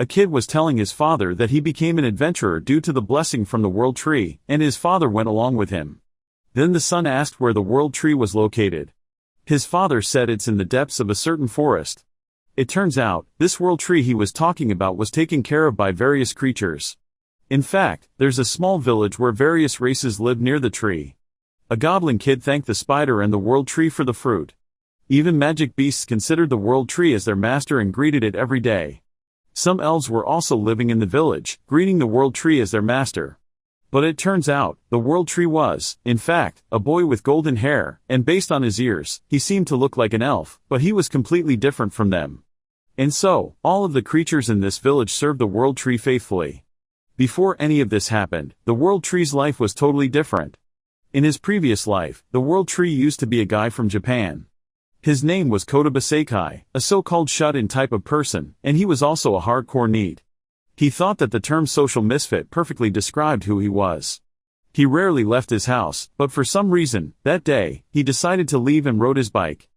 A kid was telling his father that he became an adventurer due to the blessing from the world tree, and his father went along with him. Then the son asked where the world tree was located. His father said it's in the depths of a certain forest. It turns out, this world tree he was talking about was taken care of by various creatures. In fact, there's a small village where various races live near the tree. A goblin kid thanked the spider and the world tree for the fruit. Even magic beasts considered the world tree as their master and greeted it every day. Some elves were also living in the village, greeting the world tree as their master. But it turns out, the world tree was, in fact, a boy with golden hair, and based on his ears, he seemed to look like an elf, but he was completely different from them. And so, all of the creatures in this village served the world tree faithfully. Before any of this happened, the world tree's life was totally different. In his previous life, the world tree used to be a guy from Japan. His name was Kotoba Seikai, a so-called shut-in type of person, and he was also a hardcore NEET. He thought that the term social misfit perfectly described who he was. He rarely left his house, but for some reason, that day, he decided to leave and rode his bike.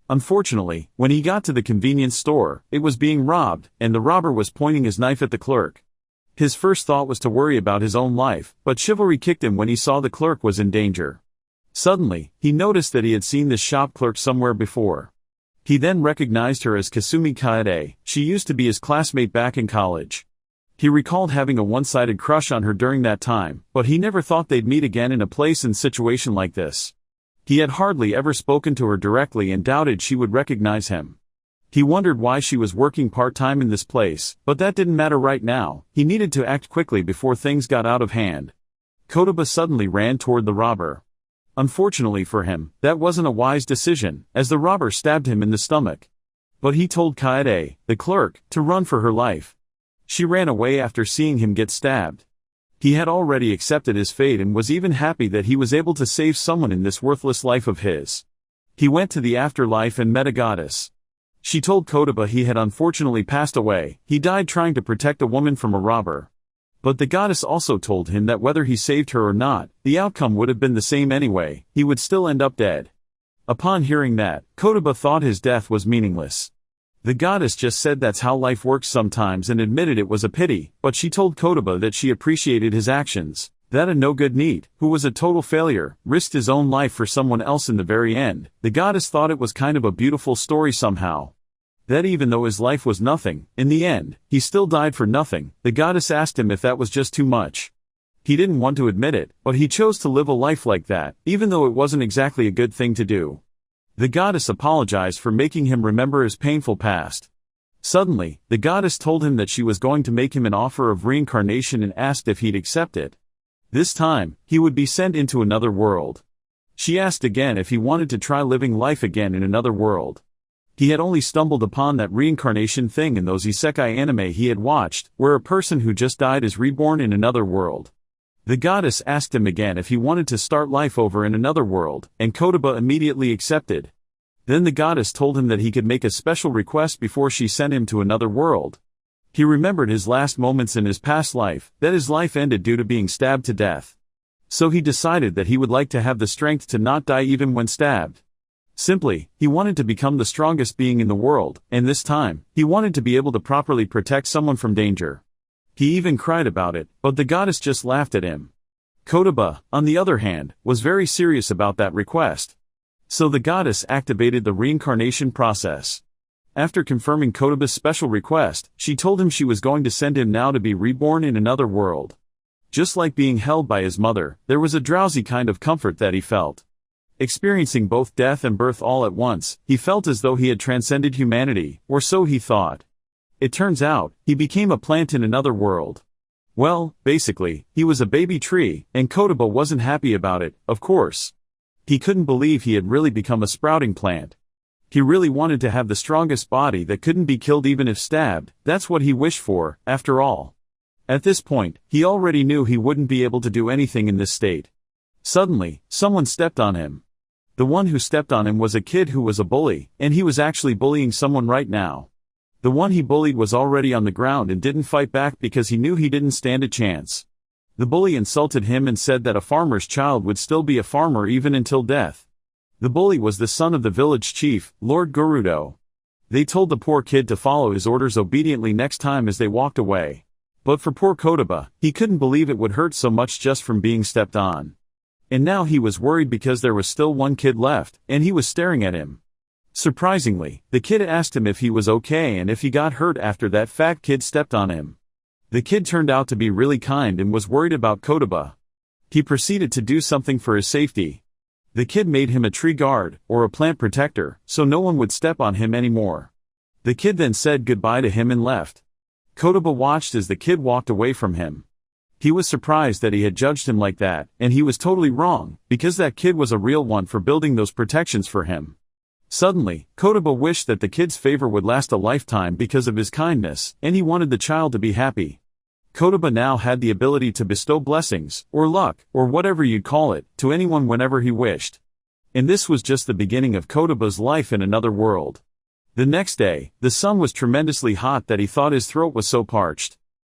Unfortunately, when he got to the convenience store, it was being robbed, and the robber was pointing his knife at the clerk. His first thought was to worry about his own life, but chivalry kicked him when he saw the clerk was in danger. Suddenly, he noticed that he had seen this shop clerk somewhere before. He then recognized her as Kasumi Kaede. She used to be his classmate back in college. He recalled having a one-sided crush on her during that time, but he never thought they'd meet again in a place and situation like this. He had hardly ever spoken to her directly and doubted she would recognize him. He wondered why she was working part-time in this place, but that didn't matter right now. He needed to act quickly before things got out of hand. Kotoba suddenly ran toward the robber. Unfortunately for him, that wasn't a wise decision, as the robber stabbed him in the stomach. But he told Kaede, the clerk, to run for her life. She ran away after seeing him get stabbed. He had already accepted his fate and was even happy that he was able to save someone in this worthless life of his. He went to the afterlife and met a goddess. She told Kotoba he had unfortunately passed away. He died trying to protect a woman from a robber. But the goddess also told him that whether he saved her or not, the outcome would have been the same anyway. He would still end up dead. Upon hearing that, Kotoba thought his death was meaningless. The goddess just said that's how life works sometimes and admitted it was a pity, but she told Kotoba that she appreciated his actions, that a no-good NEET, who was a total failure, risked his own life for someone else in the very end. The goddess thought it was kind of a beautiful story somehow. That even though his life was nothing, in the end, he still died for nothing. The goddess asked him if that was just too much. He didn't want to admit it, but he chose to live a life like that, even though it wasn't exactly a good thing to do. The goddess apologized for making him remember his painful past. Suddenly, the goddess told him that she was going to make him an offer of reincarnation and asked if he'd accept it. This time, he would be sent into another world. She asked again if he wanted to try living life again in another world. He had only stumbled upon that reincarnation thing in those isekai anime he had watched, where a person who just died is reborn in another world. The goddess asked him again if he wanted to start life over in another world, and Kotoba immediately accepted. Then the goddess told him that he could make a special request before she sent him to another world. He remembered his last moments in his past life, that his life ended due to being stabbed to death. So he decided that he would like to have the strength to not die even when stabbed. Simply, he wanted to become the strongest being in the world, and this time, he wanted to be able to properly protect someone from danger. He even cried about it, but the goddess just laughed at him. Kotoba, on the other hand, was very serious about that request. So the goddess activated the reincarnation process. After confirming Kotoba's special request, she told him she was going to send him now to be reborn in another world. Just like being held by his mother, there was a drowsy kind of comfort that he felt. Experiencing both death and birth all at once, he felt as though he had transcended humanity, or so he thought. It turns out, he became a plant in another world. Well, basically, he was a baby tree, and Kotoba wasn't happy about it, of course. He couldn't believe he had really become a sprouting plant. He really wanted to have the strongest body that couldn't be killed even if stabbed. That's what he wished for, after all. At this point, he already knew he wouldn't be able to do anything in this state. Suddenly, someone stepped on him. The one who stepped on him was a kid who was a bully, and he was actually bullying someone right now. The one he bullied was already on the ground and didn't fight back because he knew he didn't stand a chance. The bully insulted him and said that a farmer's child would still be a farmer even until death. The bully was the son of the village chief, Lord Gerudo. They told the poor kid to follow his orders obediently next time as they walked away. But for poor Kotoba, he couldn't believe it would hurt so much just from being stepped on. And now he was worried because there was still one kid left, and he was staring at him. Surprisingly, the kid asked him if he was okay and if he got hurt after that fat kid stepped on him. The kid turned out to be really kind and was worried about Kotoba. He proceeded to do something for his safety. The kid made him a tree guard, or a plant protector, so no one would step on him anymore. The kid then said goodbye to him and left. Kotoba watched as the kid walked away from him. He was surprised that he had judged him like that, and he was totally wrong, because that kid was a real one for building those protections for him. Suddenly, Kotoba wished that the kid's favor would last a lifetime because of his kindness, and he wanted the child to be happy. Kotoba now had the ability to bestow blessings, or luck, or whatever you'd call it, to anyone whenever he wished. And this was just the beginning of Kotoba's life in another world. The next day, the sun was tremendously hot that he thought his throat was so parched.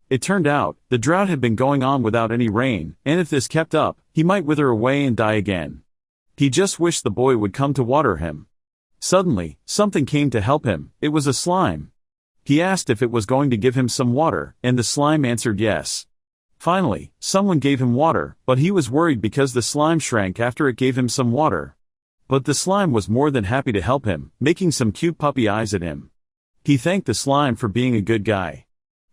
It turned out, the drought had been going on without any rain, and if this kept up, he might wither away and die again. He just wished the boy would come to water him. Suddenly, something came to help him. It was a slime. He asked if it was going to give him some water, and the slime answered yes. Finally, someone gave him water, but he was worried because the slime shrank after it gave him some water. But the slime was more than happy to help him, making some cute puppy eyes at him. He thanked the slime for being a good guy.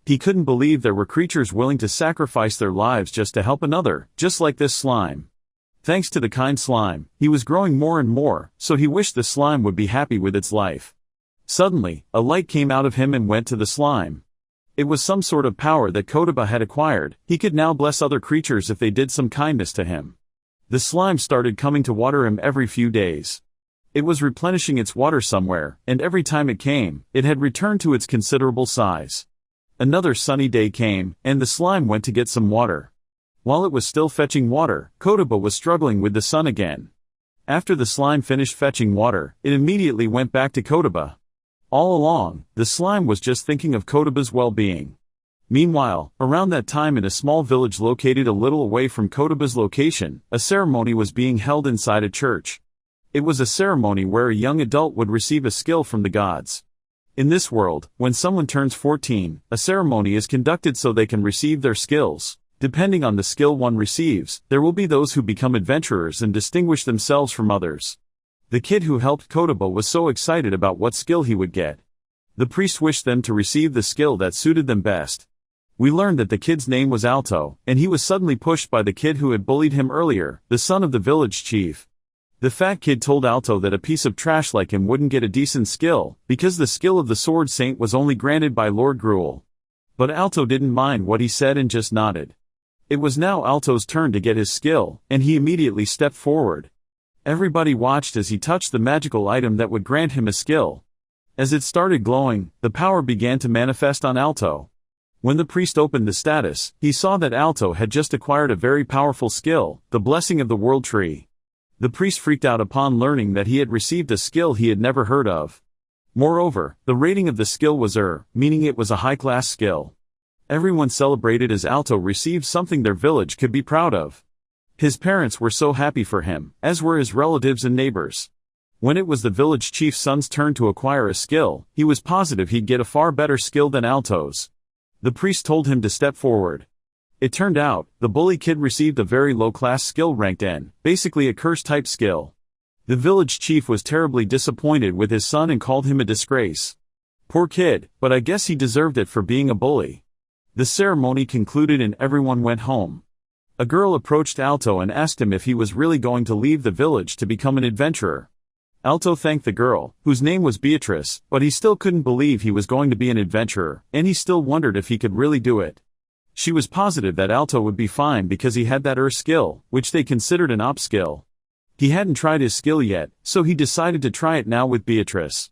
He couldn't believe there were creatures willing to sacrifice their lives just to help another, just like this slime. Thanks to the kind slime, he was growing more and more, so he wished the slime would be happy with its life. Suddenly, a light came out of him and went to the slime. It was some sort of power that Kotoba had acquired. He could now bless other creatures if they did some kindness to him. The slime started coming to water him every few days. It was replenishing its water somewhere, and every time it came, it had returned to its considerable size. Another sunny day came, and the slime went to get some water. While it was still fetching water, Kotoba was struggling with the sun again. After the slime finished fetching water, it immediately went back to Kotoba. All along, the slime was just thinking of Kotoba's well-being. Meanwhile, around that time in a small village located a little away from Kotoba's location, a ceremony was being held inside a church. It was a ceremony where a young adult would receive a skill from the gods. In this world, when someone turns 14, a ceremony is conducted so they can receive their skills. Depending on the skill one receives, there will be those who become adventurers and distinguish themselves from others. The kid who helped Kotoba was so excited about what skill he would get. The priest wished them to receive the skill that suited them best. We learned that the kid's name was Alto, and he was suddenly pushed by the kid who had bullied him earlier, the son of the village chief. The fat kid told Alto that a piece of trash like him wouldn't get a decent skill, because the skill of the sword saint was only granted by Lord Gruel. But Alto didn't mind what he said and just nodded. It was now Alto's turn to get his skill, and he immediately stepped forward. Everybody watched as he touched the magical item that would grant him a skill. As it started glowing, the power began to manifest on Alto. When the priest opened the status, he saw that Alto had just acquired a very powerful skill, the blessing of the world tree. The priest freaked out upon learning that he had received a skill he had never heard of. Moreover, the rating of the skill was meaning it was a high-class skill. Everyone celebrated as Alto received something their village could be proud of. His parents were so happy for him, as were his relatives and neighbors. When it was the village chief's son's turn to acquire a skill, he was positive he'd get a far better skill than Alto's. The priest told him to step forward. It turned out, the bully kid received a very low-class skill ranked N, basically a curse-type skill. The village chief was terribly disappointed with his son and called him a disgrace. Poor kid, but I guess he deserved it for being a bully. The ceremony concluded and everyone went home. A girl approached Alto and asked him if he was really going to leave the village to become an adventurer. Alto thanked the girl, whose name was Beatrice, but he still couldn't believe he was going to be an adventurer, and he still wondered if he could really do it. She was positive that Alto would be fine because he had that skill, which they considered an op skill. He hadn't tried his skill yet, so he decided to try it now with Beatrice.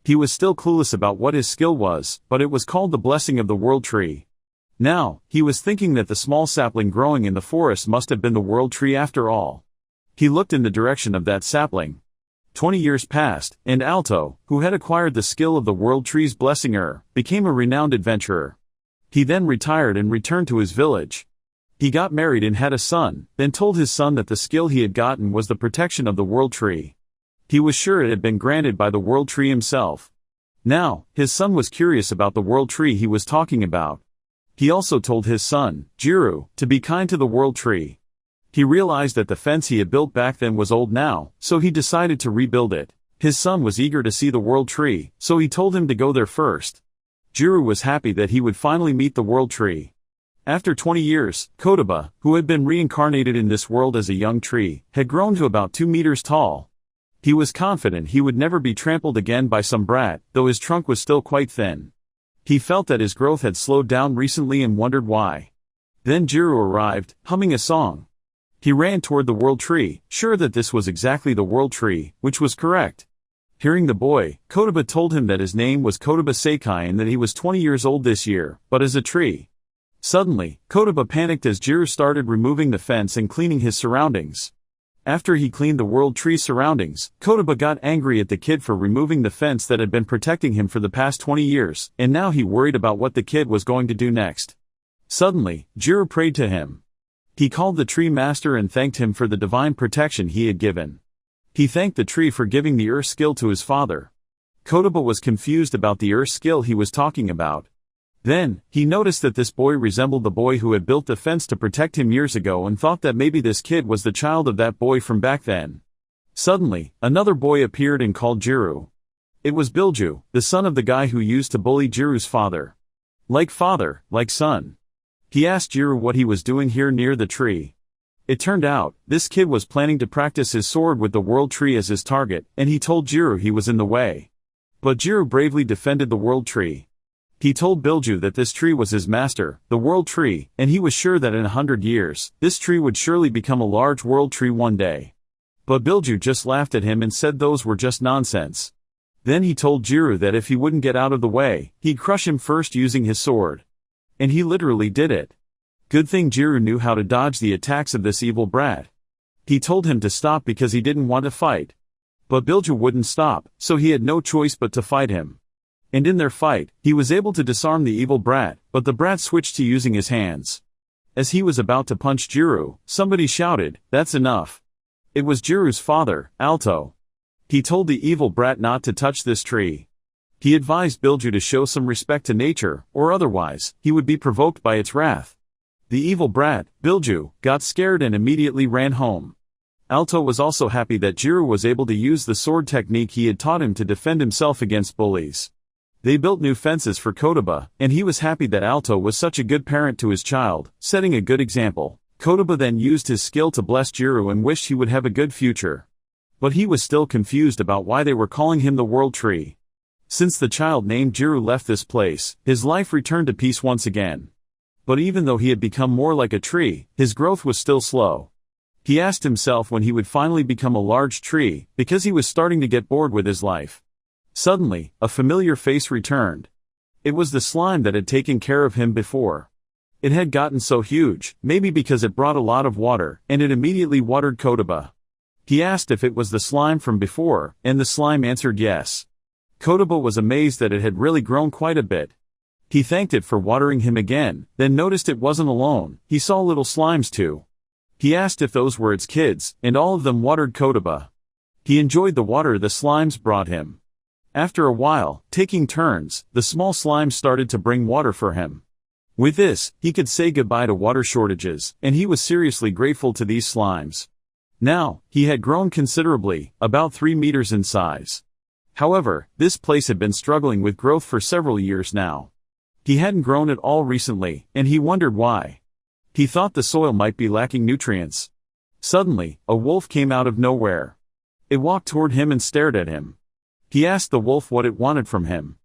He was still clueless about what his skill was, but it was called the blessing of the world tree. Now, he was thinking that the small sapling growing in the forest must have been the world tree after all. He looked in the direction of that sapling. 20 years passed, and Alto, who had acquired the skill of the world tree's blessing became a renowned adventurer. He then retired and returned to his village. He got married and had a son, then told his son that the skill he had gotten was the protection of the world tree. He was sure it had been granted by the world tree himself. Now, his son was curious about the world tree he was talking about. He also told his son, Jiru, to be kind to the world tree. He realized that the fence he had built back then was old now, so he decided to rebuild it. His son was eager to see the world tree, so he told him to go there first. Jiru was happy that he would finally meet the world tree. After 20 years, Kotoba, who had been reincarnated in this world as a young tree, had grown to about 2 meters tall. He was confident he would never be trampled again by some brat, though his trunk was still quite thin. He felt that his growth had slowed down recently and wondered why. Then Jiru arrived, humming a song. He ran toward the world tree, sure that this was exactly the world tree, which was correct. Hearing the boy, Kotoba told him that his name was Kotoba Seikai and that he was 20 years old this year, but as a tree. Suddenly, Kotoba panicked as Jiru started removing the fence and cleaning his surroundings. After he cleaned the world tree's surroundings, Kotoba got angry at the kid for removing the fence that had been protecting him for the past 20 years, and now he worried about what the kid was going to do next. Suddenly, Jiru prayed to him. He called the tree master and thanked him for the divine protection he had given. He thanked the tree for giving the earth skill to his father. Kotoba was confused about the earth skill he was talking about. Then, he noticed that this boy resembled the boy who had built the fence to protect him years ago and thought that maybe this kid was the child of that boy from back then. Suddenly, another boy appeared and called Jiru. It was Bilju, the son of the guy who used to bully Jiru's father. Like father, like son. He asked Jiru what he was doing here near the tree. It turned out, this kid was planning to practice his sword with the world tree as his target, and he told Jiru he was in the way. But Jiru bravely defended the world tree. He told Bilju that this tree was his master, the world tree, and he was sure that in 100 years, this tree would surely become a large world tree one day. But Bilju just laughed at him and said those were just nonsense. Then he told Jiru that if he wouldn't get out of the way, he'd crush him first using his sword. And he literally did it. Good thing Jiru knew how to dodge the attacks of this evil brat. He told him to stop because he didn't want to fight. But Bilju wouldn't stop, so he had no choice but to fight him. And in their fight, he was able to disarm the evil brat, but the brat switched to using his hands. As he was about to punch Jiru, somebody shouted, "That's enough." It was Jiru's father, Alto. He told the evil brat not to touch this tree. He advised Bilju to show some respect to nature, or otherwise, he would be provoked by its wrath. The evil brat, Bilju, got scared and immediately ran home. Alto was also happy that Jiru was able to use the sword technique he had taught him to defend himself against bullies. They built new fences for Kotoba, and he was happy that Alto was such a good parent to his child, setting a good example. Kotoba then used his skill to bless Jiru and wished he would have a good future. But he was still confused about why they were calling him the World Tree. Since the child named Jiru left this place, his life returned to peace once again. But even though he had become more like a tree, his growth was still slow. He asked himself when he would finally become a large tree, because he was starting to get bored with his life. Suddenly, a familiar face returned. It was the slime that had taken care of him before. It had gotten so huge, maybe because it brought a lot of water, and it immediately watered Kotoba. He asked if it was the slime from before, and the slime answered yes. Kotoba was amazed that it had really grown quite a bit. He thanked it for watering him again, then noticed it wasn't alone, he saw little slimes too. He asked if those were its kids, and all of them watered Kotoba. He enjoyed the water the slimes brought him. After a while, taking turns, the small slimes started to bring water for him. With this, he could say goodbye to water shortages, and he was seriously grateful to these slimes. Now, he had grown considerably, about 3 meters in size. However, this place had been struggling with growth for several years now. He hadn't grown at all recently, and he wondered why. He thought the soil might be lacking nutrients. Suddenly, a wolf came out of nowhere. It walked toward him and stared at him. He asked the wolf what it wanted from him.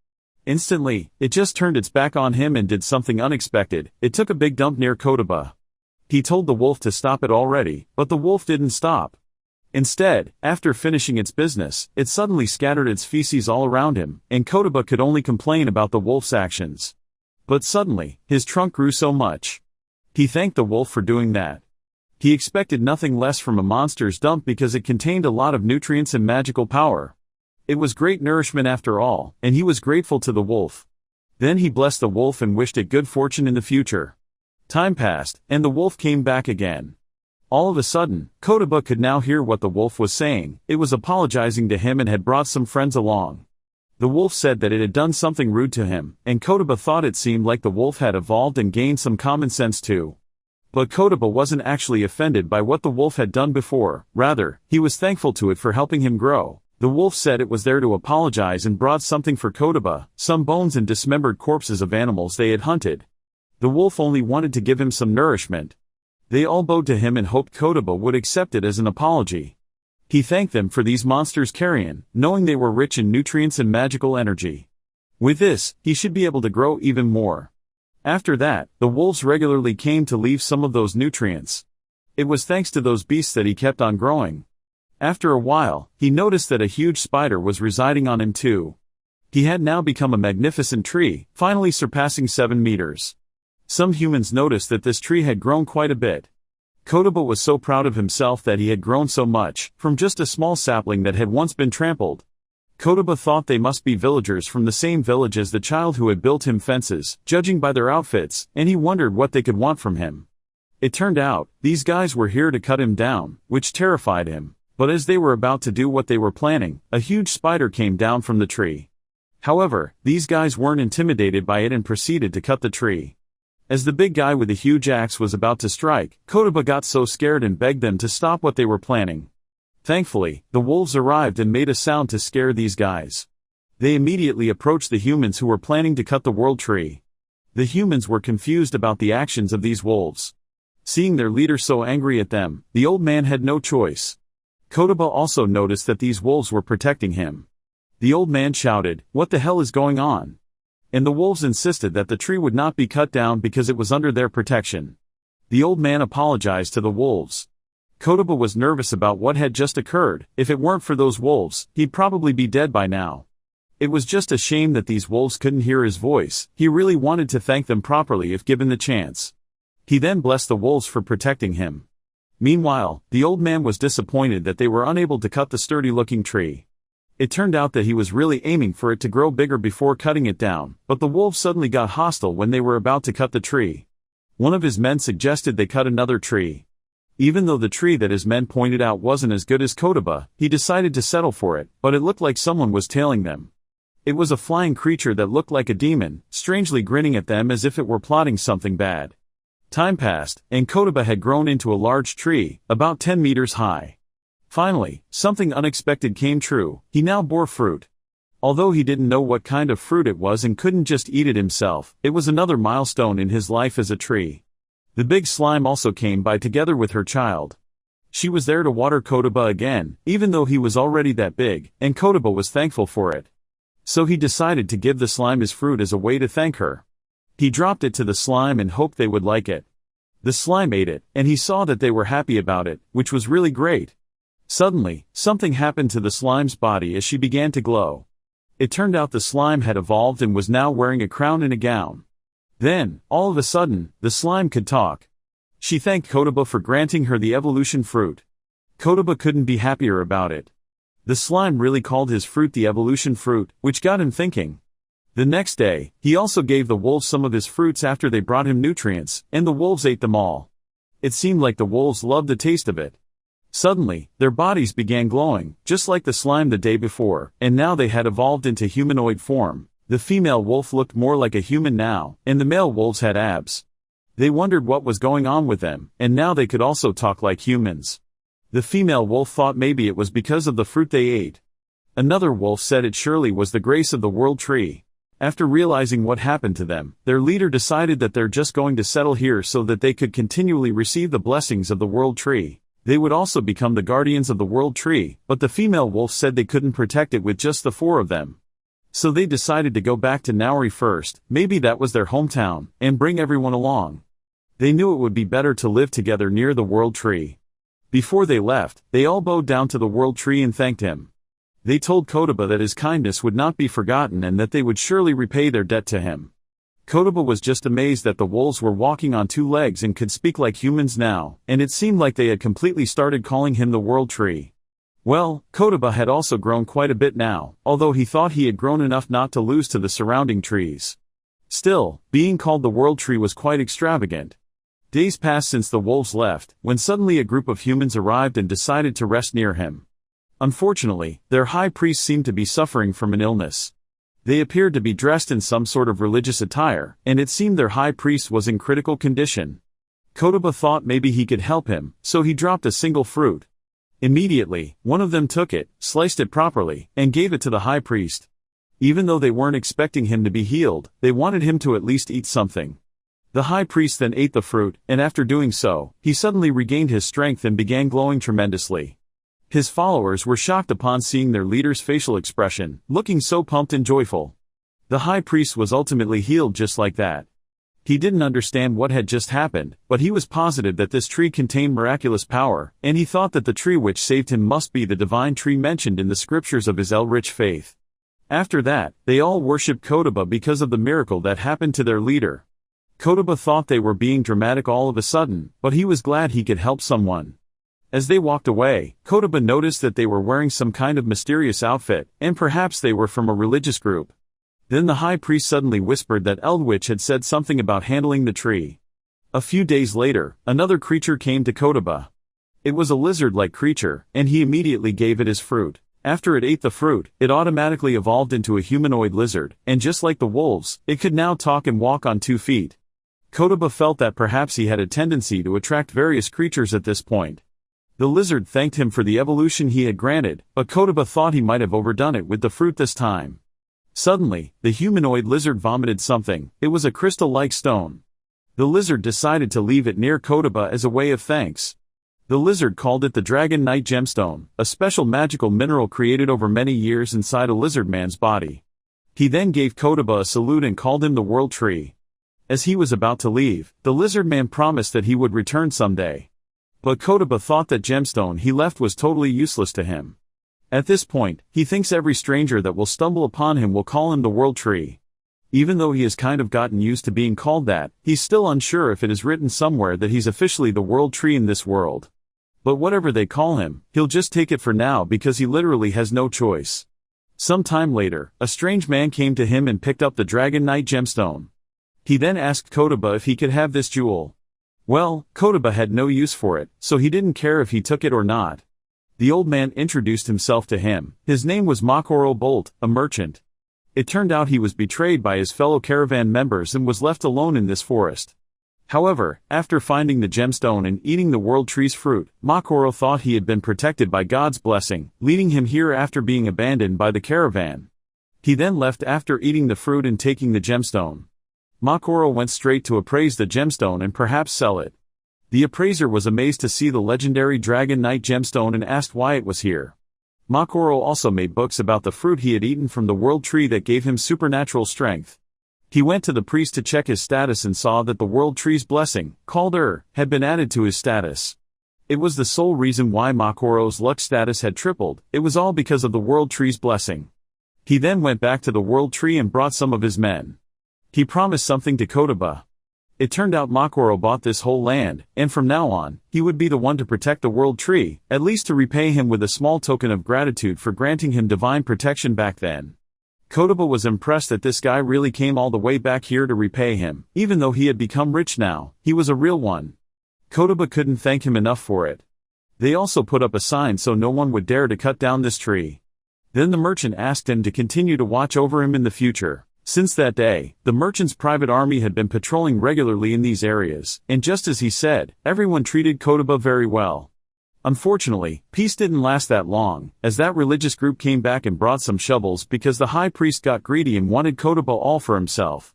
Instantly, it just turned its back on him and did something unexpected. It took a big dump near Kotoba. He told the wolf to stop it already, but the wolf didn't stop. Instead, after finishing its business, it suddenly scattered its feces all around him, and Kotoba could only complain about the wolf's actions. But suddenly, his trunk grew so much. He thanked the wolf for doing that. He expected nothing less from a monster's dump because it contained a lot of nutrients and magical power. It was great nourishment after all, and he was grateful to the wolf. Then he blessed the wolf and wished it good fortune in the future. Time passed, and the wolf came back again. All of a sudden, Kotoba could now hear what the wolf was saying. It was apologizing to him and had brought some friends along. The wolf said that it had done something rude to him, and Kotoba thought it seemed like the wolf had evolved and gained some common sense too. But Kotoba wasn't actually offended by what the wolf had done before, rather, he was thankful to it for helping him grow. The wolf said it was there to apologize and brought something for Kotoba, some bones and dismembered corpses of animals they had hunted. The wolf only wanted to give him some nourishment. They all bowed to him and hoped Kotoba would accept it as an apology. He thanked them for these monsters' carrion, knowing they were rich in nutrients and magical energy. With this, he should be able to grow even more. After that, the wolves regularly came to leave some of those nutrients. It was thanks to those beasts that he kept on growing. After a while, he noticed that a huge spider was residing on him too. He had now become a magnificent tree, finally surpassing 7 meters. Some humans noticed that this tree had grown quite a bit. Kotoba was so proud of himself that he had grown so much, from just a small sapling that had once been trampled. Kotoba thought they must be villagers from the same village as the child who had built him fences, judging by their outfits, and he wondered what they could want from him. It turned out, these guys were here to cut him down, which terrified him. But as they were about to do what they were planning, a huge spider came down from the tree. However, these guys weren't intimidated by it and proceeded to cut the tree. As the big guy with the huge axe was about to strike, Kotoba got so scared and begged them to stop what they were planning. Thankfully, the wolves arrived and made a sound to scare these guys. They immediately approached the humans who were planning to cut the world tree. The humans were confused about the actions of these wolves. Seeing their leader so angry at them, the old man had no choice. Kotoba also noticed that these wolves were protecting him. The old man shouted, "What the hell is going on?" And the wolves insisted that the tree would not be cut down because it was under their protection. The old man apologized to the wolves. Kotoba was nervous about what had just occurred. If it weren't for those wolves, he'd probably be dead by now. It was just a shame that these wolves couldn't hear his voice. He really wanted to thank them properly if given the chance. He then blessed the wolves for protecting him. Meanwhile, the old man was disappointed that they were unable to cut the sturdy-looking tree. It turned out that he was really aiming for it to grow bigger before cutting it down, but the wolves suddenly got hostile when they were about to cut the tree. One of his men suggested they cut another tree. Even though the tree that his men pointed out wasn't as good as Kotoba, he decided to settle for it, but it looked like someone was tailing them. It was a flying creature that looked like a demon, strangely grinning at them as if it were plotting something bad. Time passed, and Kotoba had grown into a large tree, about 10 meters high. Finally, something unexpected came true. He now bore fruit. Although he didn't know what kind of fruit it was and couldn't just eat it himself, it was another milestone in his life as a tree. The big slime also came by together with her child. She was there to water Kotoba again, even though he was already that big, and Kotoba was thankful for it. So he decided to give the slime his fruit as a way to thank her. He dropped it to the slime and hoped they would like it. The slime ate it, and he saw that they were happy about it, which was really great. Suddenly, something happened to the slime's body as she began to glow. It turned out the slime had evolved and was now wearing a crown and a gown. Then, all of a sudden, the slime could talk. She thanked Kotoba for granting her the evolution fruit. Kotoba couldn't be happier about it. The slime really called his fruit the evolution fruit, which got him thinking. The next day, he also gave the wolves some of his fruits after they brought him nutrients, and the wolves ate them all. It seemed like the wolves loved the taste of it. Suddenly, their bodies began glowing, just like the slime the day before, and now they had evolved into humanoid form. The female wolf looked more like a human now, and the male wolves had abs. They wondered what was going on with them, and now they could also talk like humans. The female wolf thought maybe it was because of the fruit they ate. Another wolf said it surely was the grace of the world tree. After realizing what happened to them, their leader decided that they're just going to settle here so that they could continually receive the blessings of the world tree. They would also become the guardians of the world tree, but the female wolf said they couldn't protect it with just the 4 of them. So they decided to go back to Nauri first, maybe that was their hometown, and bring everyone along. They knew it would be better to live together near the world tree. Before they left, they all bowed down to the world tree and thanked him. They told Kotoba that his kindness would not be forgotten and that they would surely repay their debt to him. Kotoba was just amazed that the wolves were walking on 2 legs and could speak like humans now, and it seemed like they had completely started calling him the world tree. Well, Kotoba had also grown quite a bit now, although he thought he had grown enough not to lose to the surrounding trees. Still, being called the world tree was quite extravagant. Days passed since the wolves left, when suddenly a group of humans arrived and decided to rest near him. Unfortunately, their high priest seemed to be suffering from an illness. They appeared to be dressed in some sort of religious attire, and it seemed their high priest was in critical condition. Kotoba thought maybe he could help him, so he dropped a single fruit. Immediately, one of them took it, sliced it properly, and gave it to the high priest. Even though they weren't expecting him to be healed, they wanted him to at least eat something. The high priest then ate the fruit, and after doing so, he suddenly regained his strength and began glowing tremendously. His followers were shocked upon seeing their leader's facial expression, looking so pumped and joyful. The high priest was ultimately healed just like that. He didn't understand what had just happened, but he was positive that this tree contained miraculous power, and he thought that the tree which saved him must be the divine tree mentioned in the scriptures of his El-rich faith. After that, they all worshipped Kotoba because of the miracle that happened to their leader. Kotoba thought they were being dramatic all of a sudden, but he was glad he could help someone. As they walked away, Kotoba noticed that they were wearing some kind of mysterious outfit, and perhaps they were from a religious group. Then the high priest suddenly whispered that Eldritch had said something about handling the tree. A few days later, another creature came to Kotoba. It was a lizard-like creature, and he immediately gave it his fruit. After it ate the fruit, it automatically evolved into a humanoid lizard, and just like the wolves, it could now talk and walk on 2 feet. Kotoba felt that perhaps he had a tendency to attract various creatures at this point. The lizard thanked him for the evolution he had granted, but Kotoba thought he might have overdone it with the fruit this time. Suddenly, the humanoid lizard vomited something. It was a crystal-like stone. The lizard decided to leave it near Kotoba as a way of thanks. The lizard called it the Dragon Knight Gemstone, a special magical mineral created over many years inside a lizard man's body. He then gave Kotoba a salute and called him the World Tree. As he was about to leave, the lizard man promised that he would return someday. But Kotoba thought that gemstone he left was totally useless to him. At this point, he thinks every stranger that will stumble upon him will call him the World Tree. Even though he has kind of gotten used to being called that, he's still unsure if it is written somewhere that he's officially the World Tree in this world. But whatever they call him, he'll just take it for now because he literally has no choice. Some time later, a strange man came to him and picked up the Dragon Knight Gemstone. He then asked Kotoba if he could have this jewel. Well, Kotoba had no use for it, so he didn't care if he took it or not. The old man introduced himself to him. His name was Makoro Bolt, a merchant. It turned out he was betrayed by his fellow caravan members and was left alone in this forest. However, after finding the gemstone and eating the World Tree's fruit, Makoro thought he had been protected by God's blessing, leading him here after being abandoned by the caravan. He then left after eating the fruit and taking the gemstone. Makoro went straight to appraise the gemstone and perhaps sell it. The appraiser was amazed to see the legendary Dragon Knight gemstone and asked why it was here. Makoro also made books about the fruit he had eaten from the World Tree that gave him supernatural strength. He went to the priest to check his status and saw that the World Tree's blessing, called had been added to his status. It was the sole reason why Makoro's luck status had tripled. It was all because of the World Tree's blessing. He then went back to the World Tree and brought some of his men. He promised something to Kotoba. It turned out Makoro bought this whole land, and from now on, he would be the one to protect the World Tree, at least to repay him with a small token of gratitude for granting him divine protection back then. Kotoba was impressed that this guy really came all the way back here to repay him. Even though he had become rich now, he was a real one. Kotoba couldn't thank him enough for it. They also put up a sign so no one would dare to cut down this tree. Then the merchant asked him to continue to watch over him in the future. Since that day, the merchant's private army had been patrolling regularly in these areas, and just as he said, everyone treated Kotoba very well. Unfortunately, peace didn't last that long, as that religious group came back and brought some shovels because the high priest got greedy and wanted Kotoba all for himself.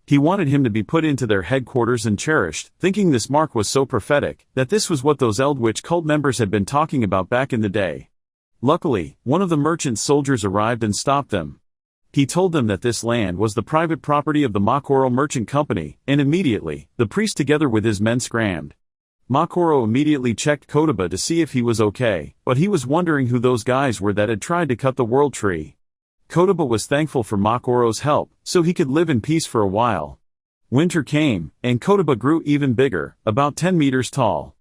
He wanted him to be put into their headquarters and cherished, thinking this mark was so prophetic, that this was what those Eldritch cult members had been talking about back in the day. Luckily, one of the merchant's soldiers arrived and stopped them. He told them that this land was the private property of the Makoro Merchant Company, and immediately, the priest together with his men scrammed. Makoro immediately checked Kotoba to see if he was okay, but he was wondering who those guys were that had tried to cut the World Tree. Kotoba was thankful for Makoro's help, so he could live in peace for a while. Winter came, and Kotoba grew even bigger, about 10 meters tall.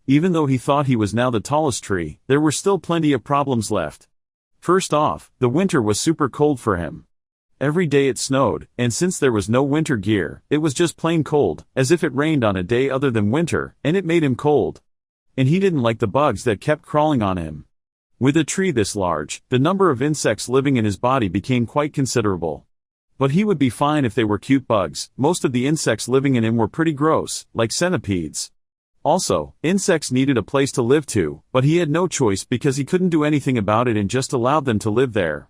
Even though he thought he was now the tallest tree, there were still plenty of problems left. First off, the winter was super cold for him. Every day it snowed, and since there was no winter gear, it was just plain cold, as if it rained on a day other than winter, and it made him cold. And he didn't like the bugs that kept crawling on him. With a tree this large, the number of insects living in his body became quite considerable. But he would be fine if they were cute bugs. Most of the insects living in him were pretty gross, like centipedes. Also, insects needed a place to live too, but he had no choice because he couldn't do anything about it and just allowed them to live there.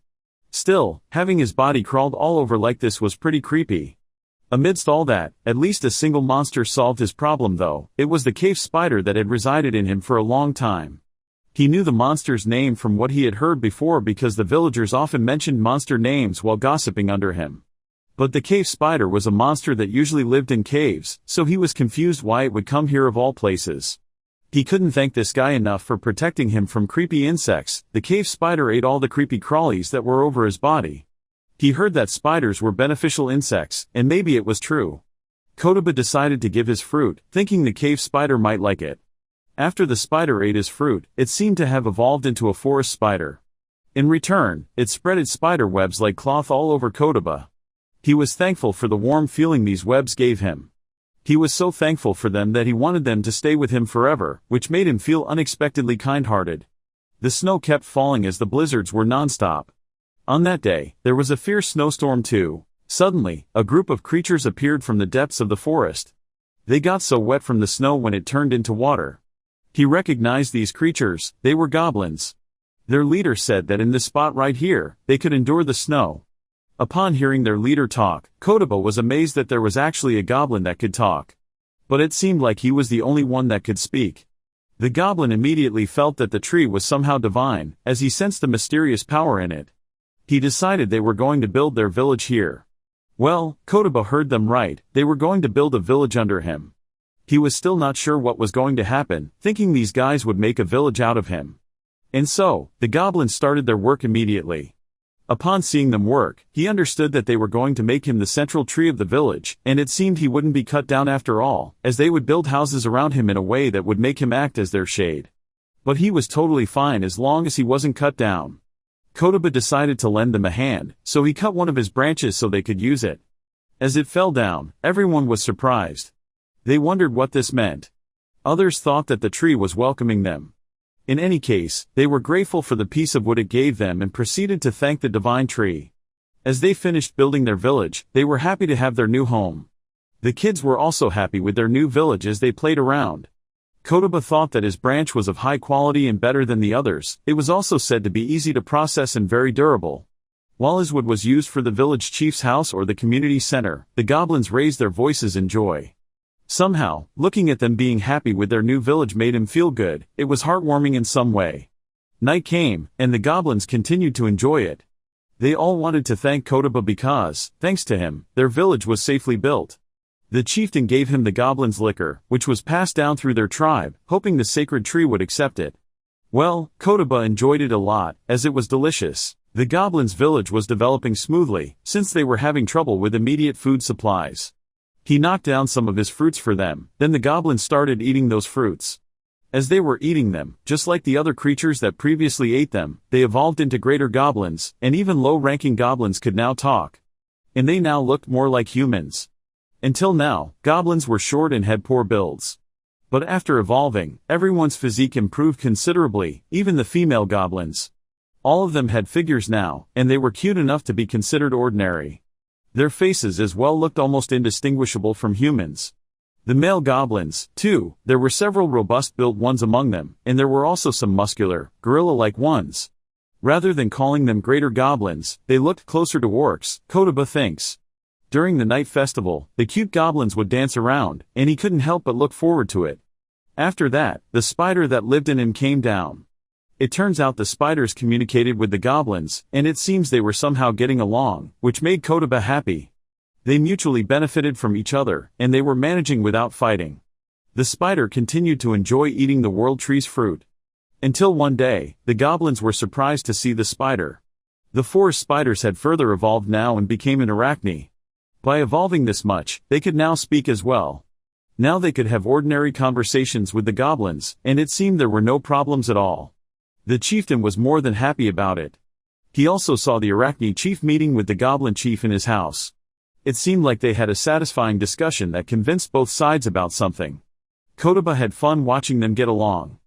Still, having his body crawled all over like this was pretty creepy. Amidst all that, at least a single monster solved his problem though. It was the cave spider that had resided in him for a long time. He knew the monster's name from what he had heard before because the villagers often mentioned monster names while gossiping under him. But the cave spider was a monster that usually lived in caves, so he was confused why it would come here of all places. He couldn't thank this guy enough for protecting him from creepy insects. The cave spider ate all the creepy crawlies that were over his body. He heard that spiders were beneficial insects, and maybe it was true. Kotoba decided to give his fruit, thinking the cave spider might like it. After the spider ate his fruit, it seemed to have evolved into a forest spider. In return, it spread its spider webs like cloth all over Kotoba. He was thankful for the warm feeling these webs gave him. He was so thankful for them that he wanted them to stay with him forever, which made him feel unexpectedly kind-hearted. The snow kept falling as the blizzards were non-stop. On that day, there was a fierce snowstorm too. Suddenly, a group of creatures appeared from the depths of the forest. They got so wet from the snow when it turned into water. He recognized these creatures. They were goblins. Their leader said that in this spot right here, they could endure the snow. Upon hearing their leader talk, Kotoba was amazed that there was actually a goblin that could talk. But it seemed like he was the only one that could speak. The goblin immediately felt that the tree was somehow divine, as he sensed a mysterious power in it. He decided they were going to build their village here. Well, Kotoba heard them right. They were going to build a village under him. He was still not sure what was going to happen, thinking these guys would make a village out of him. And so, the goblins started their work immediately. Upon seeing them work, he understood that they were going to make him the central tree of the village, and it seemed he wouldn't be cut down after all, as they would build houses around him in a way that would make him act as their shade. But he was totally fine as long as he wasn't cut down. Kotoba decided to lend them a hand, so he cut one of his branches so they could use it. As it fell down, everyone was surprised. They wondered what this meant. Others thought that the tree was welcoming them. In any case, they were grateful for the piece of wood it gave them and proceeded to thank the divine tree. As they finished building their village, they were happy to have their new home. The kids were also happy with their new village as they played around. Kotoba thought that his branch was of high quality and better than the others. It was also said to be easy to process and very durable. While his wood was used for the village chief's house or the community center, the goblins raised their voices in joy. Somehow, looking at them being happy with their new village made him feel good. It was heartwarming in some way. Night came, and the goblins continued to enjoy it. They all wanted to thank Kotoba because, thanks to him, their village was safely built. The chieftain gave him the goblins' liquor, which was passed down through their tribe, hoping the sacred tree would accept it. Well, Kotoba enjoyed it a lot, as it was delicious. The goblins' village was developing smoothly, since they were having trouble with immediate food supplies. He knocked down some of his fruits for them, then the goblins started eating those fruits. As they were eating them, just like the other creatures that previously ate them, they evolved into greater goblins, and even low-ranking goblins could now talk. And they now looked more like humans. Until now, goblins were short and had poor builds. But after evolving, everyone's physique improved considerably, even the female goblins. All of them had figures now, and they were cute enough to be considered ordinary. Their faces as well looked almost indistinguishable from humans. The male goblins, too, there were several robust-built ones among them, and there were also some muscular, gorilla-like ones. Rather than calling them greater goblins, they looked closer to orcs, Kotoba thinks. During the night festival, the cute goblins would dance around, and he couldn't help but look forward to it. After that, the spider that lived in him came down. It turns out the spiders communicated with the goblins, and it seems they were somehow getting along, which made Kotoba happy. They mutually benefited from each other, and they were managing without fighting. The spider continued to enjoy eating the world tree's fruit. Until one day, the goblins were surprised to see the spider. The forest spiders had further evolved now and became an arachne. By evolving this much, they could now speak as well. Now they could have ordinary conversations with the goblins, and it seemed there were no problems at all. The chieftain was more than happy about it. He also saw the Arachne chief meeting with the goblin chief in his house. It seemed like they had a satisfying discussion that convinced both sides about something. Kotoba had fun watching them get along.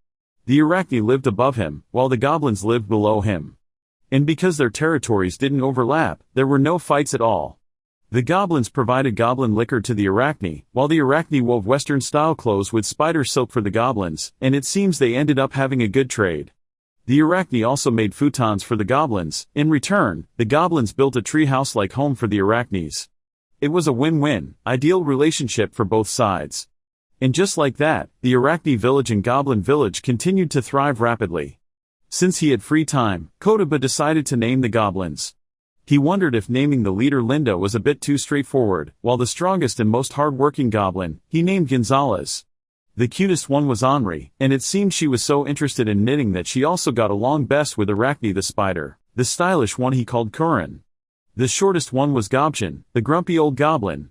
The Arachne lived above him, while the goblins lived below him. And because their territories didn't overlap, there were no fights at all. The goblins provided goblin liquor to the arachne, while the arachne wove Western-style clothes with spider silk for the goblins, and it seems they ended up having a good trade. The arachne also made futons for the goblins. In return, the goblins built a treehouse-like home for the arachnes. It was a win-win, ideal relationship for both sides. And just like that, the arachne village and goblin village continued to thrive rapidly. Since he had free time, Kotaba decided to name the goblins. He wondered if naming the leader Linda was a bit too straightforward, while the strongest and most hard-working goblin, he named Gonzalez. The cutest one was Henri, and it seemed she was so interested in knitting that she also got along best with Arachne the spider. The stylish one he called Curran. The shortest one was Gobchin, the grumpy old goblin.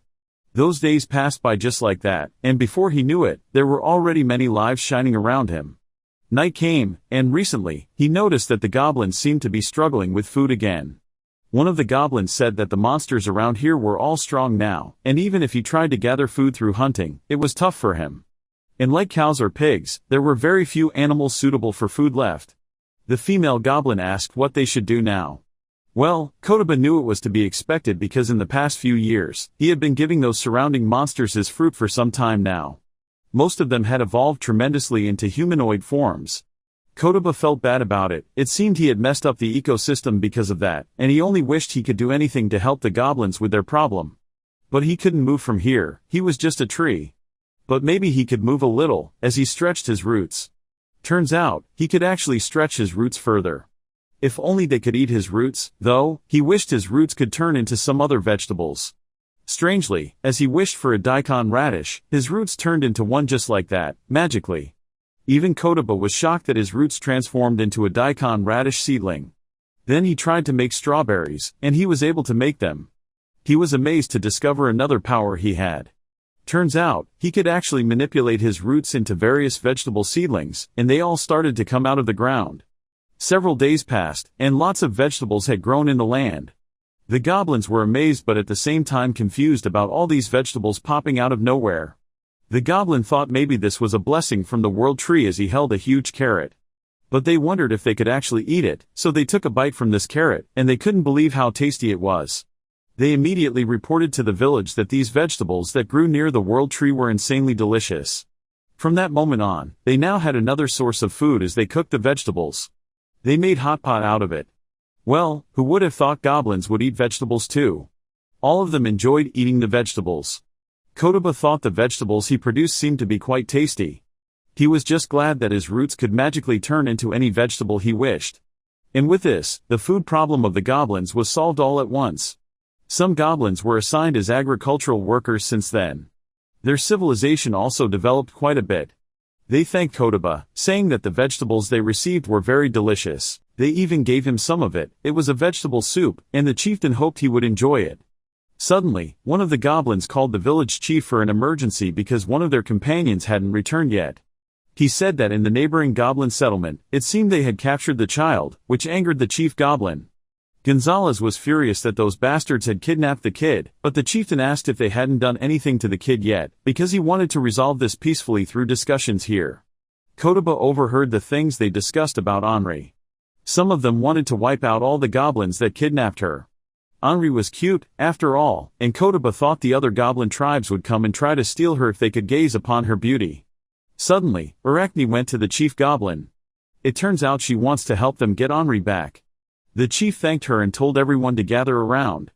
Those days passed by just like that, and before he knew it, there were already many lives shining around him. Night came, and recently, he noticed that the goblins seemed to be struggling with food again. One of the goblins said that the monsters around here were all strong now, and even if he tried to gather food through hunting, it was tough for him. And like cows or pigs, there were very few animals suitable for food left. The female goblin asked what they should do now. Well, Kotaba knew it was to be expected because in the past few years, he had been giving those surrounding monsters his fruit for some time now. Most of them had evolved tremendously into humanoid forms. Kotaba felt bad about it. It seemed he had messed up the ecosystem because of that, and he only wished he could do anything to help the goblins with their problem. But he couldn't move from here, he was just a tree. But maybe he could move a little, as he stretched his roots. Turns out, he could actually stretch his roots further. If only they could eat his roots, though, he wished his roots could turn into some other vegetables. Strangely, as he wished for a daikon radish, his roots turned into one just like that, magically. Even Kotaba was shocked that his roots transformed into a daikon radish seedling. Then he tried to make strawberries, and he was able to make them. He was amazed to discover another power he had. Turns out, he could actually manipulate his roots into various vegetable seedlings, and they all started to come out of the ground. Several days passed, and lots of vegetables had grown in the land. The goblins were amazed but at the same time confused about all these vegetables popping out of nowhere. The goblin thought maybe this was a blessing from the world tree as he held a huge carrot. But they wondered if they could actually eat it, so they took a bite from this carrot, and they couldn't believe how tasty it was. They immediately reported to the village that these vegetables that grew near the world tree were insanely delicious. From that moment on, they now had another source of food as they cooked the vegetables. They made hot pot out of it. Well, who would have thought goblins would eat vegetables too? All of them enjoyed eating the vegetables. Kotaba thought the vegetables he produced seemed to be quite tasty. He was just glad that his roots could magically turn into any vegetable he wished. And with this, the food problem of the goblins was solved all at once. Some goblins were assigned as agricultural workers since then. Their civilization also developed quite a bit. They thanked Kotaba, saying that the vegetables they received were very delicious. They even gave him some of it. It was a vegetable soup, and the chieftain hoped he would enjoy it. Suddenly, one of the goblins called the village chief for an emergency because one of their companions hadn't returned yet. He said that in the neighboring goblin settlement, it seemed they had captured the child, which angered the chief goblin. Gonzalez was furious that those bastards had kidnapped the kid, but the chieftain asked if they hadn't done anything to the kid yet, because he wanted to resolve this peacefully through discussions here. Kotaba overheard the things they discussed about Henri. Some of them wanted to wipe out all the goblins that kidnapped her. Henri was cute, after all, and Kotaba thought the other goblin tribes would come and try to steal her if they could gaze upon her beauty. Suddenly, Arachne went to the chief goblin. It turns out she wants to help them get Henri back. The chief thanked her and told everyone to gather around.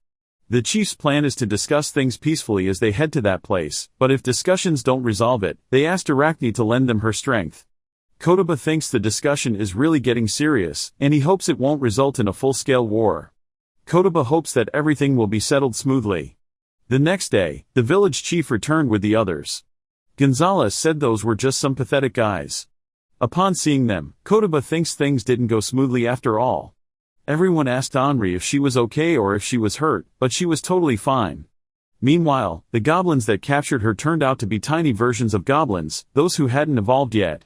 The chief's plan is to discuss things peacefully as they head to that place, but if discussions don't resolve it, they asked Arachne to lend them her strength. Kotaba thinks the discussion is really getting serious, and he hopes it won't result in a full-scale war. Kotaba hopes that everything will be settled smoothly. The next day, the village chief returned with the others. Gonzalez said those were just some pathetic guys. Upon seeing them, Kotaba thinks things didn't go smoothly after all. Everyone asked Henri if she was okay or if she was hurt, but she was totally fine. Meanwhile, the goblins that captured her turned out to be tiny versions of goblins, those who hadn't evolved yet.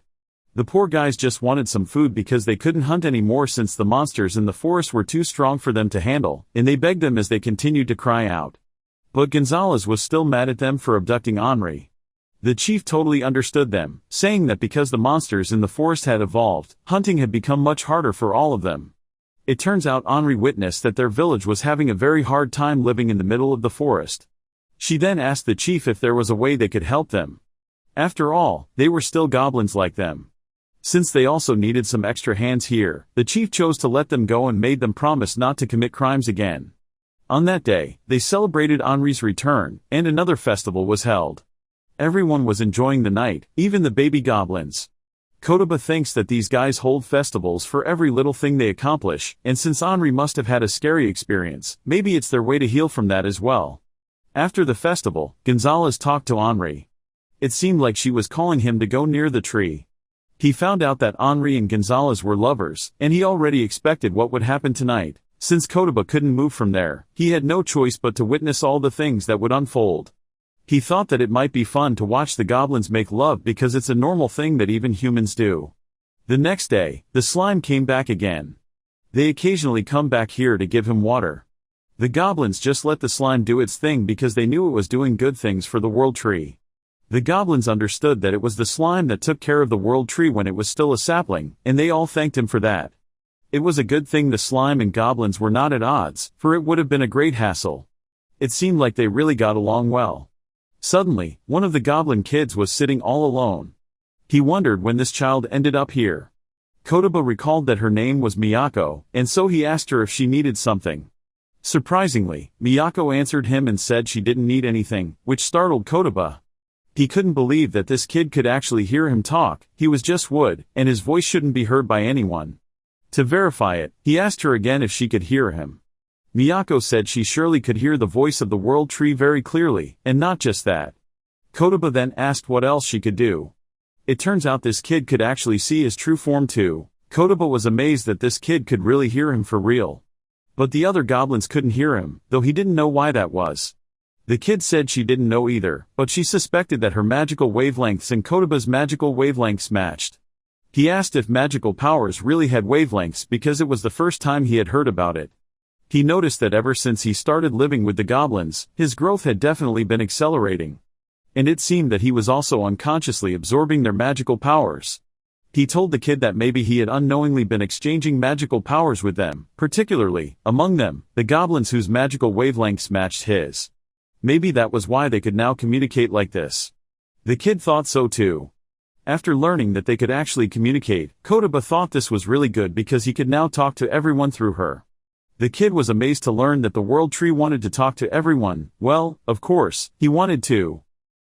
The poor guys just wanted some food because they couldn't hunt anymore since the monsters in the forest were too strong for them to handle, and they begged them as they continued to cry out. But Gonzalez was still mad at them for abducting Henri. The chief totally understood them, saying that because the monsters in the forest had evolved, hunting had become much harder for all of them. It turns out Henri witnessed that their village was having a very hard time living in the middle of the forest. She then asked the chief if there was a way they could help them. After all, they were still goblins like them. Since they also needed some extra hands here, the chief chose to let them go and made them promise not to commit crimes again. On that day, they celebrated Henri's return, and another festival was held. Everyone was enjoying the night, even the baby goblins. Kotoba thinks that these guys hold festivals for every little thing they accomplish, and since Henri must have had a scary experience, maybe it's their way to heal from that as well. After the festival, Gonzalez talked to Henri. It seemed like she was calling him to go near the tree. He found out that Henri and Gonzalez were lovers, and he already expected what would happen tonight. Since Kotoba couldn't move from there, he had no choice but to witness all the things that would unfold. He thought that it might be fun to watch the goblins make love because it's a normal thing that even humans do. The next day, the slime came back again. They occasionally come back here to give him water. The goblins just let the slime do its thing because they knew it was doing good things for the world tree. The goblins understood that it was the slime that took care of the world tree when it was still a sapling, and they all thanked him for that. It was a good thing the slime and goblins were not at odds, for it would have been a great hassle. It seemed like they really got along well. Suddenly, one of the goblin kids was sitting all alone. He wondered when this child ended up here. Kotoba recalled that her name was Miyako, and so he asked her if she needed something. Surprisingly, Miyako answered him and said she didn't need anything, which startled Kotoba. He couldn't believe that this kid could actually hear him talk. He was just wood, and his voice shouldn't be heard by anyone. To verify it, he asked her again if she could hear him. Miyako said she surely could hear the voice of the world tree very clearly, and not just that. Kotoba then asked what else she could do. It turns out this kid could actually see his true form too. Kotoba was amazed that this kid could really hear him for real. But the other goblins couldn't hear him, though he didn't know why that was. The kid said she didn't know either, but she suspected that her magical wavelengths and Kotoba's magical wavelengths matched. He asked if magical powers really had wavelengths because it was the first time he had heard about it. He noticed that ever since he started living with the goblins, his growth had definitely been accelerating. And it seemed that he was also unconsciously absorbing their magical powers. He told the kid that maybe he had unknowingly been exchanging magical powers with them, particularly, among them, the goblins whose magical wavelengths matched his. Maybe that was why they could now communicate like this. The kid thought so too. After learning that they could actually communicate, Kotoba thought this was really good because he could now talk to everyone through her. The kid was amazed to learn that the world tree wanted to talk to everyone. Well, of course, he wanted to.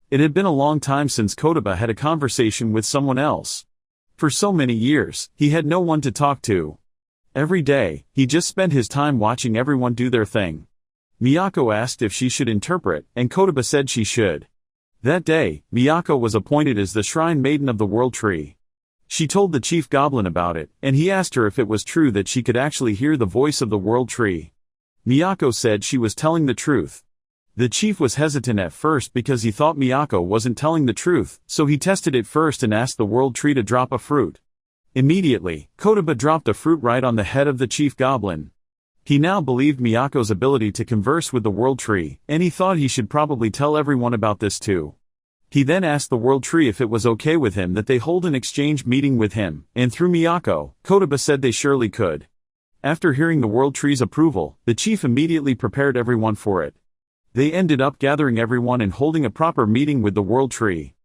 It had been a long time since Kotoba had a conversation with someone else. For so many years, he had no one to talk to. Every day, he just spent his time watching everyone do their thing. Miyako asked if she should interpret, and Kotoba said she should. That day, Miyako was appointed as the Shrine Maiden of the World Tree. She told the Chief Goblin about it, and he asked her if it was true that she could actually hear the voice of the World Tree. Miyako said she was telling the truth. The chief was hesitant at first because he thought Miyako wasn't telling the truth, so he tested it first and asked the World Tree to drop a fruit. Immediately, Kotoba dropped a fruit right on the head of the Chief Goblin. He now believed Miyako's ability to converse with the World Tree, and he thought he should probably tell everyone about this too. He then asked the World Tree if it was okay with him that they hold an exchange meeting with him, and through Miyako, Kotoba said they surely could. After hearing the World Tree's approval, the chief immediately prepared everyone for it. They ended up gathering everyone and holding a proper meeting with the World Tree.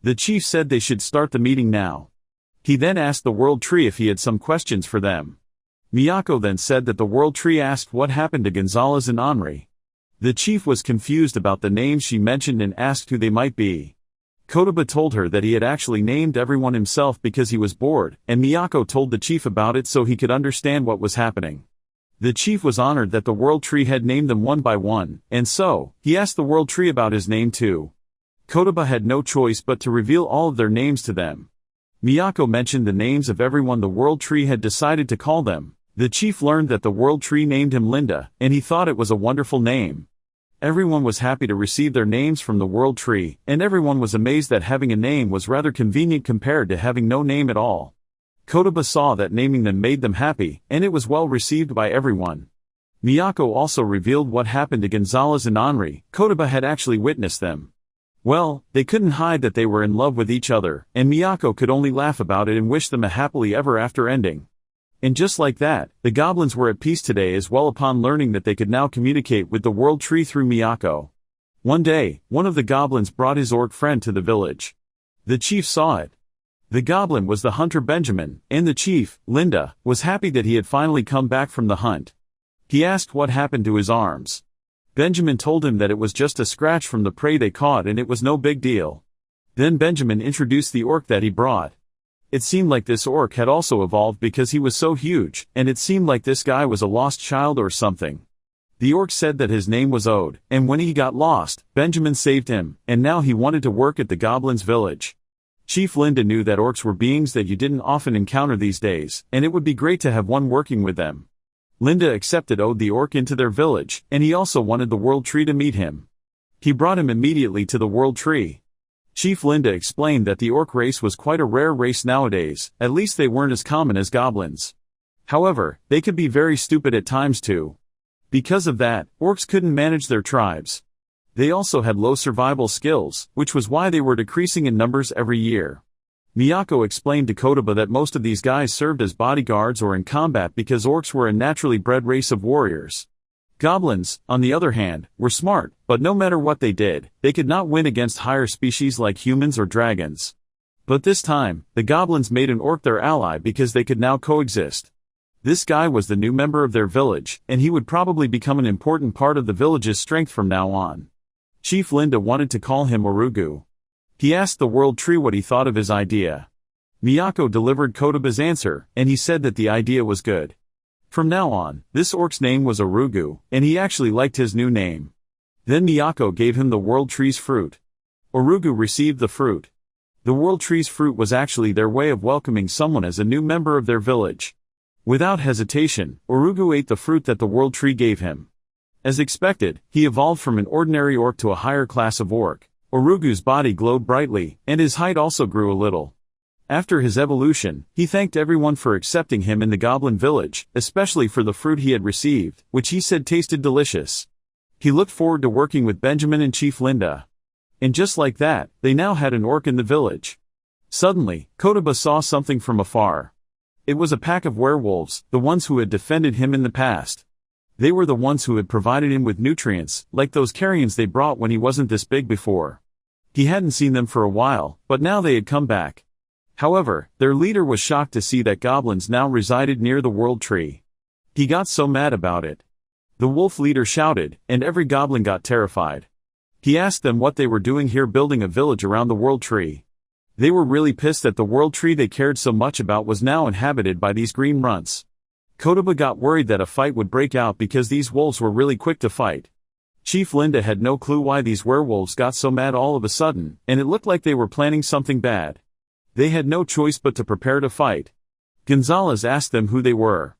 The chief said they should start the meeting now. He then asked the World Tree if he had some questions for them. Miyako then said that the World Tree asked what happened to Gonzalez and Henri. The chief was confused about the names she mentioned and asked who they might be. Kotoba told her that he had actually named everyone himself because he was bored, and Miyako told the chief about it so he could understand what was happening. The chief was honored that the World Tree had named them one by one, and so, he asked the World Tree about his name too. Kotoba had no choice but to reveal all of their names to them. Miyako mentioned the names of everyone the World Tree had decided to call them. The chief learned that the World Tree named him Linda, and he thought it was a wonderful name. Everyone was happy to receive their names from the World Tree, and everyone was amazed that having a name was rather convenient compared to having no name at all. Kotoba saw that naming them made them happy, and it was well received by everyone. Miyako also revealed what happened to Gonzalez and Henri. Kotoba had actually witnessed them. Well, they couldn't hide that they were in love with each other, and Miyako could only laugh about it and wish them a happily ever after ending. And just like that, the goblins were at peace today as well upon learning that they could now communicate with the world tree through Miyako. One day, one of the goblins brought his orc friend to the village. The chief saw it. The goblin was the hunter Benjamin, and the chief, Linda, was happy that he had finally come back from the hunt. He asked what happened to his arms. Benjamin told him that it was just a scratch from the prey they caught and it was no big deal. Then Benjamin introduced the orc that he brought. It seemed like this orc had also evolved because he was so huge, and it seemed like this guy was a lost child or something. The orc said that his name was Ode, and when he got lost, Benjamin saved him, and now he wanted to work at the goblins' village. Chief Linda knew that orcs were beings that you didn't often encounter these days, and it would be great to have one working with them. Linda accepted Ode the orc into their village, and he also wanted the world tree to meet him. He brought him immediately to the world tree. Chief Linda explained that the orc race was quite a rare race nowadays, at least they weren't as common as goblins. However, they could be very stupid at times too. Because of that, orcs couldn't manage their tribes. They also had low survival skills, which was why they were decreasing in numbers every year. Miyako explained to Kotoba that most of these guys served as bodyguards or in combat because orcs were a naturally bred race of warriors. Goblins, on the other hand, were smart, but no matter what they did, they could not win against higher species like humans or dragons. But this time, the goblins made an orc their ally because they could now coexist. This guy was the new member of their village, and he would probably become an important part of the village's strength from now on. Chief Linda wanted to call him Orugu. He asked the world tree what he thought of his idea. Miyako delivered Kotoba's answer, and he said that the idea was good. From now on, this orc's name was Orugu, and he actually liked his new name. Then Miyako gave him the world tree's fruit. Orugu received the fruit. The world tree's fruit was actually their way of welcoming someone as a new member of their village. Without hesitation, Orugu ate the fruit that the world tree gave him. As expected, he evolved from an ordinary orc to a higher class of orc. Orugu's body glowed brightly, and his height also grew a little. After his evolution, he thanked everyone for accepting him in the goblin village, especially for the fruit he had received, which he said tasted delicious. He looked forward to working with Benjamin and Chief Linda. And just like that, they now had an orc in the village. Suddenly, Kotoba saw something from afar. It was a pack of werewolves, the ones who had defended him in the past. They were the ones who had provided him with nutrients, like those carrions they brought when he wasn't this big before. He hadn't seen them for a while, but now they had come back. However, their leader was shocked to see that goblins now resided near the world tree. He got so mad about it. The wolf leader shouted, and every goblin got terrified. He asked them what they were doing here building a village around the world tree. They were really pissed that the world tree they cared so much about was now inhabited by these green runts. Kotoba got worried that a fight would break out because these wolves were really quick to fight. Chief Linda had no clue why these werewolves got so mad all of a sudden, and it looked like they were planning something bad. They had no choice but to prepare to fight. Gonzalez asked them who they were.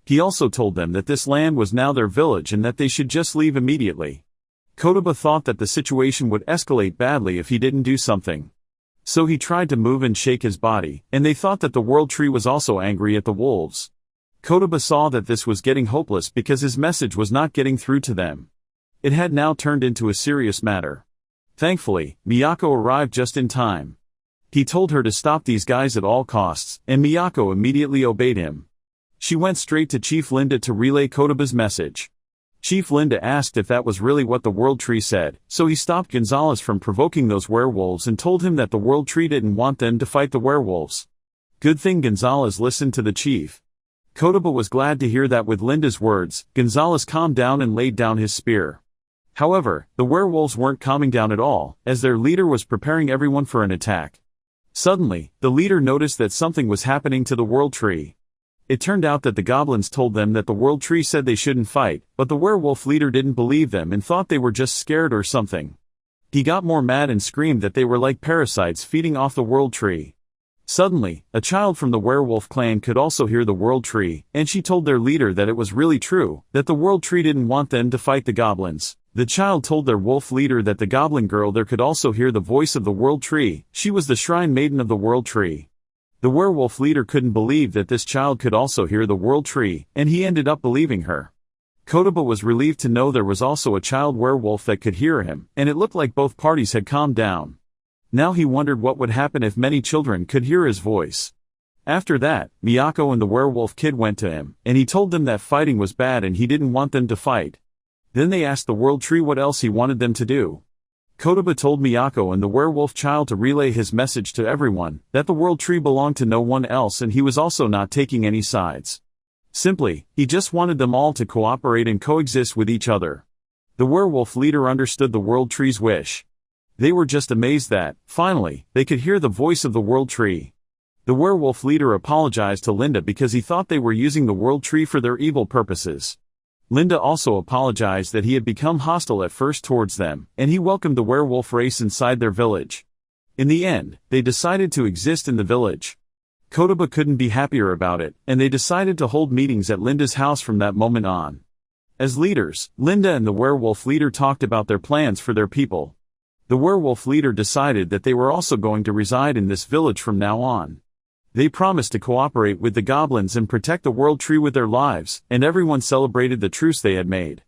He also told them that this land was now their village and that they should just leave immediately. Kotoba thought that the situation would escalate badly if he didn't do something. So he tried to move and shake his body, and they thought that the world tree was also angry at the wolves. Kotoba saw that this was getting hopeless because his message was not getting through to them. It had now turned into a serious matter. Thankfully, Miyako arrived just in time. He told her to stop these guys at all costs, and Miyako immediately obeyed him. She went straight to Chief Linda to relay Kotoba's message. Chief Linda asked if that was really what the world tree said, so he stopped Gonzalez from provoking those werewolves and told him that the world tree didn't want them to fight the werewolves. Good thing Gonzalez listened to the chief. Kotoba was glad to hear that with Linda's words, Gonzalez calmed down and laid down his spear. However, the werewolves weren't calming down at all, as their leader was preparing everyone for an attack. Suddenly, the leader noticed that something was happening to the world tree. It turned out that the goblins told them that the world tree said they shouldn't fight, but the werewolf leader didn't believe them and thought they were just scared or something. He got more mad and screamed that they were like parasites feeding off the world tree. Suddenly, a child from the werewolf clan could also hear the world tree, and she told their leader that it was really true, that the world tree didn't want them to fight the goblins. The child told their wolf leader that the goblin girl there could also hear the voice of the world tree. She was the shrine maiden of the world tree. The werewolf leader couldn't believe that this child could also hear the world tree, and he ended up believing her. Kotoba was relieved to know there was also a child werewolf that could hear him, and it looked like both parties had calmed down. Now he wondered what would happen if many children could hear his voice. After that, Miyako and the werewolf kid went to him, and he told them that fighting was bad and he didn't want them to fight. Then they asked the world tree what else he wanted them to do. Kotoba told Miyako and the werewolf child to relay his message to everyone, that the world tree belonged to no one else and he was also not taking any sides. Simply, he just wanted them all to cooperate and coexist with each other. The werewolf leader understood the world tree's wish. They were just amazed that, finally, they could hear the voice of the world tree. The werewolf leader apologized to Linda because he thought they were using the world tree for their evil purposes. Linda also apologized that he had become hostile at first towards them, and he welcomed the werewolf race inside their village. In the end, they decided to exist in the village. Kotoba couldn't be happier about it, and they decided to hold meetings at Linda's house from that moment on. As leaders, Linda and the werewolf leader talked about their plans for their people. The werewolf leader decided that they were also going to reside in this village from now on. They promised to cooperate with the goblins and protect the world tree with their lives, and everyone celebrated the truce they had made.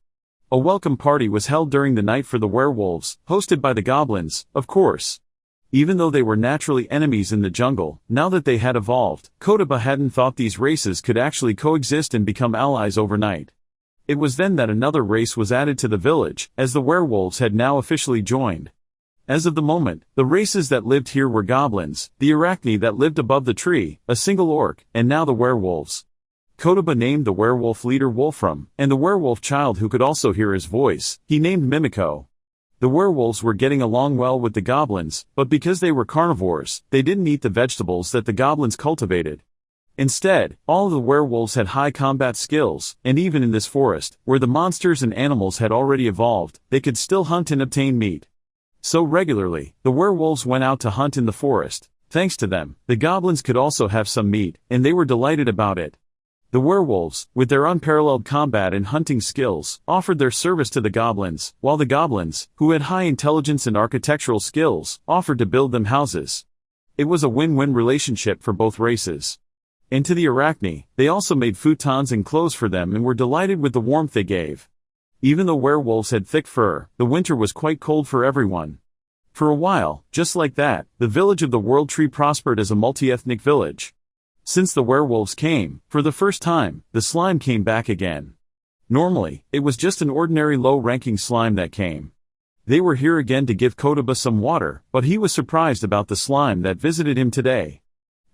A welcome party was held during the night for the werewolves, hosted by the goblins, of course. Even though they were naturally enemies in the jungle, now that they had evolved, Kotoba hadn't thought these races could actually coexist and become allies overnight. It was then that another race was added to the village, as the werewolves had now officially joined. As of the moment, the races that lived here were goblins, the arachne that lived above the tree, a single orc, and now the werewolves. Kotoba named the werewolf leader Wolfram, and the werewolf child who could also hear his voice, he named Mimiko. The werewolves were getting along well with the goblins, but because they were carnivores, they didn't eat the vegetables that the goblins cultivated. Instead, all of the werewolves had high combat skills, and even in this forest, where the monsters and animals had already evolved, they could still hunt and obtain meat. So regularly, the werewolves went out to hunt in the forest. Thanks to them, the goblins could also have some meat, and they were delighted about it. The werewolves, with their unparalleled combat and hunting skills, offered their service to the goblins, while the goblins, who had high intelligence and architectural skills, offered to build them houses. It was a win-win relationship for both races. And to the arachne, they also made futons and clothes for them and were delighted with the warmth they gave. Even though werewolves had thick fur, the winter was quite cold for everyone. For a while, just like that, the village of the World Tree prospered as a multi-ethnic village. Since the werewolves came, for the first time, the slime came back again. Normally, it was just an ordinary low-ranking slime that came. They were here again to give Kotoba some water, but he was surprised about the slime that visited him today.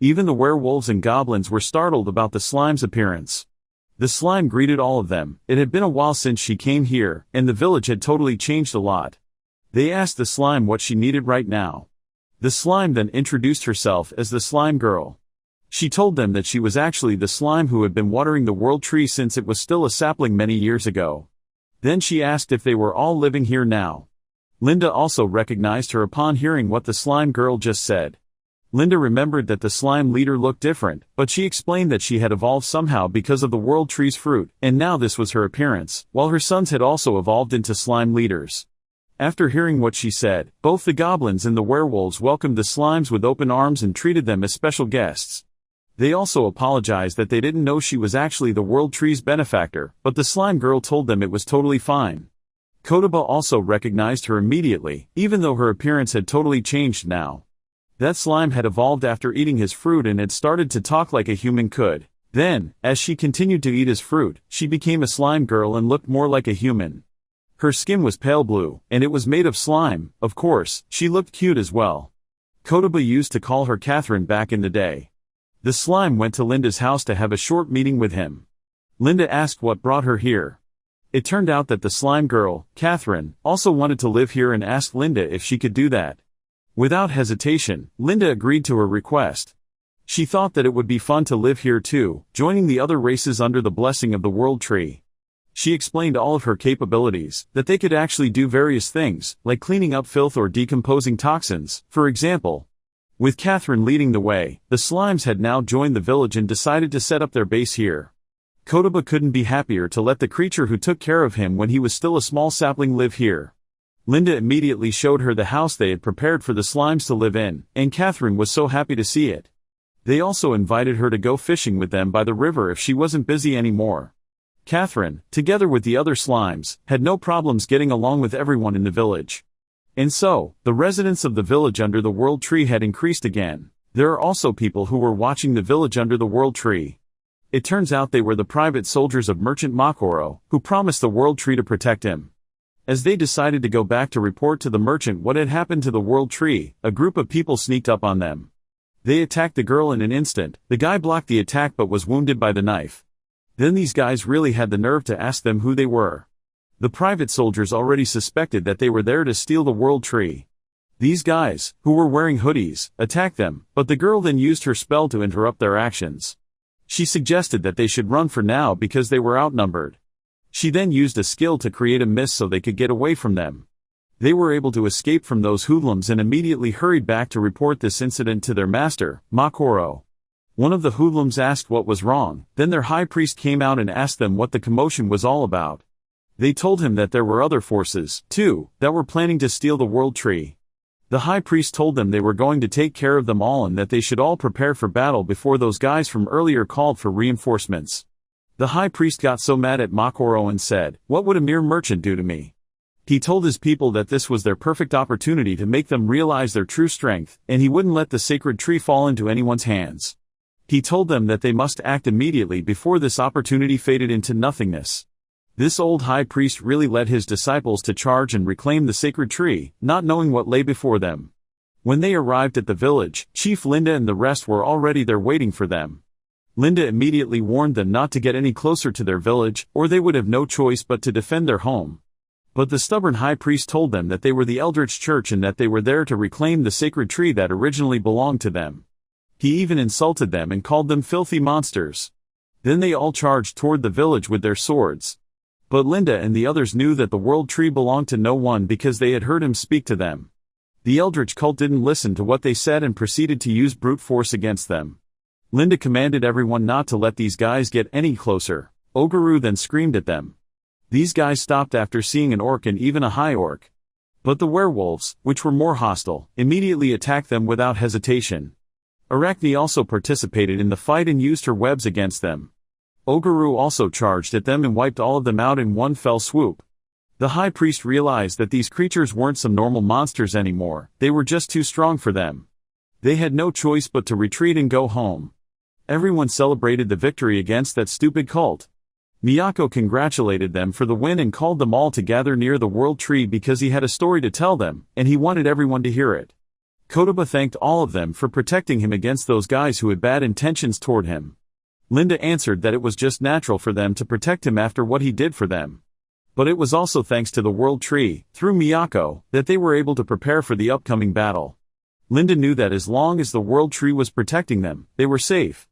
Even the werewolves and goblins were startled about the slime's appearance. The slime greeted all of them. It had been a while since she came here, and the village had totally changed a lot. They asked the slime what she needed right now. The slime then introduced herself as the slime girl. She told them that she was actually the slime who had been watering the world tree since it was still a sapling many years ago. Then she asked if they were all living here now. Linda also recognized her upon hearing what the slime girl just said. Linda remembered that the slime leader looked different, but she explained that she had evolved somehow because of the world tree's fruit, and now this was her appearance, while her sons had also evolved into slime leaders. After hearing what she said, both the goblins and the werewolves welcomed the slimes with open arms and treated them as special guests. They also apologized that they didn't know she was actually the world tree's benefactor, but the slime girl told them it was totally fine. Kotoba also recognized her immediately, even though her appearance had totally changed now. That slime had evolved after eating his fruit and had started to talk like a human could. Then, as she continued to eat his fruit, she became a slime girl and looked more like a human. Her skin was pale blue, and it was made of slime. Of course, she looked cute as well. Kotoba used to call her Catherine back in the day. The slime went to Linda's house to have a short meeting with him. Linda asked what brought her here. It turned out that the slime girl, Catherine, also wanted to live here and asked Linda if she could do that. Without hesitation, Linda agreed to her request. She thought that it would be fun to live here too, joining the other races under the blessing of the world tree. She explained all of her capabilities, that they could actually do various things, like cleaning up filth or decomposing toxins, for example. With Catherine leading the way, the slimes had now joined the village and decided to set up their base here. Kotoba couldn't be happier to let the creature who took care of him when he was still a small sapling live here. Linda immediately showed her the house they had prepared for the slimes to live in, and Catherine was so happy to see it. They also invited her to go fishing with them by the river if she wasn't busy anymore. Catherine, together with the other slimes, had no problems getting along with everyone in the village. And so, the residents of the village under the world tree had increased again. There are also people who were watching the village under the world tree. It turns out they were the private soldiers of merchant Makoro, who promised the world tree to protect him. As they decided to go back to report to the merchant what had happened to the world tree, a group of people sneaked up on them. They attacked the girl in an instant. The guy blocked the attack but was wounded by the knife. Then these guys really had the nerve to ask them who they were. The private soldiers already suspected that they were there to steal the world tree. These guys, who were wearing hoodies, attacked them, but the girl then used her spell to interrupt their actions. She suggested that they should run for now because they were outnumbered. She then used a skill to create a mist so they could get away from them. They were able to escape from those hoodlums and immediately hurried back to report this incident to their master, Makoro. One of the hoodlums asked what was wrong, then their high priest came out and asked them what the commotion was all about. They told him that there were other forces, too, that were planning to steal the world tree. The high priest told them they were going to take care of them all and that they should all prepare for battle before those guys from earlier called for reinforcements. The high priest got so mad at Makoro and said, "What would a mere merchant do to me?" He told his people that this was their perfect opportunity to make them realize their true strength, and he wouldn't let the sacred tree fall into anyone's hands. He told them that they must act immediately before this opportunity faded into nothingness. This old high priest really led his disciples to charge and reclaim the sacred tree, not knowing what lay before them. When they arrived at the village, Chief Linda and the rest were already there waiting for them. Linda immediately warned them not to get any closer to their village, or they would have no choice but to defend their home. But the stubborn high priest told them that they were the Eldritch Church and that they were there to reclaim the sacred tree that originally belonged to them. He even insulted them and called them filthy monsters. Then they all charged toward the village with their swords. But Linda and the others knew that the world tree belonged to no one because they had heard him speak to them. The Eldritch cult didn't listen to what they said and proceeded to use brute force against them. Linda commanded everyone not to let these guys get any closer. Oguru then screamed at them. These guys stopped after seeing an orc and even a high orc. But the werewolves, which were more hostile, immediately attacked them without hesitation. Arachne also participated in the fight and used her webs against them. Oguru also charged at them and wiped all of them out in one fell swoop. The high priest realized that these creatures weren't some normal monsters anymore, they were just too strong for them. They had no choice but to retreat and go home. Everyone celebrated the victory against that stupid cult. Miyako congratulated them for the win and called them all to gather near the world tree because he had a story to tell them, and he wanted everyone to hear it. Kotoba thanked all of them for protecting him against those guys who had bad intentions toward him. Linda answered that it was just natural for them to protect him after what he did for them. But it was also thanks to the world tree, through Miyako, that they were able to prepare for the upcoming battle. Linda knew that as long as the world tree was protecting them, they were safe.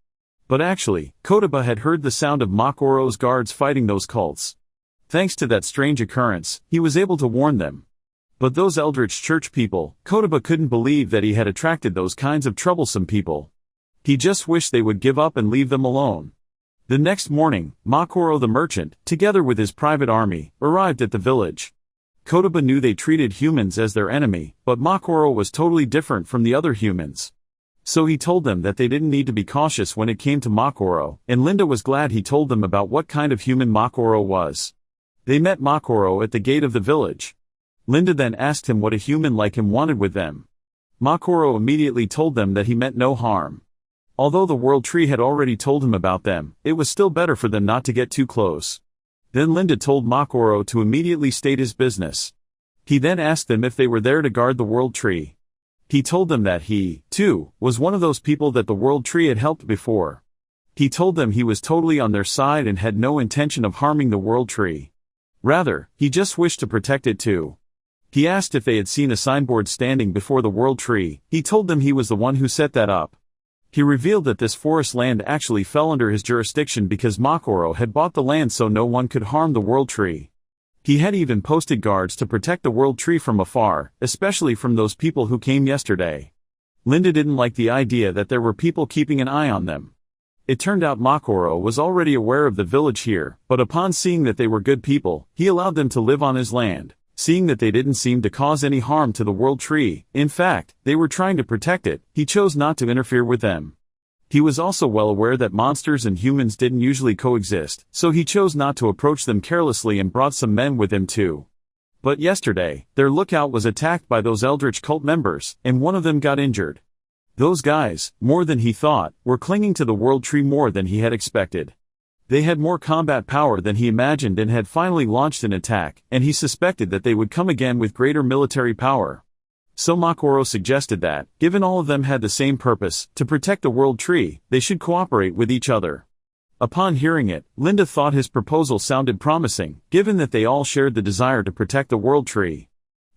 But actually, Kotoba had heard the sound of Makoro's guards fighting those cults. Thanks to that strange occurrence, he was able to warn them. But those Eldritch Church people, Kotoba couldn't believe that he had attracted those kinds of troublesome people. He just wished they would give up and leave them alone. The next morning, Makoro the merchant, together with his private army, arrived at the village. Kotoba knew they treated humans as their enemy, but Makoro was totally different from the other humans. So he told them that they didn't need to be cautious when it came to Makoro, and Linda was glad he told them about what kind of human Makoro was. They met Makoro at the gate of the village. Linda then asked him what a human like him wanted with them. Makoro immediately told them that he meant no harm. Although the world tree had already told him about them, it was still better for them not to get too close. Then Linda told Makoro to immediately state his business. He then asked them if they were there to guard the world tree. He told them that he, too, was one of those people that the world tree had helped before. He told them he was totally on their side and had no intention of harming the world tree. Rather, he just wished to protect it too. He asked if they had seen a signboard standing before the world tree. He told them he was the one who set that up. He revealed that this forest land actually fell under his jurisdiction because Makoro had bought the land so no one could harm the world tree. He had even posted guards to protect the world tree from afar, especially from those people who came yesterday. Linda didn't like the idea that there were people keeping an eye on them. It turned out Makoro was already aware of the village here, but upon seeing that they were good people, he allowed them to live on his land. Seeing that they didn't seem to cause any harm to the world tree, in fact, they were trying to protect it, he chose not to interfere with them. He was also well aware that monsters and humans didn't usually coexist, so he chose not to approach them carelessly and brought some men with him too. But yesterday, their lookout was attacked by those Eldritch cult members, and one of them got injured. Those guys, more than he thought, were clinging to the world tree more than he had expected. They had more combat power than he imagined and had finally launched an attack, and he suspected that they would come again with greater military power. So Makoro suggested that, given all of them had the same purpose, to protect the world tree, they should cooperate with each other. Upon hearing it, Linda thought his proposal sounded promising, given that they all shared the desire to protect the world tree.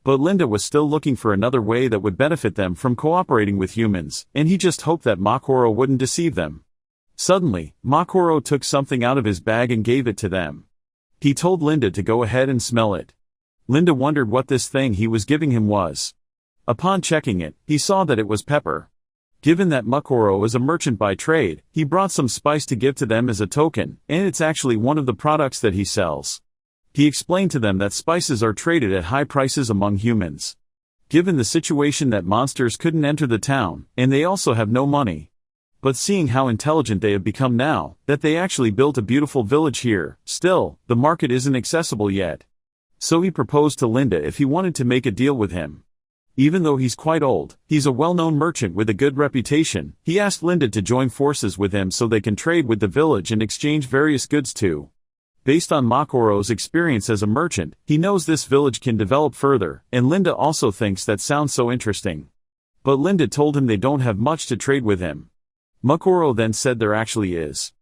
But Linda was still looking for another way that would benefit them from cooperating with humans, and he just hoped that Makoro wouldn't deceive them. Suddenly, Makoro took something out of his bag and gave it to them. He told Linda to go ahead and smell it. Linda wondered what this thing he was giving him was. Upon checking it, he saw that it was pepper. Given that Makoro is a merchant by trade, he brought some spice to give to them as a token, and it's actually one of the products that he sells. He explained to them that spices are traded at high prices among humans. Given the situation that monsters couldn't enter the town, and they also have no money. But seeing how intelligent they have become now, that they actually built a beautiful village here, still, the market isn't accessible yet. So he proposed to Linda if he wanted to make a deal with him. Even though he's quite old, he's a well-known merchant with a good reputation. He asked Linda to join forces with him so they can trade with the village and exchange various goods too. Based on Makoro's experience as a merchant, he knows this village can develop further, and Linda also thinks that sounds so interesting. But Linda told him they don't have much to trade with him. Makoro then said there actually is.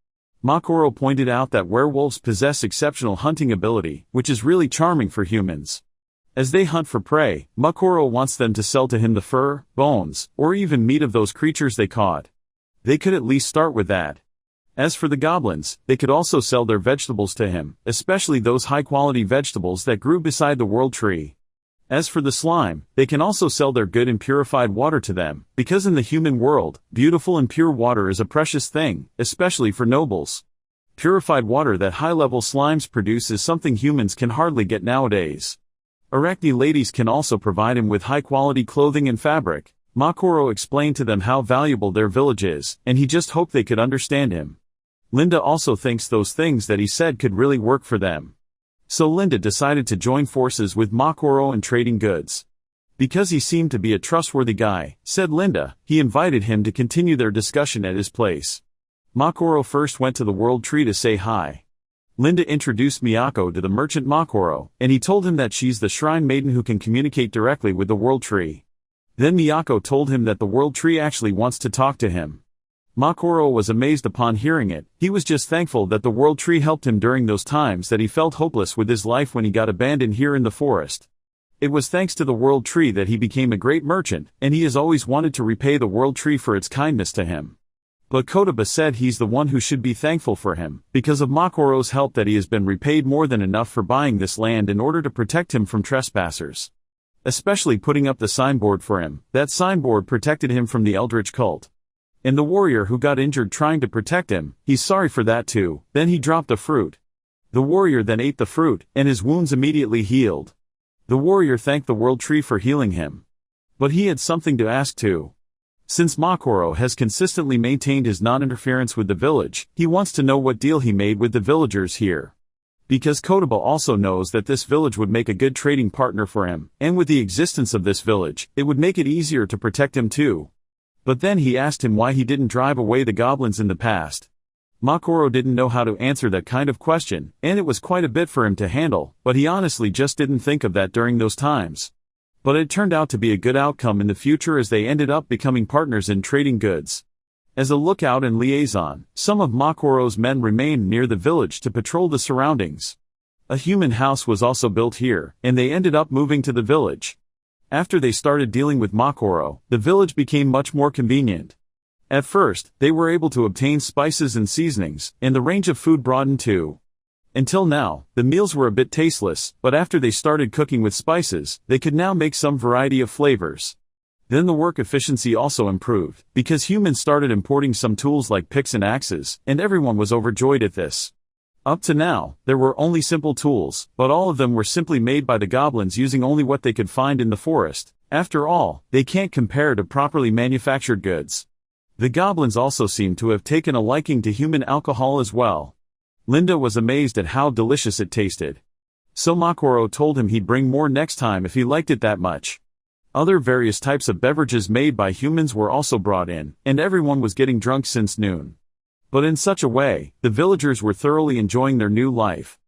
Makoro pointed out that werewolves possess exceptional hunting ability, which is really charming for humans. As they hunt for prey, Makoro wants them to sell to him the fur, bones, or even meat of those creatures they caught. They could at least start with that. As for the goblins, they could also sell their vegetables to him, especially those high-quality vegetables that grew beside the world tree. As for the slime, they can also sell their good and purified water to them, because in the human world, beautiful and pure water is a precious thing, especially for nobles. Purified water that high-level slimes produce is something humans can hardly get nowadays. Arachne ladies can also provide him with high-quality clothing and fabric. Makoro explained to them how valuable their village is, and he just hoped they could understand him. Linda also thinks those things that he said could really work for them. So Linda decided to join forces with Makoro in trading goods. Because he seemed to be a trustworthy guy, said Linda, he invited him to continue their discussion at his place. Makoro first went to the world tree to say hi. Linda introduced Miyako to the merchant Makoro, and he told him that she's the shrine maiden who can communicate directly with the world tree. Then Miyako told him that the world tree actually wants to talk to him. Makoro was amazed upon hearing it. He was just thankful that the world tree helped him during those times that he felt hopeless with his life when he got abandoned here in the forest. It was thanks to the world tree that he became a great merchant, and he has always wanted to repay the world tree for its kindness to him. But Kotaba said he's the one who should be thankful for him, because of Makoro's help that he has been repaid more than enough for buying this land in order to protect him from trespassers. Especially putting up the signboard for him. That signboard protected him from the Eldritch cult. And the warrior who got injured trying to protect him, he's sorry for that too. Then he dropped the fruit. The warrior then ate the fruit, and his wounds immediately healed. The warrior thanked the world tree for healing him. But he had something to ask too. Since Makoro has consistently maintained his non-interference with the village, he wants to know what deal he made with the villagers here. Because Kotaba also knows that this village would make a good trading partner for him, and with the existence of this village, it would make it easier to protect him too. But then he asked him why he didn't drive away the goblins in the past. Makoro didn't know how to answer that kind of question, and it was quite a bit for him to handle, but he honestly just didn't think of that during those times. But it turned out to be a good outcome in the future as they ended up becoming partners in trading goods. As a lookout and liaison, some of Makoro's men remained near the village to patrol the surroundings. A human house was also built here, and they ended up moving to the village. After they started dealing with Makoro, the village became much more convenient. At first, they were able to obtain spices and seasonings, and the range of food broadened too. Until now, the meals were a bit tasteless, but after they started cooking with spices, they could now make some variety of flavors. Then the work efficiency also improved, because humans started importing some tools like picks and axes, and everyone was overjoyed at this. Up to now, there were only simple tools, but all of them were simply made by the goblins using only what they could find in the forest. After all, they can't compare to properly manufactured goods. The goblins also seemed to have taken a liking to human alcohol as well. Linda was amazed at how delicious it tasted. So Makoro told him he'd bring more next time if he liked it that much. Other various types of beverages made by humans were also brought in, and everyone was getting drunk since noon. But in such a way, the villagers were thoroughly enjoying their new life.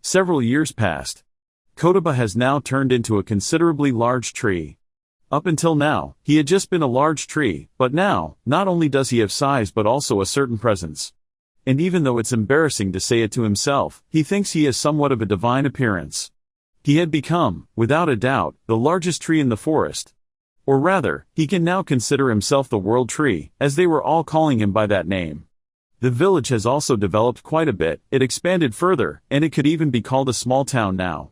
Several years passed. Kotoba has now turned into a considerably large tree. Up until now, he had just been a large tree, but now, not only does he have size but also a certain presence. And even though it's embarrassing to say it to himself, he thinks he has somewhat of a divine appearance. He had become, without a doubt, the largest tree in the forest. Or rather, he can now consider himself the world tree, as they were all calling him by that name. The village has also developed quite a bit, it expanded further, and it could even be called a small town now.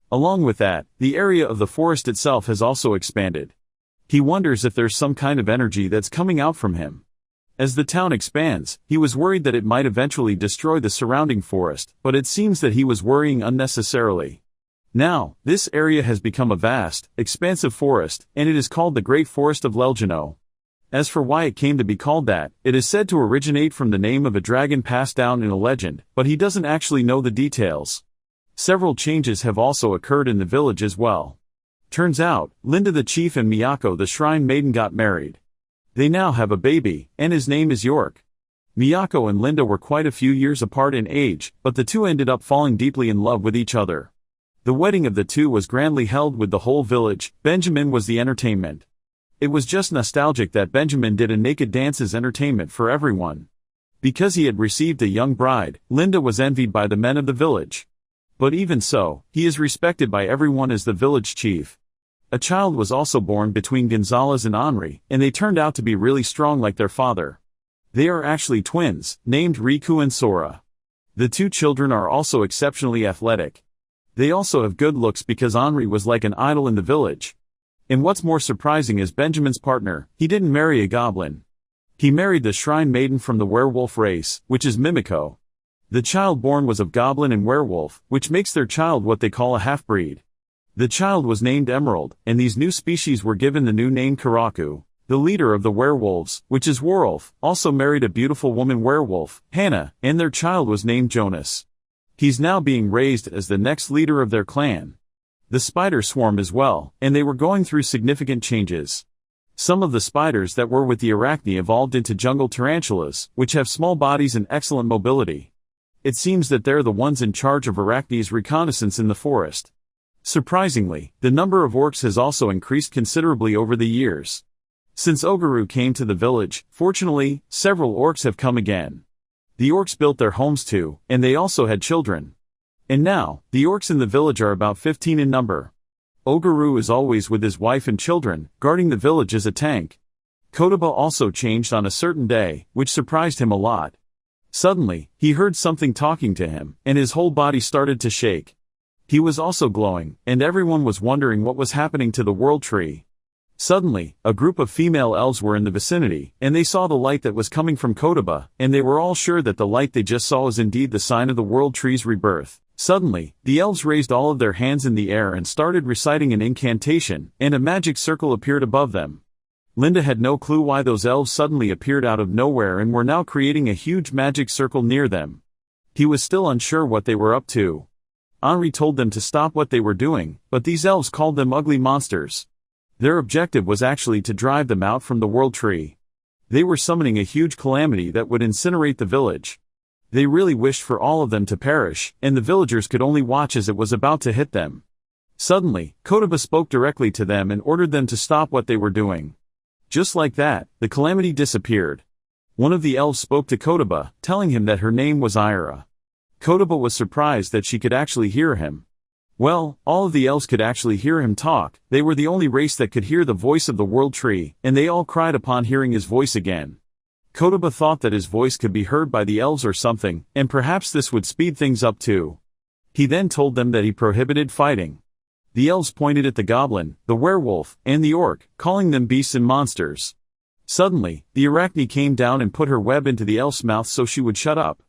Along with that, the area of the forest itself has also expanded. He wonders if there's some kind of energy that's coming out from him. As the town expands, he was worried that it might eventually destroy the surrounding forest, but it seems that he was worrying unnecessarily. Now, this area has become a vast, expansive forest, and it is called the Great Forest of Leljano. As for why it came to be called that, it is said to originate from the name of a dragon passed down in a legend, but he doesn't actually know the details. Several changes have also occurred in the village as well. Turns out, Linda the chief and Miyako the shrine maiden got married. They now have a baby, and his name is York. Miyako and Linda were quite a few years apart in age, but the two ended up falling deeply in love with each other. The wedding of the two was grandly held with the whole village. Benjamin was the entertainment. It was just nostalgic that Benjamin did a naked dances entertainment for everyone. Because he had received a young bride, Linda was envied by the men of the village. But even so, he is respected by everyone as the village chief. A child was also born between Gonzalez and Henri, and they turned out to be really strong like their father. They are actually twins, named Riku and Sora. The two children are also exceptionally athletic. They also have good looks because Henri was like an idol in the village. And what's more surprising is Benjamin's partner, he didn't marry a goblin. He married the shrine maiden from the werewolf race, which is Mimiko. The child born was of goblin and werewolf, which makes their child what they call a half-breed. The child was named Emerald, and these new species were given the new name Karaku. The leader of the werewolves, which is Werwolf, also married a beautiful woman werewolf, Hannah, and their child was named Jonas. He's now being raised as the next leader of their clan. The spider swarm as well, and they were going through significant changes. Some of the spiders that were with the arachne evolved into jungle tarantulas, which have small bodies and excellent mobility. It seems that they're the ones in charge of arachne's reconnaissance in the forest. Surprisingly, the number of orcs has also increased considerably over the years. Since Oguru came to the village, fortunately, several orcs have come again. The orcs built their homes too, and they also had children. And now, the orcs in the village are about 15 in number. Oguru is always with his wife and children, guarding the village as a tank. Kotoba also changed on a certain day, which surprised him a lot. Suddenly, he heard something talking to him, and his whole body started to shake. He was also glowing, and everyone was wondering what was happening to the world tree. Suddenly, a group of female elves were in the vicinity, and they saw the light that was coming from Kotoba, and they were all sure that the light they just saw was indeed the sign of the world tree's rebirth. Suddenly, the elves raised all of their hands in the air and started reciting an incantation, and a magic circle appeared above them. Linda had no clue why those elves suddenly appeared out of nowhere and were now creating a huge magic circle near them. He was still unsure what they were up to. Henri told them to stop what they were doing, but these elves called them ugly monsters. Their objective was actually to drive them out from the world tree. They were summoning a huge calamity that would incinerate the village. They really wished for all of them to perish, and the villagers could only watch as it was about to hit them. Suddenly, Kotoba spoke directly to them and ordered them to stop what they were doing. Just like that, the calamity disappeared. One of the elves spoke to Kotoba, telling him that her name was Ira. Kotoba was surprised that she could actually hear him. Well, all of the elves could actually hear him talk. They were the only race that could hear the voice of the world tree, and they all cried upon hearing his voice again. Kotoba thought that his voice could be heard by the elves or something, and perhaps this would speed things up too. He then told them that he prohibited fighting. The elves pointed at the goblin, the werewolf, and the orc, calling them beasts and monsters. Suddenly, the arachne came down and put her web into the elf's mouth so she would shut up.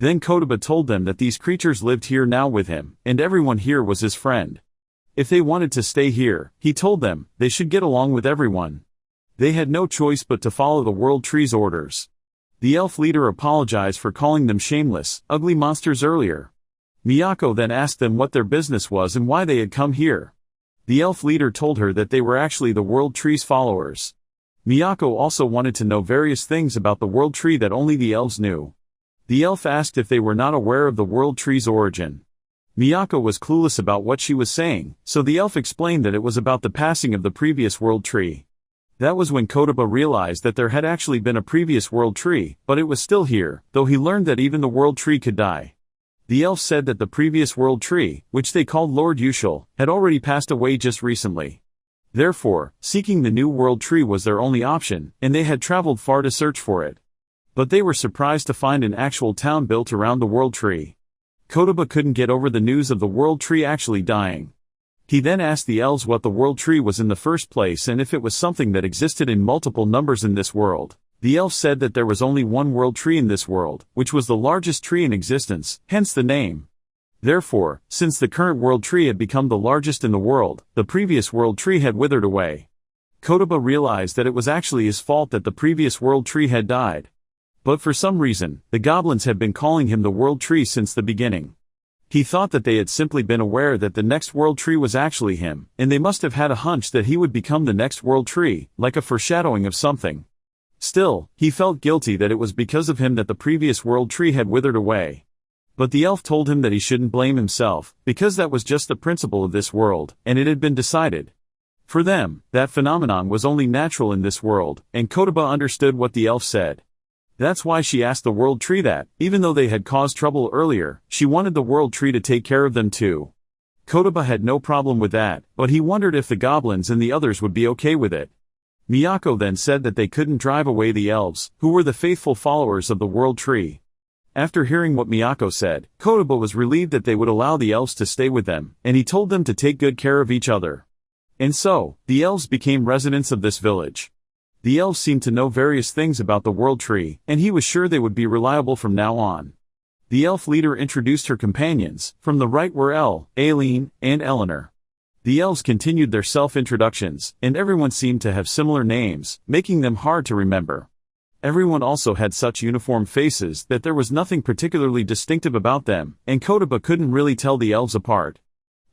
Then Kotoba told them that these creatures lived here now with him, and everyone here was his friend. If they wanted to stay here, he told them, they should get along with everyone. They had no choice but to follow the world tree's orders. The elf leader apologized for calling them shameless, ugly monsters earlier. Miyako then asked them what their business was and why they had come here. The elf leader told her that they were actually the World Tree's followers. Miyako also wanted to know various things about the World Tree that only the elves knew. The elf asked if they were not aware of the World Tree's origin. Miyako was clueless about what she was saying, so the elf explained that it was about the passing of the previous World Tree. That was when Kotoba realized that there had actually been a previous World Tree, but it was still here, though he learned that even the World Tree could die. The elf said that the previous World Tree, which they called Lord Yushal, had already passed away just recently. Therefore, seeking the new World Tree was their only option, and they had traveled far to search for it. But they were surprised to find an actual town built around the World Tree. Kotoba couldn't get over the news of the World Tree actually dying. He then asked the elves what the World Tree was in the first place and if it was something that existed in multiple numbers in this world. The elf said that there was only one World Tree in this world, which was the largest tree in existence, hence the name. Therefore, since the current World Tree had become the largest in the world, the previous World Tree had withered away. Kotoba realized that it was actually his fault that the previous World Tree had died. But for some reason, the goblins had been calling him the World Tree since the beginning. He thought that they had simply been aware that the next World Tree was actually him, and they must have had a hunch that he would become the next World Tree, like a foreshadowing of something. Still, he felt guilty that it was because of him that the previous World Tree had withered away. But the elf told him that he shouldn't blame himself, because that was just the principle of this world, and it had been decided. For them, that phenomenon was only natural in this world, and Kotoba understood what the elf said. That's why she asked the World Tree that, even though they had caused trouble earlier, she wanted the World Tree to take care of them too. Kotoba had no problem with that, but he wondered if the goblins and the others would be okay with it. Miyako then said that they couldn't drive away the elves, who were the faithful followers of the World Tree. After hearing what Miyako said, Kotoba was relieved that they would allow the elves to stay with them, and he told them to take good care of each other. And so, the elves became residents of this village. The elves seemed to know various things about the World Tree, and he was sure they would be reliable from now on. The elf leader introduced her companions. From the right were El, Aileen, and Eleanor. The elves continued their self-introductions, and everyone seemed to have similar names, making them hard to remember. Everyone also had such uniform faces that there was nothing particularly distinctive about them, and Kotoba couldn't really tell the elves apart.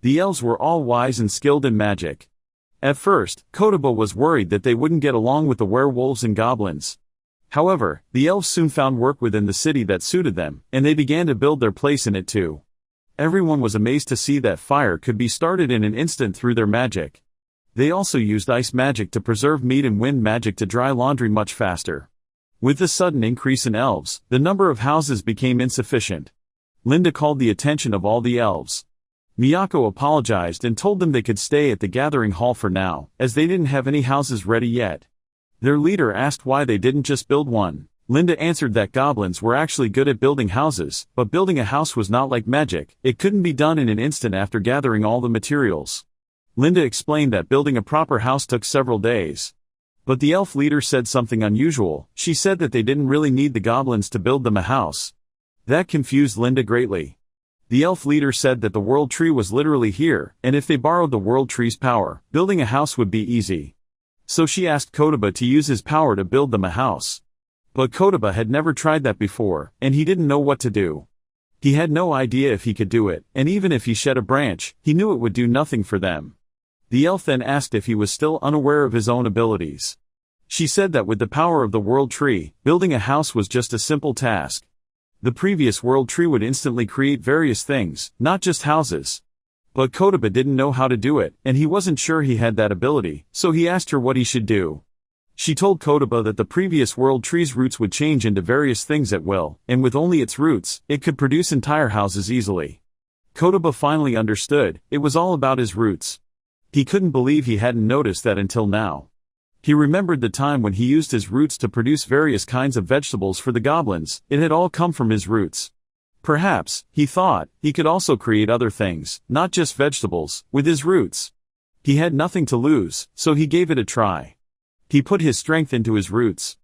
The elves were all wise and skilled in magic. At first, Kotoba was worried that they wouldn't get along with the werewolves and goblins. However, the elves soon found work within the city that suited them, and they began to build their place in it too. Everyone was amazed to see that fire could be started in an instant through their magic. They also used ice magic to preserve meat and wind magic to dry laundry much faster. With the sudden increase in elves, the number of houses became insufficient. Linda called the attention of all the elves. Miyako apologized and told them they could stay at the gathering hall for now, as they didn't have any houses ready yet. Their leader asked why they didn't just build one. Linda answered that goblins were actually good at building houses, but building a house was not like magic, it couldn't be done in an instant after gathering all the materials. Linda explained that building a proper house took several days. But the elf leader said something unusual. She said that they didn't really need the goblins to build them a house. That confused Linda greatly. The elf leader said that the World Tree was literally here, and if they borrowed the World Tree's power, building a house would be easy. So she asked Kotoba to use his power to build them a house. But Kotoba had never tried that before, and he didn't know what to do. He had no idea if he could do it, and even if he shed a branch, he knew it would do nothing for them. The elf then asked if he was still unaware of his own abilities. She said that with the power of the World Tree, building a house was just a simple task. The previous World Tree would instantly create various things, not just houses. But Kotoba didn't know how to do it, and he wasn't sure he had that ability, so he asked her what he should do. She told Kotoba that the previous World Tree's roots would change into various things at will, and with only its roots, it could produce entire houses easily. Kotoba finally understood, it was all about his roots. He couldn't believe he hadn't noticed that until now. He remembered the time when he used his roots to produce various kinds of vegetables for the goblins. It had all come from his roots. Perhaps, he thought, he could also create other things, not just vegetables, with his roots. He had nothing to lose, so he gave it a try. He put his strength into his roots.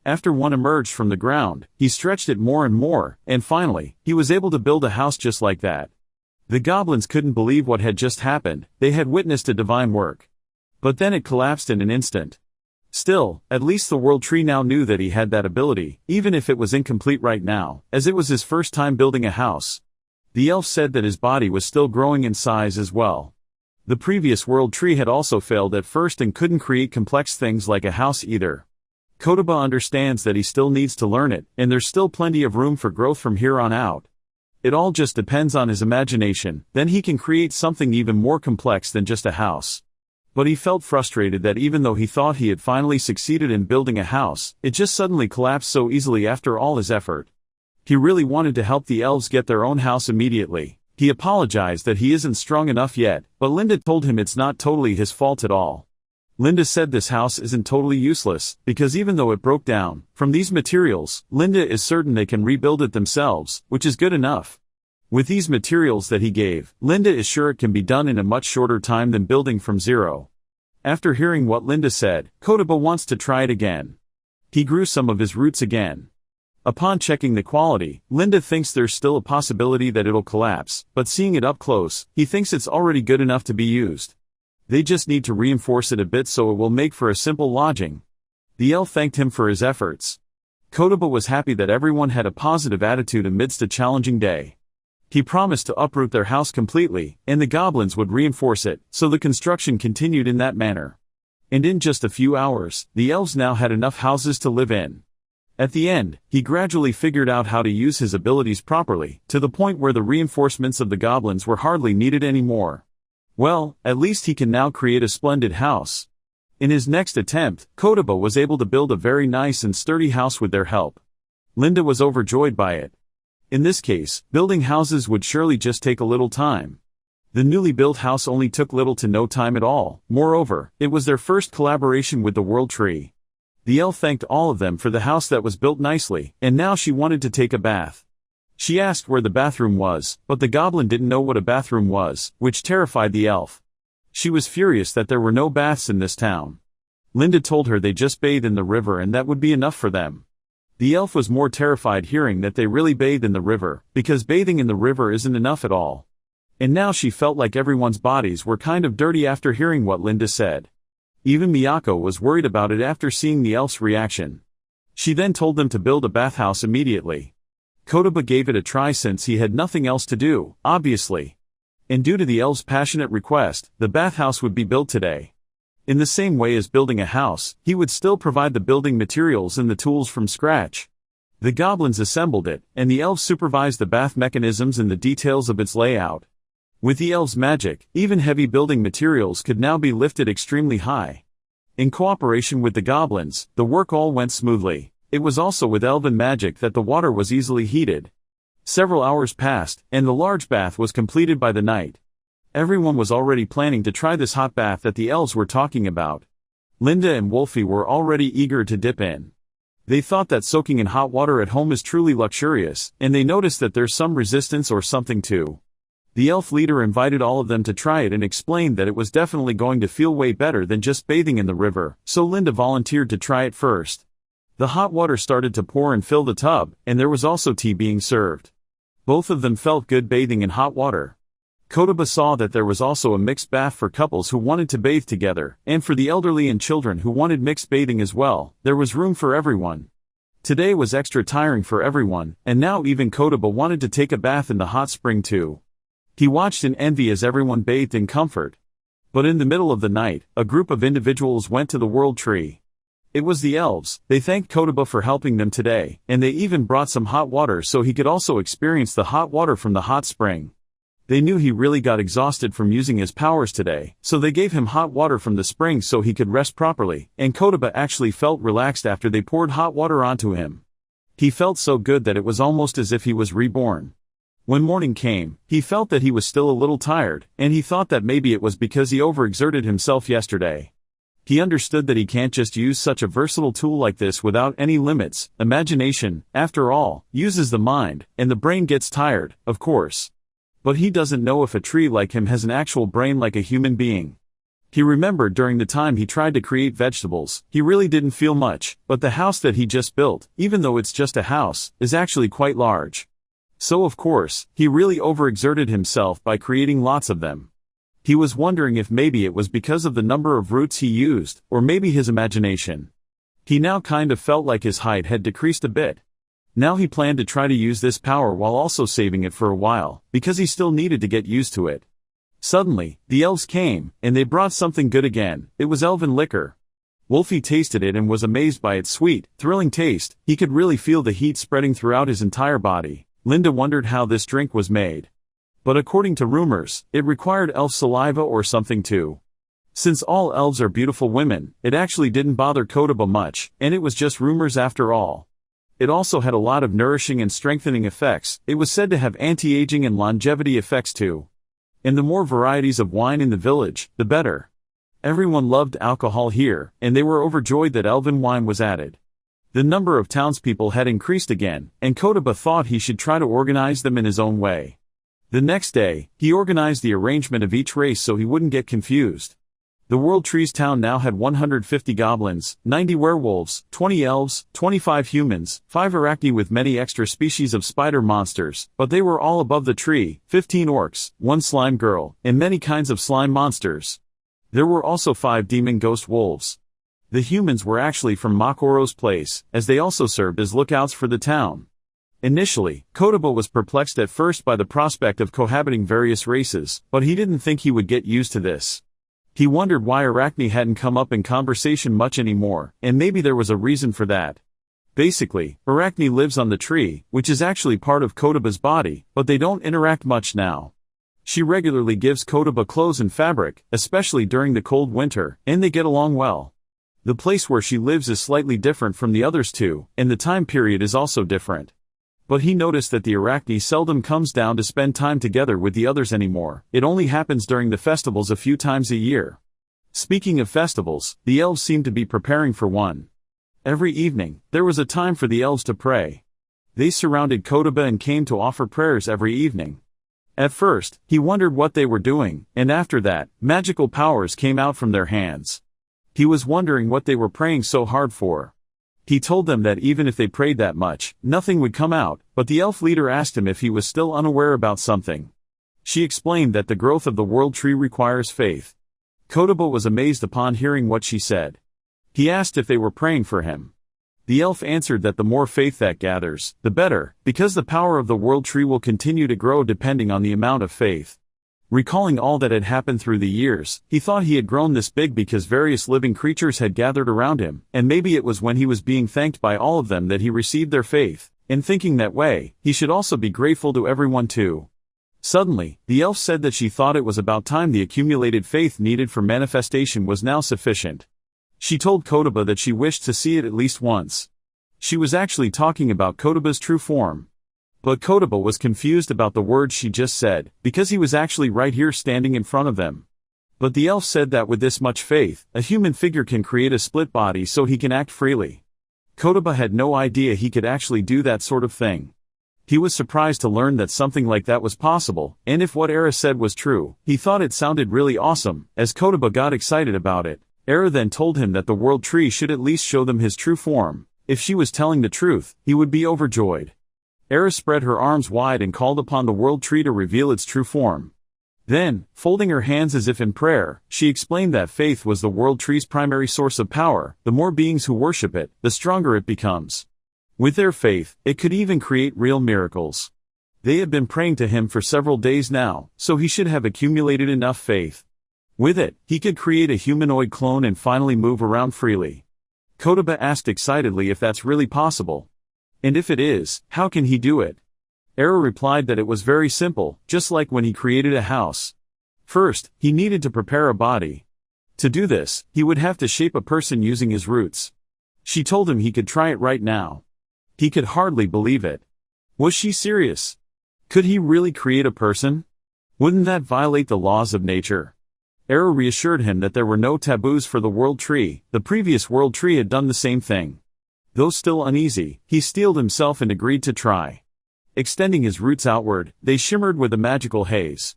After one emerged from the ground, he stretched it more and more, and finally, he was able to build a house just like that. The goblins couldn't believe what had just happened. They had witnessed a divine work. But then it collapsed in an instant. Still, at least the World Tree now knew that he had that ability, even if it was incomplete right now, as it was his first time building a house. The elf said that his body was still growing in size as well. The previous world tree had also failed at first and couldn't create complex things like a house either. Kotoba understands that he still needs to learn it, and there's still plenty of room for growth from here on out. It all just depends on his imagination, then he can create something even more complex than just a house. But he felt frustrated that even though he thought he had finally succeeded in building a house, it just suddenly collapsed so easily after all his effort. He really wanted to help the elves get their own house immediately. He apologized that he isn't strong enough yet, but Linda told him it's not totally his fault at all. Linda said this house isn't totally useless, because even though it broke down, from these materials, Linda is certain they can rebuild it themselves, which is good enough. With these materials that he gave, Linda is sure it can be done in a much shorter time than building from zero. After hearing what Linda said, Kotoba wants to try it again. He grew some of his roots again. Upon checking the quality, Linda thinks there's still a possibility that it'll collapse, but seeing it up close, he thinks it's already good enough to be used. They just need to reinforce it a bit so it will make for a simple lodging. The elf thanked him for his efforts. Kotoba was happy that everyone had a positive attitude amidst a challenging day. He promised to uproot their house completely, and the goblins would reinforce it, so the construction continued in that manner. And in just a few hours, the elves now had enough houses to live in. At the end, he gradually figured out how to use his abilities properly, to the point where the reinforcements of the goblins were hardly needed anymore. Well, at least he can now create a splendid house. In his next attempt, Kotoba was able to build a very nice and sturdy house with their help. Linda was overjoyed by it. In this case, building houses would surely just take a little time. The newly built house only took little to no time at all. Moreover, it was their first collaboration with the World Tree. The elf thanked all of them for the house that was built nicely, and now she wanted to take a bath. She asked where the bathroom was, but the goblin didn't know what a bathroom was, which terrified the elf. She was furious that there were no baths in this town. Linda told her they just bathe in the river and that would be enough for them. The elf was more terrified hearing that they really bathed in the river, because bathing in the river isn't enough at all. And now she felt like everyone's bodies were kind of dirty after hearing what Linda said. Even Miyako was worried about it after seeing the elf's reaction. She then told them to build a bathhouse immediately. Kotoba gave it a try since he had nothing else to do, obviously. And due to the elf's passionate request, the bathhouse would be built today. In the same way as building a house, he would still provide the building materials and the tools from scratch. The goblins assembled it, and the elves supervised the bath mechanisms and the details of its layout. With the elves' magic, even heavy building materials could now be lifted extremely high. In cooperation with the goblins, the work all went smoothly. It was also with elven magic that the water was easily heated. Several hours passed, and the large bath was completed by the night. Everyone was already planning to try this hot bath that the elves were talking about. Linda and Wolfie were already eager to dip in. They thought that soaking in hot water at home is truly luxurious, and they noticed that there's some resistance or something too. The elf leader invited all of them to try it and explained that it was definitely going to feel way better than just bathing in the river, so Linda volunteered to try it first. The hot water started to pour and fill the tub, and there was also tea being served. Both of them felt good bathing in hot water. Kotoba saw that there was also a mixed bath for couples who wanted to bathe together, and for the elderly and children who wanted mixed bathing as well. There was room for everyone. Today was extra tiring for everyone, and now even Kotoba wanted to take a bath in the hot spring too. He watched in envy as everyone bathed in comfort. But in the middle of the night, a group of individuals went to the World Tree. It was the elves. They thanked Kotoba for helping them today, and they even brought some hot water so he could also experience the hot water from the hot spring. They knew he really got exhausted from using his powers today, so they gave him hot water from the spring so he could rest properly, and Kotoba actually felt relaxed after they poured hot water onto him. He felt so good that it was almost as if he was reborn. When morning came, he felt that he was still a little tired, and he thought that maybe it was because he overexerted himself yesterday. He understood that he can't just use such a versatile tool like this without any limits. Imagination, after all, uses the mind, and the brain gets tired, of course. But he doesn't know if a tree like him has an actual brain like a human being. He remembered during the time he tried to create vegetables, he really didn't feel much, but the house that he just built, even though it's just a house, is actually quite large. So of course, he really overexerted himself by creating lots of them. He was wondering if maybe it was because of the number of roots he used, or maybe his imagination. He now kind of felt like his height had decreased a bit. Now he planned to try to use this power while also saving it for a while, because he still needed to get used to it. Suddenly, the elves came, and they brought something good again. It was elven liquor. Wolfie tasted it and was amazed by its sweet, thrilling taste. He could really feel the heat spreading throughout his entire body. Linda wondered how this drink was made. But according to rumors, it required elf saliva or something too. Since all elves are beautiful women, it actually didn't bother Kotoba much, and it was just rumors after all. It also had a lot of nourishing and strengthening effects. It was said to have anti-aging and longevity effects too. And the more varieties of wine in the village, the better. Everyone loved alcohol here, and they were overjoyed that elven wine was added. The number of townspeople had increased again, and Kotoba thought he should try to organize them in his own way. The next day, he organized the arrangement of each race so he wouldn't get confused. The World Tree's town now had 150 goblins, 90 werewolves, 20 elves, 25 humans, 5 arachne with many extra species of spider monsters, but they were all above the tree, 15 orcs, 1 slime girl, and many kinds of slime monsters. There were also 5 demon ghost wolves. The humans were actually from Makoro's place, as they also served as lookouts for the town. Initially, Kotoba was perplexed at first by the prospect of cohabiting various races, but he didn't think he would get used to this. He wondered why Arachne hadn't come up in conversation much anymore, and maybe there was a reason for that. Basically, Arachne lives on the tree, which is actually part of Kotoba's body, but they don't interact much now. She regularly gives Kotoba clothes and fabric, especially during the cold winter, and they get along well. The place where she lives is slightly different from the others too, and the time period is also different. But he noticed that the Arachne seldom comes down to spend time together with the others anymore. It only happens during the festivals a few times a year. Speaking of festivals, the elves seemed to be preparing for one. Every evening, there was a time for the elves to pray. They surrounded Kotoba and came to offer prayers every evening. At first, he wondered what they were doing, and after that, magical powers came out from their hands. He was wondering what they were praying so hard for. He told them that even if they prayed that much, nothing would come out, but the elf leader asked him if he was still unaware about something. She explained that the growth of the world tree requires faith. Kotoba was amazed upon hearing what she said. He asked if they were praying for him. The elf answered that the more faith that gathers, the better, because the power of the world tree will continue to grow depending on the amount of faith. Recalling all that had happened through the years, he thought he had grown this big because various living creatures had gathered around him, and maybe it was when he was being thanked by all of them that he received their faith. In thinking that way, he should also be grateful to everyone too. Suddenly, the elf said that she thought it was about time the accumulated faith needed for manifestation was now sufficient. She told Kotoba that she wished to see it at least once. She was actually talking about Kotoba's true form. But Kotoba was confused about the words she just said, because he was actually right here standing in front of them. But the elf said that with this much faith, a human figure can create a split body so he can act freely. Kotoba had no idea he could actually do that sort of thing. He was surprised to learn that something like that was possible, and if what Era said was true, he thought it sounded really awesome. As Kotoba got excited about it, Era then told him that the world tree should at least show them his true form. If she was telling the truth, he would be overjoyed. Era spread her arms wide and called upon the world tree to reveal its true form. Then, folding her hands as if in prayer, she explained that faith was the world tree's primary source of power. The more beings who worship it, the stronger it becomes. With their faith, it could even create real miracles. They had been praying to him for several days now, so he should have accumulated enough faith. With it, he could create a humanoid clone and finally move around freely. Kotoba asked excitedly if that's really possible. And if it is, how can he do it? Era replied that it was very simple, just like when he created a house. First, he needed to prepare a body. To do this, he would have to shape a person using his roots. She told him he could try it right now. He could hardly believe it. Was she serious? Could he really create a person? Wouldn't that violate the laws of nature? Era reassured him that there were no taboos for the world tree. The previous world tree had done the same thing. Though still uneasy, he steeled himself and agreed to try. Extending his roots outward, they shimmered with a magical haze.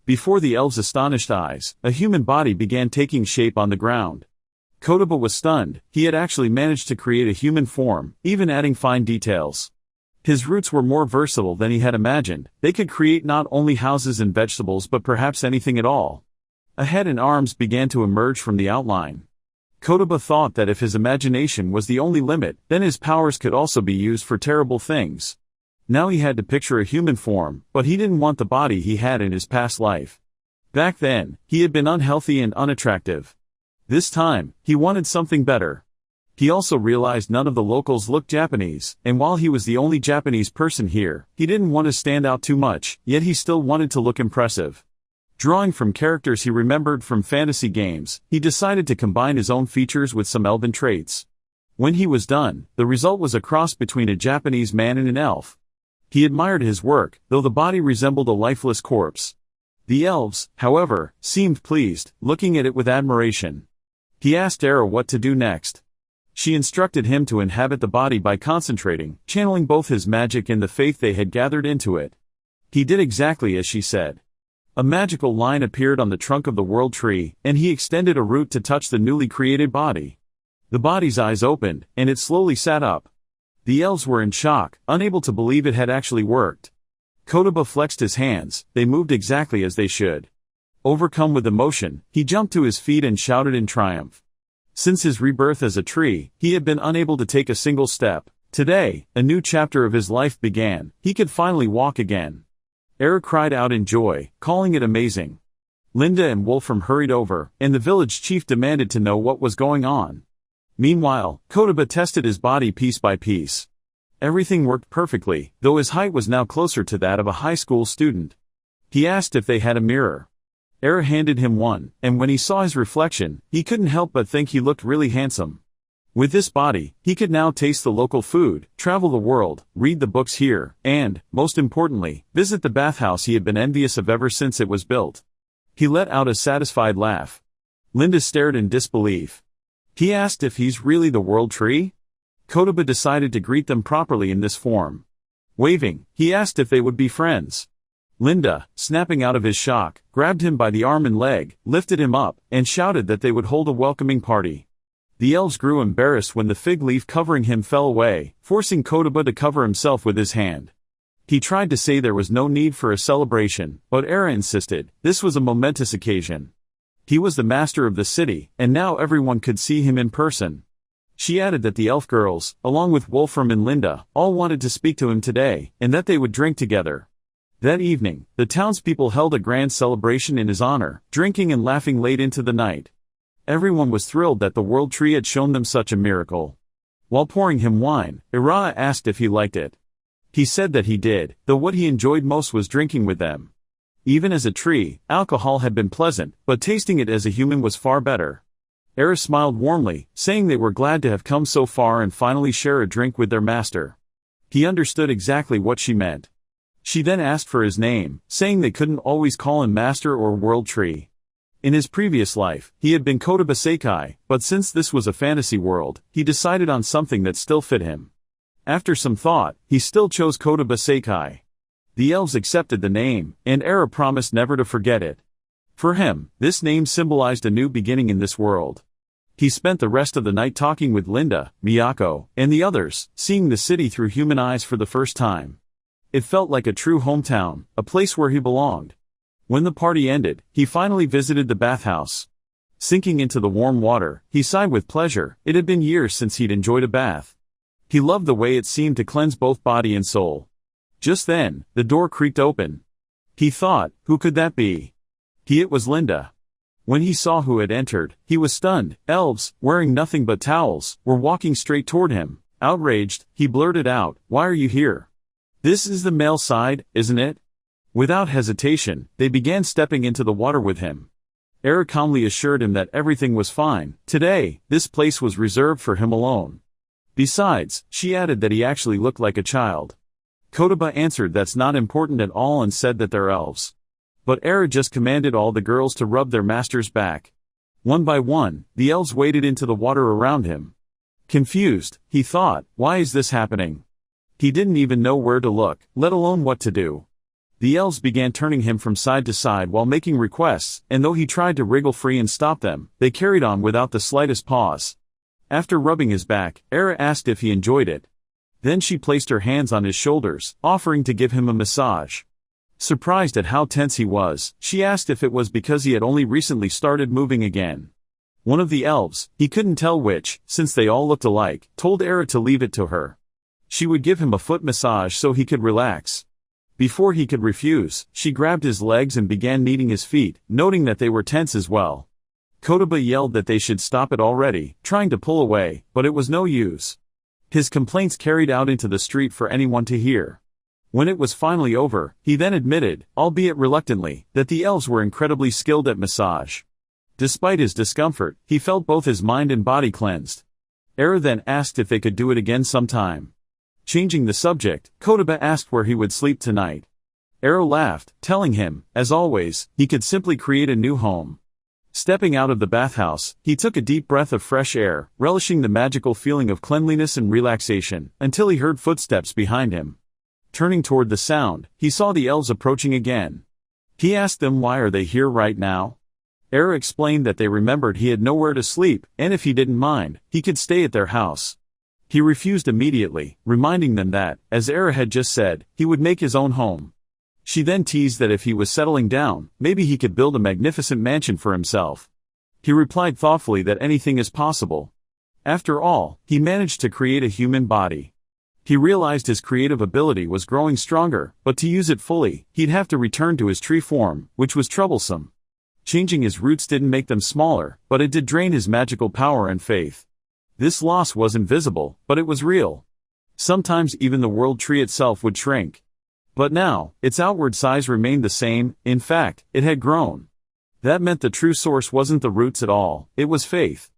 Before the elves' astonished eyes, a human body began taking shape on the ground. Kotoba was stunned. He had actually managed to create a human form, even adding fine details. His roots were more versatile than he had imagined. They could create not only houses and vegetables but perhaps anything at all. A head and arms began to emerge from the outline. Kotoba thought that if his imagination was the only limit, then his powers could also be used for terrible things. Now he had to picture a human form, but he didn't want the body he had in his past life. Back then, he had been unhealthy and unattractive. This time, he wanted something better. He also realized none of the locals looked Japanese, and while he was the only Japanese person here, he didn't want to stand out too much, yet he still wanted to look impressive. Drawing from characters he remembered from fantasy games, he decided to combine his own features with some elven traits. When he was done, the result was a cross between a Japanese man and an elf. He admired his work, though the body resembled a lifeless corpse. The elves, however, seemed pleased, looking at it with admiration. He asked Era what to do next. She instructed him to inhabit the body by concentrating, channeling both his magic and the faith they had gathered into it. He did exactly as she said. A magical line appeared on the trunk of the world tree, and he extended a root to touch the newly created body. The body's eyes opened, and it slowly sat up. The elves were in shock, unable to believe it had actually worked. Kotoba flexed his hands, they moved exactly as they should. Overcome with emotion, he jumped to his feet and shouted in triumph. Since his rebirth as a tree, he had been unable to take a single step. Today, a new chapter of his life began. He could finally walk again. Era cried out in joy, calling it amazing. Linda and Wolfram hurried over, and the village chief demanded to know what was going on. Meanwhile, Kotoba tested his body piece by piece. Everything worked perfectly, though his height was now closer to that of a high school student. He asked if they had a mirror. Era handed him one, and when he saw his reflection, he couldn't help but think he looked really handsome. With this body, he could now taste the local food, travel the world, read the books here, and, most importantly, visit the bathhouse he had been envious of ever since it was built. He let out a satisfied laugh. Linda stared in disbelief. He asked if he's really the world tree? Kotoba decided to greet them properly in this form. Waving, he asked if they would be friends. Linda, snapping out of his shock, grabbed him by the arm and leg, lifted him up, and shouted that they would hold a welcoming party. The elves grew embarrassed when the fig leaf covering him fell away, forcing Kotoba to cover himself with his hand. He tried to say there was no need for a celebration, but Era insisted, this was a momentous occasion. He was the master of the city, and now everyone could see him in person. She added that the elf girls, along with Wolfram and Linda, all wanted to speak to him today, and that they would drink together. That evening, the townspeople held a grand celebration in his honor, drinking and laughing late into the night. Everyone was thrilled that the world tree had shown them such a miracle. While pouring him wine, Ira asked if he liked it. He said that he did, though what he enjoyed most was drinking with them. Even as a tree, alcohol had been pleasant, but tasting it as a human was far better. Ira smiled warmly, saying they were glad to have come so far and finally share a drink with their master. He understood exactly what she meant. She then asked for his name, saying they couldn't always call him master or world tree. In his previous life, he had been Kotoba Seikai, but since this was a fantasy world, he decided on something that still fit him. After some thought, he still chose Kotoba Seikai. The elves accepted the name, and Era promised never to forget it. For him, this name symbolized a new beginning in this world. He spent the rest of the night talking with Linda, Miyako, and the others, seeing the city through human eyes for the first time. It felt like a true hometown, a place where he belonged. When the party ended, he finally visited the bathhouse. Sinking into the warm water, he sighed with pleasure. It had been years since he'd enjoyed a bath. He loved the way it seemed to cleanse both body and soul. Just then, the door creaked open. He thought, who could that be? It was Linda. When he saw who had entered, he was stunned. Elves, wearing nothing but towels, were walking straight toward him. Outraged, he blurted out, "Why are you here? This is the male side, isn't it?" Without hesitation, they began stepping into the water with him. Era calmly assured him that everything was fine. Today, this place was reserved for him alone. Besides, she added that he actually looked like a child. Kotoba answered that's not important at all and said that they're elves. But Era just commanded all the girls to rub their master's back. One by one, the elves waded into the water around him. Confused, he thought, why is this happening? He didn't even know where to look, let alone what to do. The elves began turning him from side to side while making requests, and though he tried to wriggle free and stop them, they carried on without the slightest pause. After rubbing his back, Era asked if he enjoyed it. Then she placed her hands on his shoulders, offering to give him a massage. Surprised at how tense he was, she asked if it was because he had only recently started moving again. One of the elves, he couldn't tell which, since they all looked alike, told Era to leave it to her. She would give him a foot massage so he could relax. Before he could refuse, she grabbed his legs and began kneading his feet, noting that they were tense as well. Kotoba yelled that they should stop it already, trying to pull away, but it was no use. His complaints carried out into the street for anyone to hear. When it was finally over, he then admitted, albeit reluctantly, that the elves were incredibly skilled at massage. Despite his discomfort, he felt both his mind and body cleansed. Enro then asked if they could do it again sometime. Changing the subject, Kotoba asked where he would sleep tonight. Enro laughed, telling him, as always, he could simply create a new home. Stepping out of the bathhouse, he took a deep breath of fresh air, relishing the magical feeling of cleanliness and relaxation, until he heard footsteps behind him. Turning toward the sound, he saw the elves approaching again. He asked them why are they here right now. Enro explained that they remembered he had nowhere to sleep, and if he didn't mind, he could stay at their house. He refused immediately, reminding them that, as Enro had just said, he would make his own home. She then teased that if he was settling down, maybe he could build a magnificent mansion for himself. He replied thoughtfully that anything is possible. After all, he managed to create a human body. He realized his creative ability was growing stronger, but to use it fully, he'd have to return to his tree form, which was troublesome. Changing his roots didn't make them smaller, but it did drain his magical power and faith. This loss wasn't visible, but it was real. Sometimes even the world tree itself would shrink. But now, its outward size remained the same, in fact, it had grown. That meant the true source wasn't the roots at all, it was faith.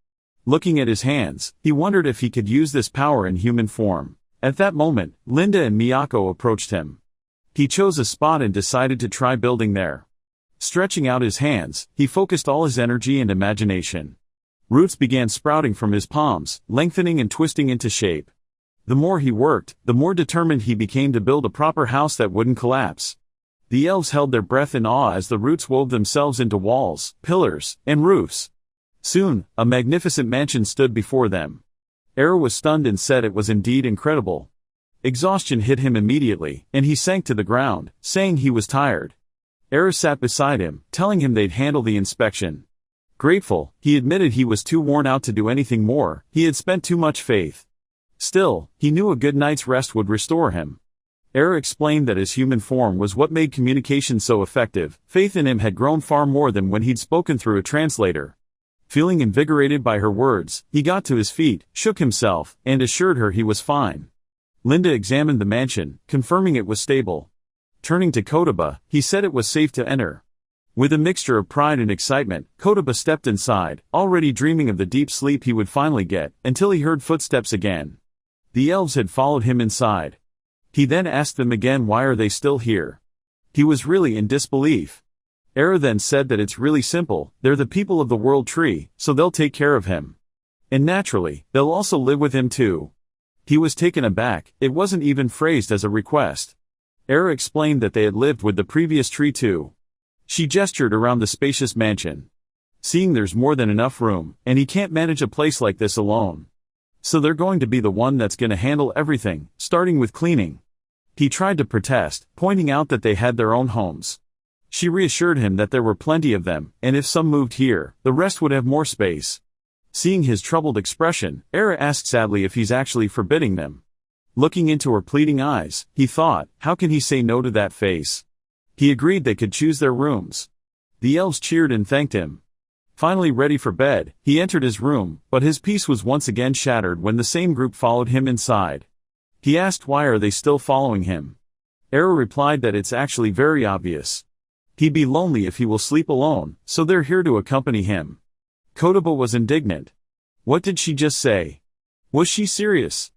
Looking at his hands, he wondered if he could use this power in human form. At that moment, Linda and Miyako approached him. He chose a spot and decided to try building there. Stretching out his hands, he focused all his energy and imagination. Roots began sprouting from his palms, lengthening and twisting into shape. The more he worked, the more determined he became to build a proper house that wouldn't collapse. The elves held their breath in awe as the roots wove themselves into walls, pillars, and roofs. Soon, a magnificent mansion stood before them. Enro was stunned and said it was indeed incredible. Exhaustion hit him immediately, and he sank to the ground, saying he was tired. Enro sat beside him, telling him they'd handle the inspection. Grateful, he admitted he was too worn out to do anything more, he had spent too much faith. Still, he knew a good night's rest would restore him. Enro explained that his human form was what made communication so effective. Faith in him had grown far more than when he'd spoken through a translator. Feeling invigorated by her words, he got to his feet, shook himself, and assured her he was fine. Linda examined the mansion, confirming it was stable. Turning to Kotoba, he said it was safe to enter. With a mixture of pride and excitement, Kotoba stepped inside, already dreaming of the deep sleep he would finally get, until he heard footsteps again. The elves had followed him inside. He then asked them again why are they still here. He was really in disbelief. Enro then said that it's really simple, they're the people of the world tree, so they'll take care of him. And naturally, they'll also live with him too. He was taken aback, it wasn't even phrased as a request. Enro explained that they had lived with the previous tree too. She gestured around the spacious mansion. Seeing there's more than enough room, and he can't manage a place like this alone. So they're going to be the one that's gonna handle everything, starting with cleaning. He tried to protest, pointing out that they had their own homes. She reassured him that there were plenty of them, and if some moved here, the rest would have more space. Seeing his troubled expression, Enro asked sadly if he's actually forbidding them. Looking into her pleading eyes, he thought, how can he say no to that face? He agreed they could choose their rooms. The elves cheered and thanked him. Finally ready for bed, he entered his room, but his peace was once again shattered when the same group followed him inside. He asked why are they still following him. Enro replied that it's actually very obvious. He'd be lonely if he will sleep alone, so they're here to accompany him. Kotoba was indignant. What did she just say? Was she serious?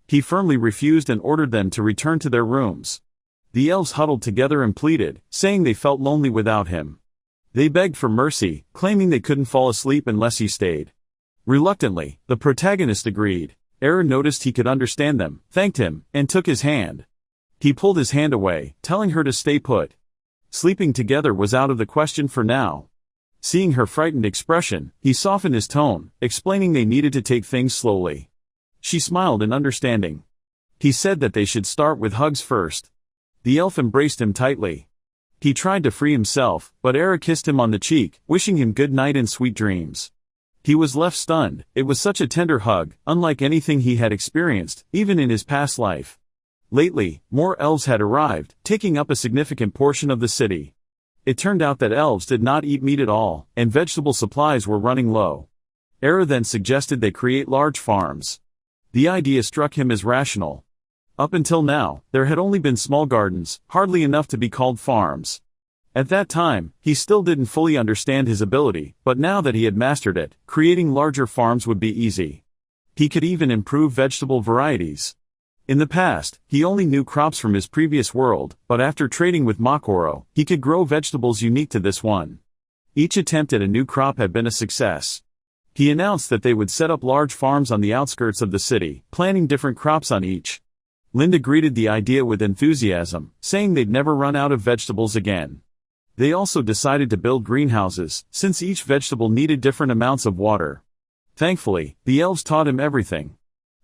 He firmly refused and ordered them to return to their rooms. The elves huddled together and pleaded, saying they felt lonely without him. They begged for mercy, claiming they couldn't fall asleep unless he stayed. Reluctantly, the protagonist agreed. Enro noticed he could understand them, thanked him, and took his hand. He pulled his hand away, telling her to stay put. Sleeping together was out of the question for now. Seeing her frightened expression, he softened his tone, explaining they needed to take things slowly. She smiled in understanding. He said that they should start with hugs first. The elf embraced him tightly. He tried to free himself, but Enro kissed him on the cheek, wishing him good night and sweet dreams. He was left stunned, it was such a tender hug, unlike anything he had experienced, even in his past life. Lately, more elves had arrived, taking up a significant portion of the city. It turned out that elves did not eat meat at all, and vegetable supplies were running low. Era then suggested they create large farms. The idea struck him as rational. Up until now, there had only been small gardens, hardly enough to be called farms. At that time, he still didn't fully understand his ability, but now that he had mastered it, creating larger farms would be easy. He could even improve vegetable varieties. In the past, he only knew crops from his previous world, but after trading with Makoro, he could grow vegetables unique to this one. Each attempt at a new crop had been a success. He announced that they would set up large farms on the outskirts of the city, planting different crops on each. Linda greeted the idea with enthusiasm, saying they'd never run out of vegetables again. They also decided to build greenhouses, since each vegetable needed different amounts of water. Thankfully, the elves taught him everything.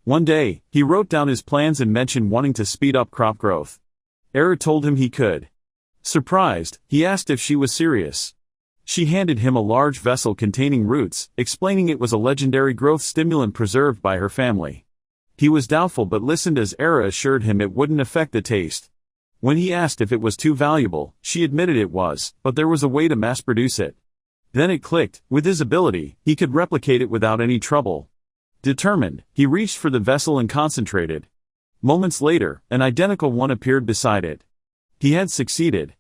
One day, he wrote down his plans and mentioned wanting to speed up crop growth. Era told him he could. Surprised, he asked if she was serious. She handed him a large vessel containing roots, explaining it was a legendary growth stimulant preserved by her family. He was doubtful but listened as Era assured him it wouldn't affect the taste. When he asked if it was too valuable, she admitted it was, but there was a way to mass-produce it. Then it clicked. With his ability, he could replicate it without any trouble. Determined, he reached for the vessel and concentrated. Moments later, an identical one appeared beside it. He had succeeded.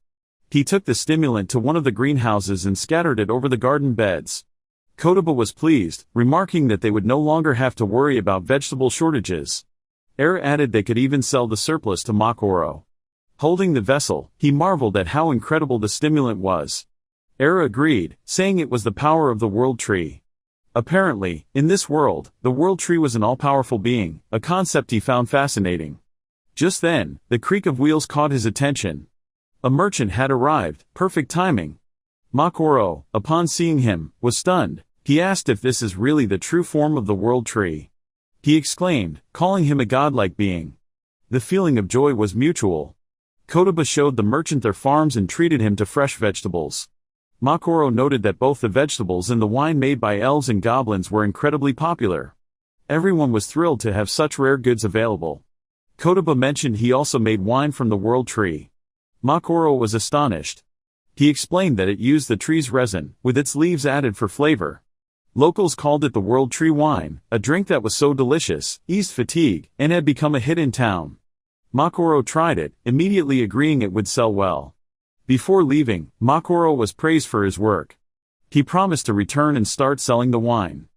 He took the stimulant to one of the greenhouses and scattered it over the garden beds. Kotoba was pleased, remarking that they would no longer have to worry about vegetable shortages. Era added they could even sell the surplus to Makoro. Holding the vessel, he marveled at how incredible the stimulant was. Era agreed, saying it was the power of the World Tree. Apparently, in this world, the World Tree was an all-powerful being, a concept he found fascinating. Just then, the creak of wheels caught his attention. A merchant had arrived, perfect timing. Makoro, upon seeing him, was stunned. He asked if this is really the true form of the World Tree. He exclaimed, calling him a godlike being. The feeling of joy was mutual. Kotoba showed the merchant their farms and treated him to fresh vegetables. Makoro noted that both the vegetables and the wine made by elves and goblins were incredibly popular. Everyone was thrilled to have such rare goods available. Kotoba mentioned he also made wine from the World Tree. Makoro was astonished. He explained that it used the tree's resin, with its leaves added for flavor. Locals called it the World Tree wine, a drink that was so delicious, eased fatigue, and had become a hit in town. Makoro tried it, immediately agreeing it would sell well. Before leaving, Makoro was praised for his work. He promised to return and start selling the wine.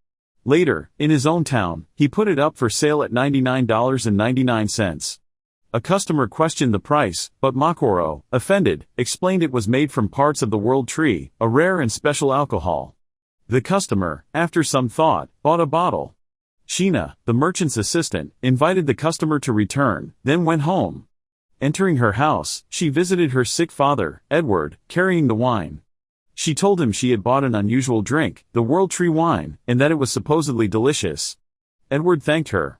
Later, in his own town, he put it up for sale at $99.99. A customer questioned the price, but Makoro, offended, explained it was made from parts of the World Tree, a rare and special alcohol. The customer, after some thought, bought a bottle. Sheena, the merchant's assistant, invited the customer to return, then went home. Entering her house, she visited her sick father, Edward, carrying the wine. She told him she had bought an unusual drink, the World Tree wine, and that it was supposedly delicious. Edward thanked her.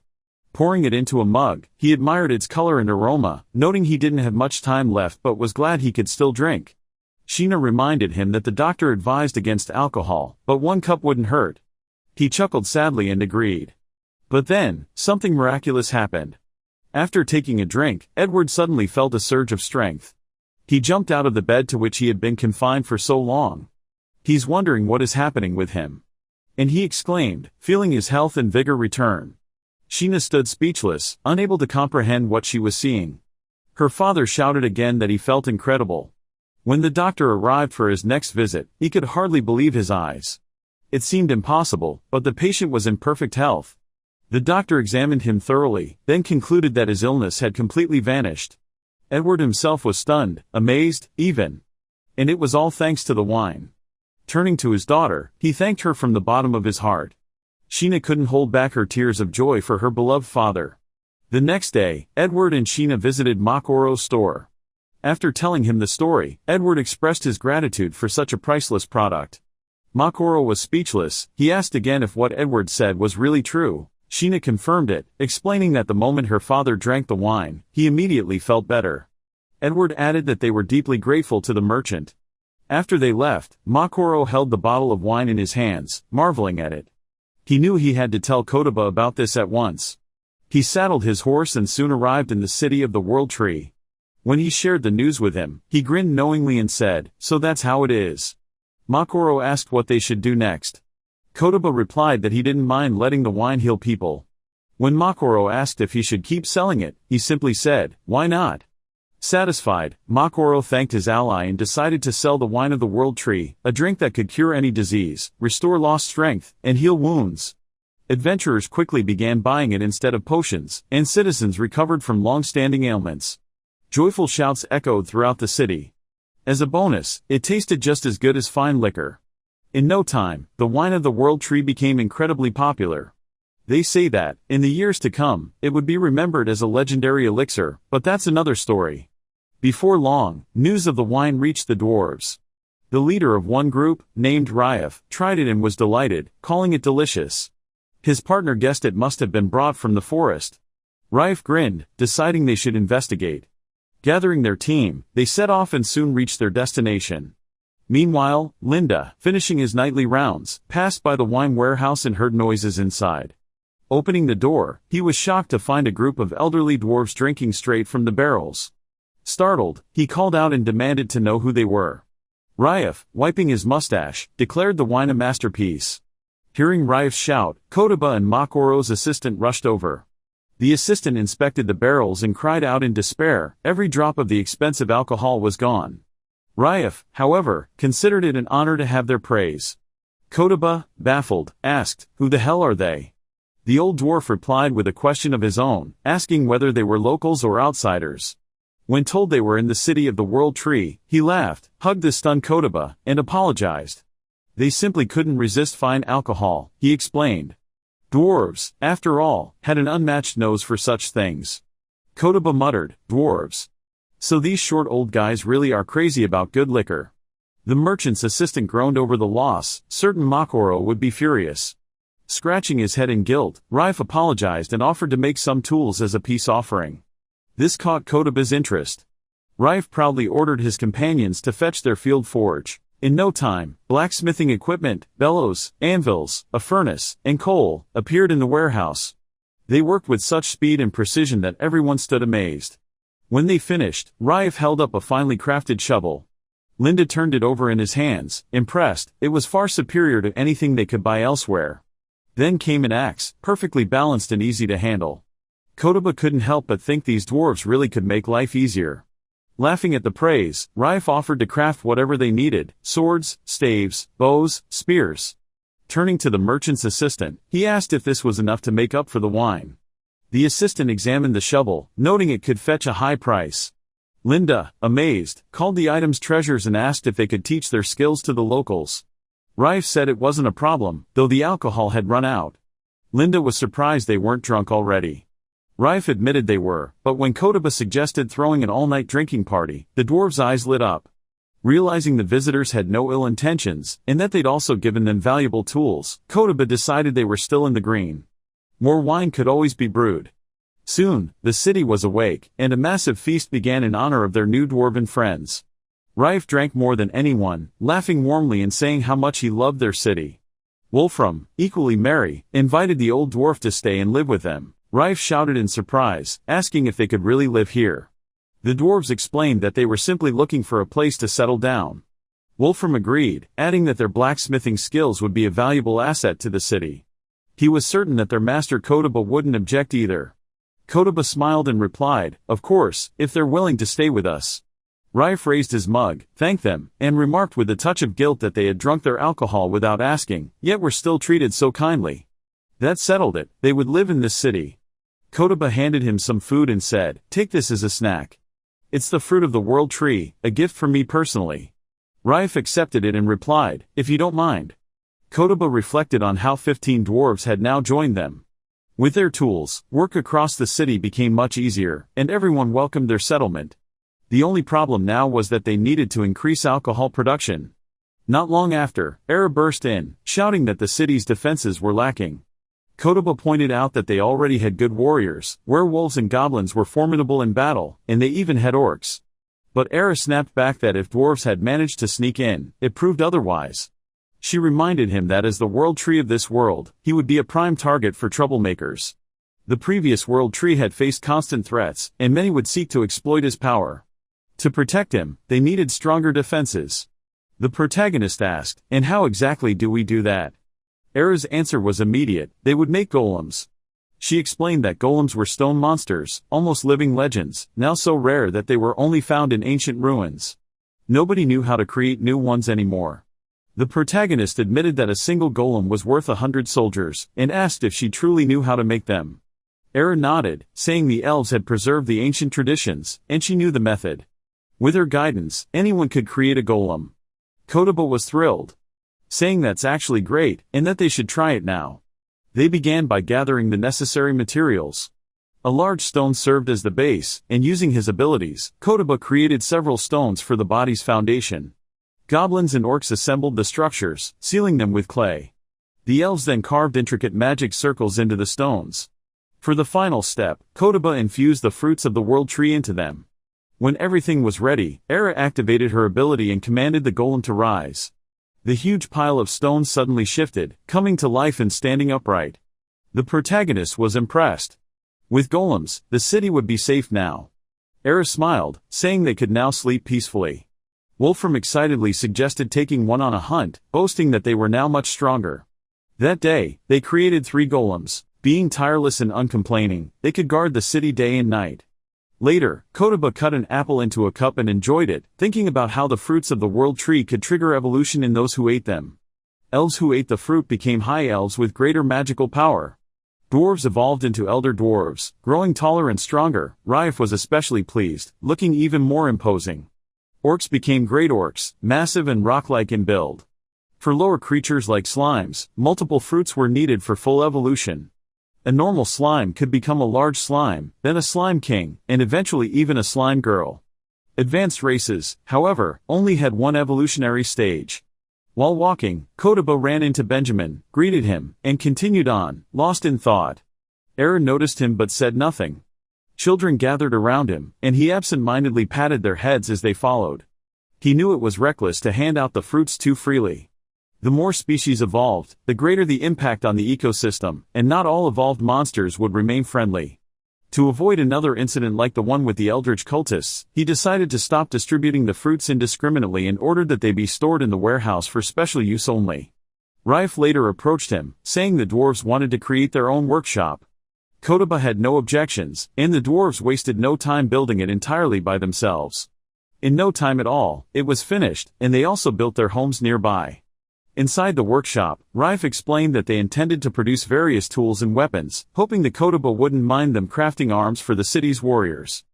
Pouring it into a mug, he admired its color and aroma, noting he didn't have much time left but was glad he could still drink. Sheena reminded him that the doctor advised against alcohol, but 1 cup wouldn't hurt. He chuckled sadly and agreed. But then, something miraculous happened. After taking a drink, Edward suddenly felt a surge of strength. He jumped out of the bed to which he had been confined for so long. He's wondering what is happening with him. And he exclaimed, feeling his health and vigor return. Sheena stood speechless, unable to comprehend what she was seeing. Her father shouted again that he felt incredible. When the doctor arrived for his next visit, he could hardly believe his eyes. It seemed impossible, but the patient was in perfect health. The doctor examined him thoroughly, then concluded that his illness had completely vanished. Edward himself was stunned, amazed, even. And it was all thanks to the wine. Turning to his daughter, he thanked her from the bottom of his heart. Sheena couldn't hold back her tears of joy for her beloved father. The next day, Edward and Sheena visited Makoro's store. After telling him the story, Edward expressed his gratitude for such a priceless product. Makoro was speechless. He asked again if what Edward said was really true. Sheena confirmed it, explaining that the moment her father drank the wine, he immediately felt better. Edward added that they were deeply grateful to the merchant. After they left, Makoro held the bottle of wine in his hands, marveling at it. He knew he had to tell Kotoba about this at once. He saddled his horse and soon arrived in the city of the World Tree. When he shared the news with him, he grinned knowingly and said, "So that's how it is." Makoro asked what they should do next. Kotoba replied that he didn't mind letting the wine heal people. When Makoro asked if he should keep selling it, he simply said, "Why not?" Satisfied, Makoro thanked his ally and decided to sell the wine of the World Tree, a drink that could cure any disease, restore lost strength, and heal wounds. Adventurers quickly began buying it instead of potions, and citizens recovered from long-standing ailments. Joyful shouts echoed throughout the city. As a bonus, it tasted just as good as fine liquor. In no time, the wine of the World Tree became incredibly popular. They say that, in the years to come, it would be remembered as a legendary elixir, but that's another story. Before long, news of the wine reached the dwarves. The leader of one group, named Ryef, tried it and was delighted, calling it delicious. His partner guessed it must have been brought from the forest. Ryef grinned, deciding they should investigate. Gathering their team, they set off and soon reached their destination. Meanwhile, Linda, finishing his nightly rounds, passed by the wine warehouse and heard noises inside. Opening the door, he was shocked to find a group of elderly dwarves drinking straight from the barrels. Startled, he called out and demanded to know who they were. Ryef, wiping his mustache, declared the wine a masterpiece. Hearing Ryef's shout, Kotoba and Makoro's assistant rushed over. The assistant inspected the barrels and cried out in despair, every drop of the expensive alcohol was gone. Ryef, however, considered it an honor to have their praise. Kotoba, baffled, asked, "Who the hell are they?" The old dwarf replied with a question of his own, asking whether they were locals or outsiders. When told they were in the city of the World Tree, he laughed, hugged the stunned Kotoba, and apologized. They simply couldn't resist fine alcohol, he explained. Dwarves, after all, had an unmatched nose for such things. Kotoba muttered, "Dwarves. So these short old guys really are crazy about good liquor." The merchant's assistant groaned over the loss, certain Makoro would be furious. Scratching his head in guilt, Ryef apologized and offered to make some tools as a peace offering. This caught Kotoba's interest. Ryef proudly ordered his companions to fetch their field forge. In no time, blacksmithing equipment, bellows, anvils, a furnace, and coal appeared in the warehouse. They worked with such speed and precision that everyone stood amazed. When they finished, Ryef held up a finely crafted shovel. Linda turned it over in his hands, impressed. It was far superior to anything they could buy elsewhere. Then came an axe, perfectly balanced and easy to handle. Kotoba couldn't help but think these dwarves really could make life easier. Laughing at the praise, Ryef offered to craft whatever they needed, swords, staves, bows, spears. Turning to the merchant's assistant, he asked if this was enough to make up for the wine. The assistant examined the shovel, noting it could fetch a high price. Linda, amazed, called the items treasures and asked if they could teach their skills to the locals. Ryef said it wasn't a problem, though the alcohol had run out. Linda was surprised they weren't drunk already. Ryef admitted they were, but when Kotoba suggested throwing an all-night drinking party, the dwarves' eyes lit up. Realizing the visitors had no ill intentions, and that they'd also given them valuable tools, Kotoba decided they were still in the green. More wine could always be brewed. Soon, the city was awake, and a massive feast began in honor of their new dwarven friends. Ryef drank more than anyone, laughing warmly and saying how much he loved their city. Wolfram, equally merry, invited the old dwarf to stay and live with them. Ryef shouted in surprise, asking if they could really live here. The dwarves explained that they were simply looking for a place to settle down. Wolfram agreed, adding that their blacksmithing skills would be a valuable asset to the city. He was certain that their master Kotoba wouldn't object either. Kotoba smiled and replied, "Of course, if they're willing to stay with us." Ryef raised his mug, thanked them, and remarked with a touch of guilt that they had drunk their alcohol without asking, yet were still treated so kindly. That settled it, they would live in this city. Kotoba handed him some food and said, "Take this as a snack. It's the fruit of the World Tree, a gift from me personally." Ryef accepted it and replied, "If you don't mind." Kotoba reflected on how 15 dwarves had now joined them. With their tools, work across the city became much easier, and everyone welcomed their settlement. The only problem now was that they needed to increase alcohol production. Not long after, Era burst in, shouting that the city's defenses were lacking. Kotoba pointed out that they already had good warriors, werewolves and goblins were formidable in battle, and they even had orcs. But Era snapped back that if dwarves had managed to sneak in, it proved otherwise. She reminded him that as the World Tree of this world, he would be a prime target for troublemakers. The previous world tree had faced constant threats, and many would seek to exploit his power. To protect him, they needed stronger defenses. The protagonist asked, "And how exactly do we do that?" Era's answer was immediate: they would make golems. She explained that golems were stone monsters, almost living legends, now so rare that they were only found in ancient ruins. Nobody knew how to create new ones anymore. The protagonist admitted that a single golem was worth 100 soldiers, and asked if she truly knew how to make them. Era nodded, saying the elves had preserved the ancient traditions, and she knew the method. With her guidance, anyone could create a golem. Kotoba was thrilled, saying that's actually great, and that they should try it now. They began by gathering the necessary materials. A large stone served as the base, and using his abilities, Kotoba created several stones for the body's foundation. Goblins and orcs assembled the structures, sealing them with clay. The elves then carved intricate magic circles into the stones. For the final step, Kotoba infused the fruits of the world tree into them. When everything was ready, Era activated her ability and commanded the golem to rise. The huge pile of stones suddenly shifted, coming to life and standing upright. The protagonist was impressed. With golems, the city would be safe now. Era smiled, saying they could now sleep peacefully. Wolfram excitedly suggested taking one on a hunt, boasting that they were now much stronger. That day, they created 3 golems. Being tireless and uncomplaining, they could guard the city day and night. Later, Kotoba cut an apple into a cup and enjoyed it, thinking about how the fruits of the world tree could trigger evolution in those who ate them. Elves who ate the fruit became high elves with greater magical power. Dwarves evolved into elder dwarves, growing taller and stronger. Rife was especially pleased, looking even more imposing. Orcs became great orcs, massive and rock-like in build. For lower creatures like slimes, multiple fruits were needed for full evolution. A normal slime could become a large slime, then a slime king, and eventually even a slime girl. Advanced races, however, only had one evolutionary stage. While walking, Kotoba ran into Benjamin, greeted him, and continued on, lost in thought. Era noticed him but said nothing. Children gathered around him, and he absent-mindedly patted their heads as they followed. He knew it was reckless to hand out the fruits too freely. The more species evolved, the greater the impact on the ecosystem, and not all evolved monsters would remain friendly. To avoid another incident like the one with the eldritch cultists, he decided to stop distributing the fruits indiscriminately and ordered that they be stored in the warehouse for special use only. Rife later approached him, saying the dwarves wanted to create their own workshop. Kotoba had no objections, and the dwarves wasted no time building it entirely by themselves. In no time at all, it was finished, and they also built their homes nearby. Inside the workshop, Rife explained that they intended to produce various tools and weapons, hoping the Kotoba wouldn't mind them crafting arms for the city's warriors.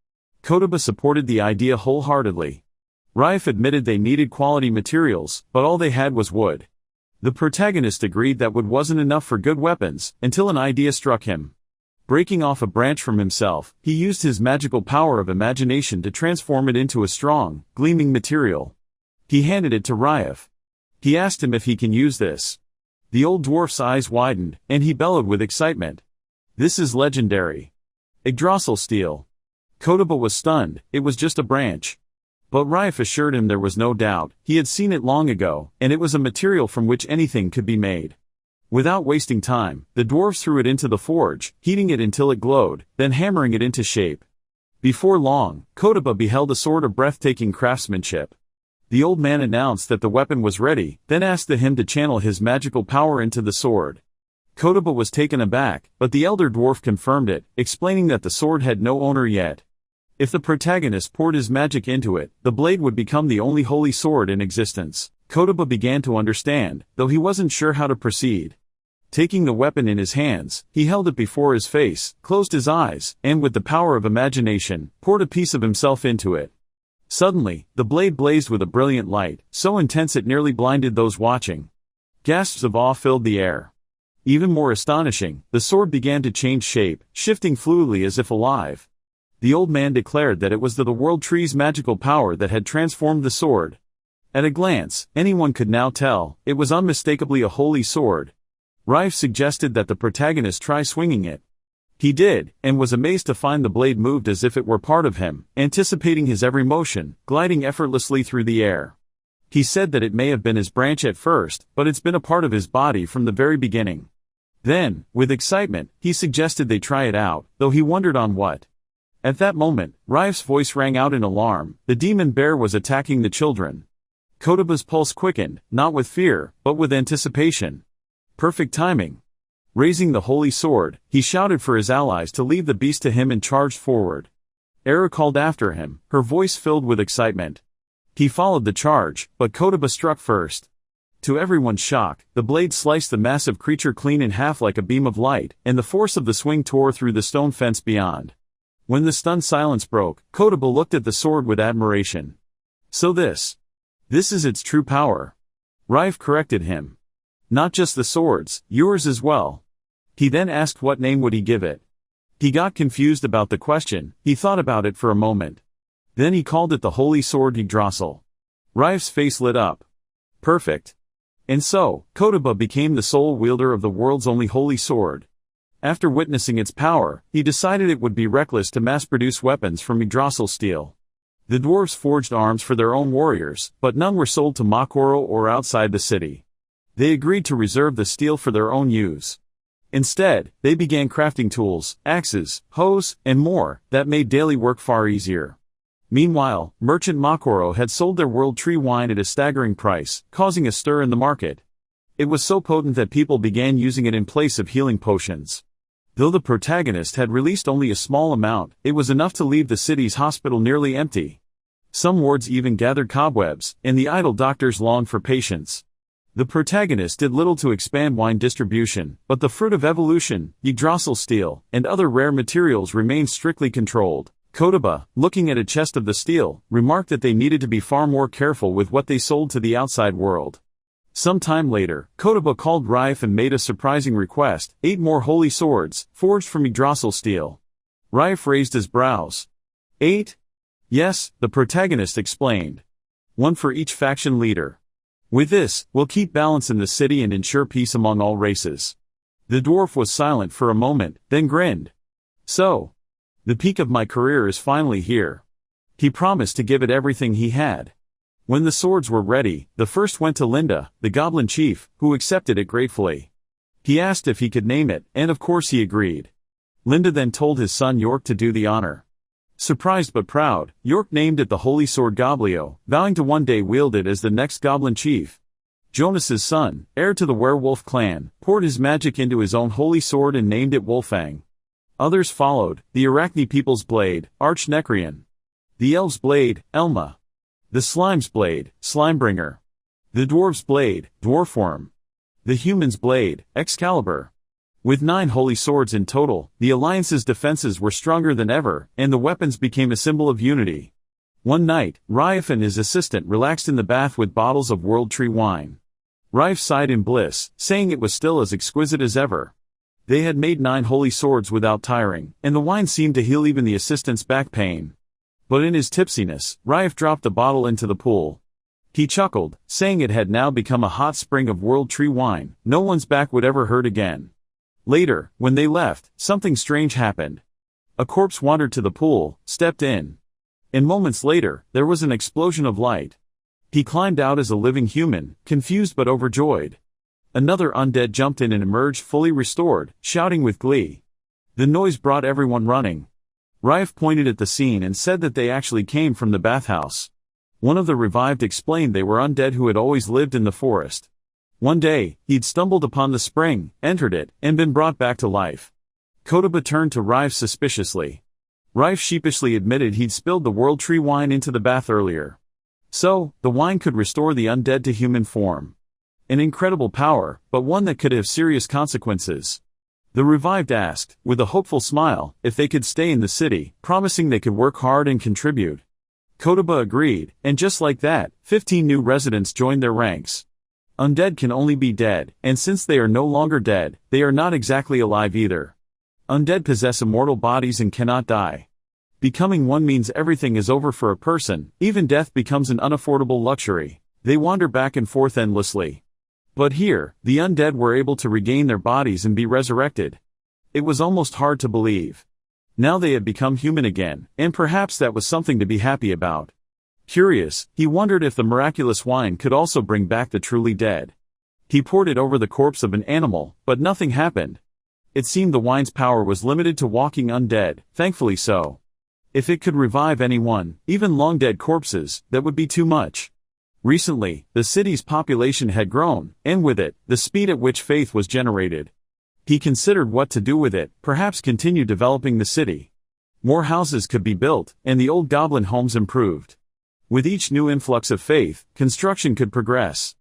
Kotoba supported the idea wholeheartedly. Rife admitted they needed quality materials, but all they had was wood. The protagonist agreed that wood wasn't enough for good weapons, until an idea struck him. Breaking off a branch from himself, he used his magical power of imagination to transform it into a strong, gleaming material. He handed it to Rife. He asked him if he can use this. The old dwarf's eyes widened, and he bellowed with excitement. "This is legendary. Yggdrasil steel." Kotoba was stunned. It was just a branch. But Rife assured him there was no doubt. He had seen it long ago, and it was a material from which anything could be made. Without wasting time, the dwarves threw it into the forge, heating it until it glowed, then hammering it into shape. Before long, Kotoba beheld a sword of breathtaking craftsmanship. The old man announced that the weapon was ready, then asked him to channel his magical power into the sword. Kotoba was taken aback, but the elder dwarf confirmed it, explaining that the sword had no owner yet. If the protagonist poured his magic into it, the blade would become the only holy sword in existence. Kotoba began to understand, though he wasn't sure how to proceed. Taking the weapon in his hands, he held it before his face, closed his eyes, and with the power of imagination, poured a piece of himself into it. Suddenly, the blade blazed with a brilliant light, so intense it nearly blinded those watching. Gasps of awe filled the air. Even more astonishing, the sword began to change shape, shifting fluidly as if alive. The old man declared that it was the world tree's magical power that had transformed the sword. At a glance, anyone could now tell, it was unmistakably a holy sword. Rife suggested that the protagonist try swinging it. He did, and was amazed to find the blade moved as if it were part of him, anticipating his every motion, gliding effortlessly through the air. He said that it may have been his branch at first, but it's been a part of his body from the very beginning. Then, with excitement, he suggested they try it out, though he wondered on what. At that moment, Raif's voice rang out in alarm. The demon bear was attacking the children. Kotoba's pulse quickened, not with fear, but with anticipation. Perfect timing. Raising the holy sword, he shouted for his allies to leave the beast to him and charged forward. Era called after him, her voice filled with excitement. He followed the charge, but Kotoba struck first. To everyone's shock, the blade sliced the massive creature clean in half like a beam of light, and the force of the swing tore through the stone fence beyond. When the stunned silence broke, Kotoba looked at the sword with admiration. So this is its true power. Raif corrected him. Not just the sword's, yours as well. He then asked what name would he give it. He got confused about the question. He thought about it for a moment. Then he called it the Holy Sword Yggdrasil. Raif's face lit up. Perfect. And so, Kotoba became the sole wielder of the world's only holy sword. After witnessing its power, he decided it would be reckless to mass-produce weapons from Yggdrasil steel. The dwarves forged arms for their own warriors, but none were sold to Makoro or outside the city. They agreed to reserve the steel for their own use. Instead, they began crafting tools, axes, hoes, and more, that made daily work far easier. Meanwhile, merchant Makoro had sold their world tree wine at a staggering price, causing a stir in the market. It was so potent that people began using it in place of healing potions. Though the protagonist had released only a small amount, it was enough to leave the city's hospital nearly empty. Some wards even gathered cobwebs, and the idle doctors longed for patients. The protagonist did little to expand wine distribution, but the fruit of evolution, Yggdrasil steel, and other rare materials remained strictly controlled. Kotoba, looking at a chest of the steel, remarked that they needed to be far more careful with what they sold to the outside world. Some time later, Kotoba called Raif and made a surprising request: 8 more holy swords, forged from Yggdrasil steel. Raif raised his brows. 8? Yes, the protagonist explained. 1 for each faction leader. With this, we'll keep balance in the city and ensure peace among all races. The dwarf was silent for a moment, then grinned. So, the peak of my career is finally here. He promised to give it everything he had. When the swords were ready, the first went to Linda, the goblin chief, who accepted it gratefully. He asked if he could name it, and of course he agreed. Linda then told his son York to do the honor. Surprised but proud, York named it the Holy Sword Goblio, vowing to one day wield it as the next goblin chief. Jonas's son, heir to the werewolf clan, poured his magic into his own holy sword and named it Wolfang. Others followed: the Arachne people's blade, Archnecrion; the elves' blade, Elma; the slime's blade, Slimebringer; the dwarves' blade, Dwarfworm; the humans' blade, Excalibur. With 9 holy swords in total, the alliance's defenses were stronger than ever, and the weapons became a symbol of unity. One night, Raif and his assistant relaxed in the bath with bottles of world tree wine. Raif sighed in bliss, saying it was still as exquisite as ever. They had made 9 holy swords without tiring, and the wine seemed to heal even the assistant's back pain. But in his tipsiness, Raif dropped the bottle into the pool. He chuckled, saying it had now become a hot spring of world tree wine. No one's back would ever hurt again. Later, when they left, something strange happened. A corpse wandered to the pool, stepped in. And moments later, there was an explosion of light. He climbed out as a living human, confused but overjoyed. Another undead jumped in and emerged fully restored, shouting with glee. The noise brought everyone running. Raif pointed at the scene and said that they actually came from the bathhouse. One of the revived explained they were undead who had always lived in the forest. One day, he'd stumbled upon the spring, entered it, and been brought back to life. Kotoba turned to Raif suspiciously. Raif sheepishly admitted he'd spilled the world tree wine into the bath earlier. So, the wine could restore the undead to human form. An incredible power, but one that could have serious consequences. The revived asked, with a hopeful smile, if they could stay in the city, promising they could work hard and contribute. Kotoba agreed, and just like that, 15 new residents joined their ranks. Undead can only be dead, and since they are no longer dead, they are not exactly alive either. Undead possess immortal bodies and cannot die. Becoming one means everything is over for a person, even death becomes an unaffordable luxury. They wander back and forth endlessly. But here, the undead were able to regain their bodies and be resurrected. It was almost hard to believe. Now they had become human again, and perhaps that was something to be happy about. Curious, he wondered if the miraculous wine could also bring back the truly dead. He poured it over the corpse of an animal, but nothing happened. It seemed the wine's power was limited to walking undead, thankfully so. If it could revive anyone, even long-dead corpses, that would be too much. Recently, the city's population had grown, and with it, the speed at which faith was generated. He considered what to do with it, perhaps continue developing the city. More houses could be built, and the old goblin homes improved. With each new influx of faith, construction could progress.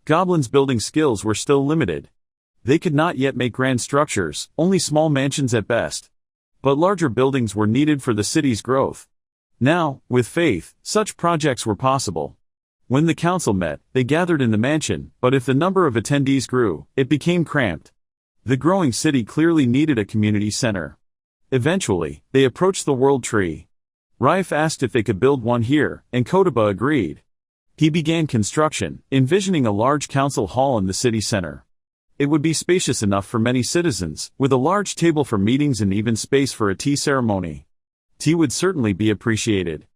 Goblins' building skills were still limited. They could not yet make grand structures, only small mansions at best. But larger buildings were needed for the city's growth. Now, with faith, such projects were possible. When the council met, they gathered in the mansion, but if the number of attendees grew, it became cramped. The growing city clearly needed a community center. Eventually, they approached the World Tree. Raif asked if they could build one here, and Kotoba agreed. He began construction, envisioning a large council hall in the city center. It would be spacious enough for many citizens, with a large table for meetings and even space for a tea ceremony. Tea would certainly be appreciated.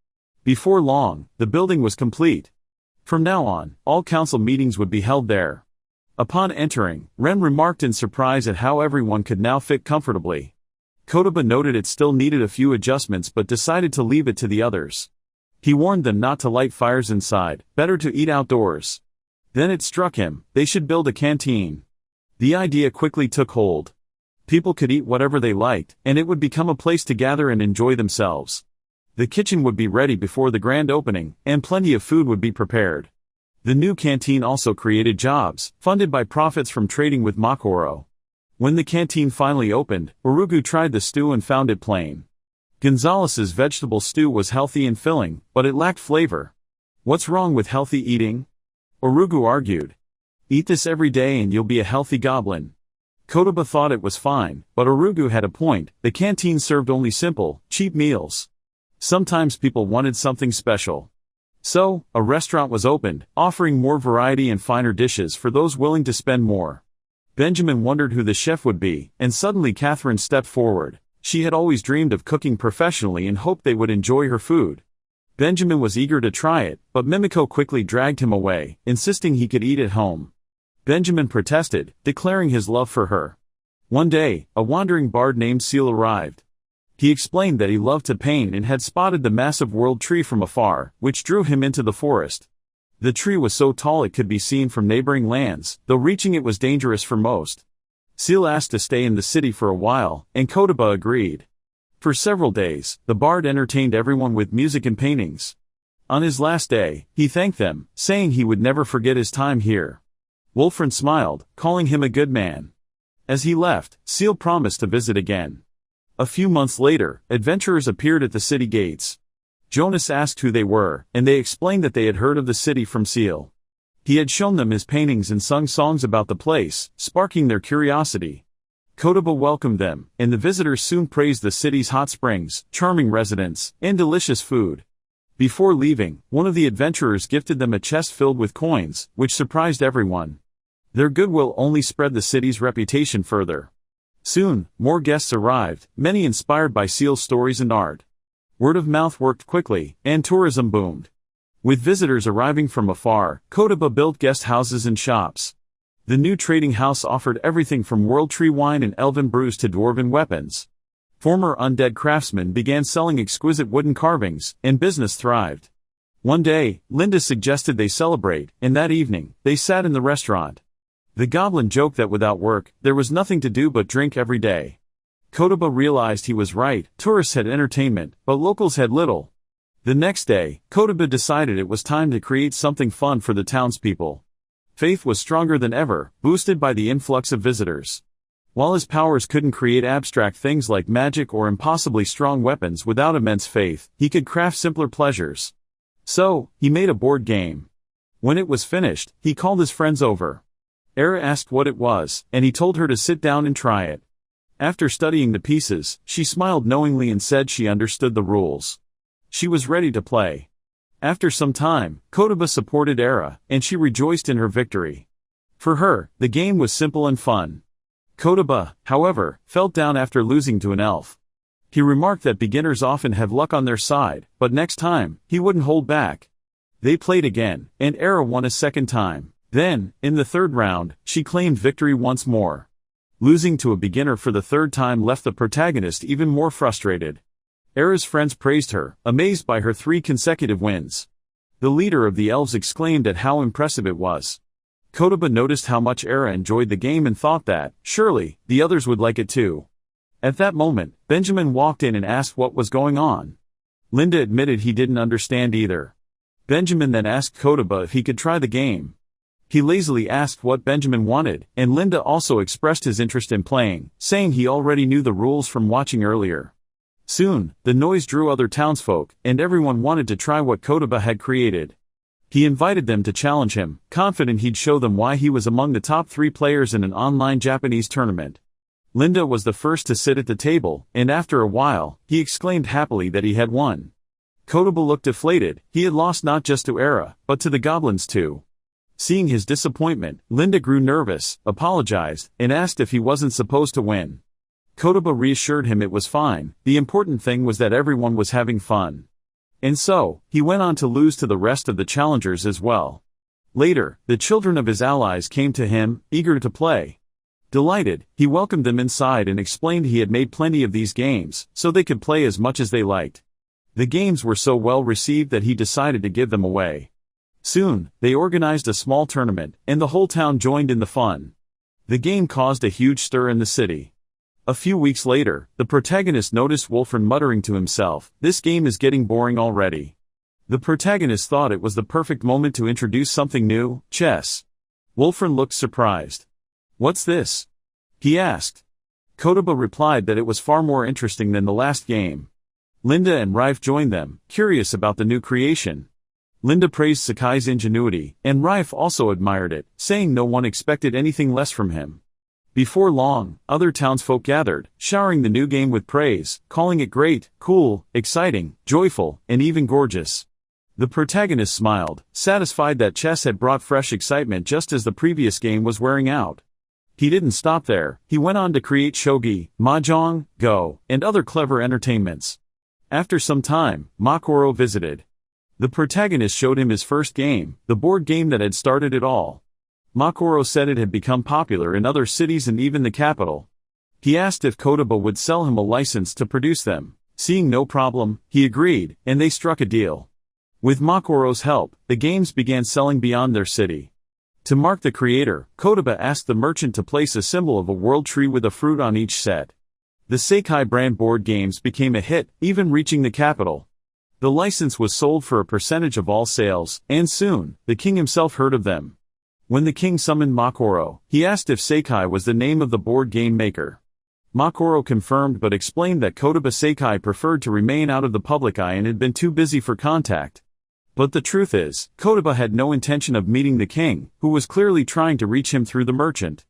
Before long, the building was complete. From now on, all council meetings would be held there. Upon entering, Ren remarked in surprise at how everyone could now fit comfortably. Kotoba noted it still needed a few adjustments but decided to leave it to the others. He warned them not to light fires inside, better to eat outdoors. Then it struck him, they should build a canteen. The idea quickly took hold. People could eat whatever they liked, and it would become a place to gather and enjoy themselves. The kitchen would be ready before the grand opening, and plenty of food would be prepared. The new canteen also created jobs, funded by profits from trading with Makoro. When the canteen finally opened, Urugu tried the stew and found it plain. Gonzalez's vegetable stew was healthy and filling, but it lacked flavor. What's wrong with healthy eating? Urugu argued. Eat this every day and you'll be a healthy goblin. Kotoba thought it was fine, but Urugu had a point. The canteen served only simple, cheap meals. Sometimes people wanted something special. So, a restaurant was opened, offering more variety and finer dishes for those willing to spend more. Benjamin wondered who the chef would be, and suddenly Catherine stepped forward. She had always dreamed of cooking professionally and hoped they would enjoy her food. Benjamin was eager to try it, but Mimiko quickly dragged him away, insisting he could eat at home. Benjamin protested, declaring his love for her. One day, a wandering bard named Seal arrived. He explained that he loved to paint and had spotted the massive world tree from afar, which drew him into the forest. The tree was so tall it could be seen from neighboring lands, though reaching it was dangerous for most. Seal asked to stay in the city for a while, and Kotoba agreed. For several days, the bard entertained everyone with music and paintings. On his last day, he thanked them, saying he would never forget his time here. Wolfram smiled, calling him a good man. As he left, Seal promised to visit again. A few months later, adventurers appeared at the city gates. Jonas asked who they were, and they explained that they had heard of the city from Seal. He had shown them his paintings and sung songs about the place, sparking their curiosity. Kotoba welcomed them, and the visitors soon praised the city's hot springs, charming residents, and delicious food. Before leaving, one of the adventurers gifted them a chest filled with coins, which surprised everyone. Their goodwill only spread the city's reputation further. Soon, more guests arrived, many inspired by Seal's stories and art. Word of mouth worked quickly, and tourism boomed. With visitors arriving from afar, Kotoba built guest houses and shops. The new trading house offered everything from World Tree wine and elven brews to dwarven weapons. Former undead craftsmen began selling exquisite wooden carvings, and business thrived. One day, Linda suggested they celebrate, and that evening, they sat in the restaurant. The goblin joked that without work, there was nothing to do but drink every day. Kotoba realized he was right. Tourists had entertainment, but locals had little. The next day, Kotoba decided it was time to create something fun for the townspeople. Faith was stronger than ever, boosted by the influx of visitors. While his powers couldn't create abstract things like magic or impossibly strong weapons without immense faith, he could craft simpler pleasures. So, he made a board game. When it was finished, he called his friends over. Era asked what it was, and he told her to sit down and try it. After studying the pieces, she smiled knowingly and said she understood the rules. She was ready to play. After some time, Kotoba supported Era, and she rejoiced in her victory. For her, the game was simple and fun. Kotoba, however, felt down after losing to an elf. He remarked that beginners often have luck on their side, but next time, he wouldn't hold back. They played again, and Era won a second time. Then, in the third round, she claimed victory once more. Losing to a beginner for the third time left the protagonist even more frustrated. Era's friends praised her, amazed by her 3 consecutive wins. The leader of the elves exclaimed at how impressive it was. Kotoba noticed how much Era enjoyed the game and thought that, surely, the others would like it too. At that moment, Benjamin walked in and asked what was going on. Linda admitted he didn't understand either. Benjamin then asked Kotoba if he could try the game. He lazily asked what Benjamin wanted, and Linda also expressed his interest in playing, saying he already knew the rules from watching earlier. Soon, the noise drew other townsfolk, and everyone wanted to try what Kotoba had created. He invited them to challenge him, confident he'd show them why he was among the top 3 players in an online Japanese tournament. Linda was the first to sit at the table, and after a while, he exclaimed happily that he had won. Kotoba looked deflated. He had lost not just to Era, but to the goblins too. Seeing his disappointment, Linda grew nervous, apologized, and asked if he wasn't supposed to win. Kotoba reassured him it was fine, the important thing was that everyone was having fun. And so, he went on to lose to the rest of the challengers as well. Later, the children of his allies came to him, eager to play. Delighted, he welcomed them inside and explained he had made plenty of these games, so they could play as much as they liked. The games were so well received that he decided to give them away. Soon, they organized a small tournament, and the whole town joined in the fun. The game caused a huge stir in the city. A few weeks later, the protagonist noticed Wolfram muttering to himself, "This game is getting boring already." The protagonist thought it was the perfect moment to introduce something new, chess. Wolfram looked surprised. "What's this?" he asked. Kotoba replied that it was far more interesting than the last game. Linda and Rife joined them, curious about the new creation. Linda praised Sakai's ingenuity, and Rife also admired it, saying no one expected anything less from him. Before long, other townsfolk gathered, showering the new game with praise, calling it great, cool, exciting, joyful, and even gorgeous. The protagonist smiled, satisfied that chess had brought fresh excitement just as the previous game was wearing out. He didn't stop there, he went on to create shogi, mahjong, go, and other clever entertainments. After some time, Makoro visited. The protagonist showed him his first game, the board game that had started it all. Makoro said it had become popular in other cities and even the capital. He asked if Kotoba would sell him a license to produce them. Seeing no problem, he agreed, and they struck a deal. With Makoro's help, the games began selling beyond their city. To mark the creator, Kotoba asked the merchant to place a symbol of a world tree with a fruit on each set. The Seikai brand board games became a hit, even reaching the capital. The license was sold for a percentage of all sales, and soon, the king himself heard of them. When the king summoned Makoro, he asked if Seikai was the name of the board game maker. Makoro confirmed but explained that Kotoba Seikai preferred to remain out of the public eye and had been too busy for contact. But the truth is, Kotoba had no intention of meeting the king, who was clearly trying to reach him through the merchant.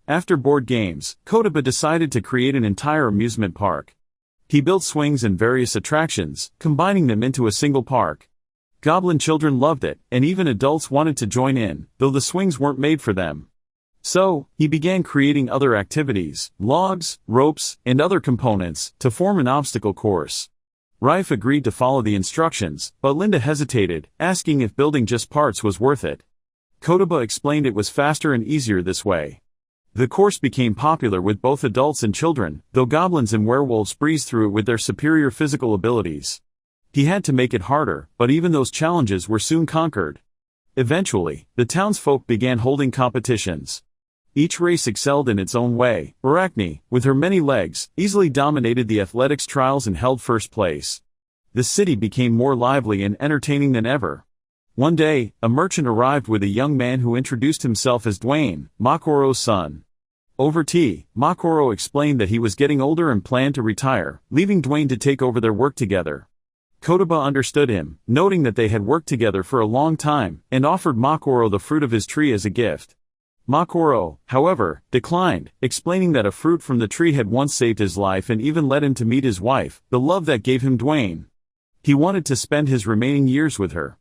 After board games, Kotoba decided to create an entire amusement park. He built swings and various attractions, combining them into a single park. Goblin children loved it, and even adults wanted to join in, though the swings weren't made for them. So, he began creating other activities, logs, ropes, and other components, to form an obstacle course. Rife agreed to follow the instructions, but Linda hesitated, asking if building just parts was worth it. Kotoba explained it was faster and easier this way. The course became popular with both adults and children, though goblins and werewolves breezed through it with their superior physical abilities. He had to make it harder, but even those challenges were soon conquered. Eventually, the townsfolk began holding competitions. Each race excelled in its own way. Arachne, with her many legs, easily dominated the athletics trials and held first place. The city became more lively and entertaining than ever. One day, a merchant arrived with a young man who introduced himself as Dwayne, Makoro's son. Over tea, Makoro explained that he was getting older and planned to retire, leaving Dwayne to take over their work together. Kotoba understood him, noting that they had worked together for a long time, and offered Makoro the fruit of his tree as a gift. Makoro, however, declined, explaining that a fruit from the tree had once saved his life and even led him to meet his wife, the love that gave him Dwayne. He wanted to spend his remaining years with her.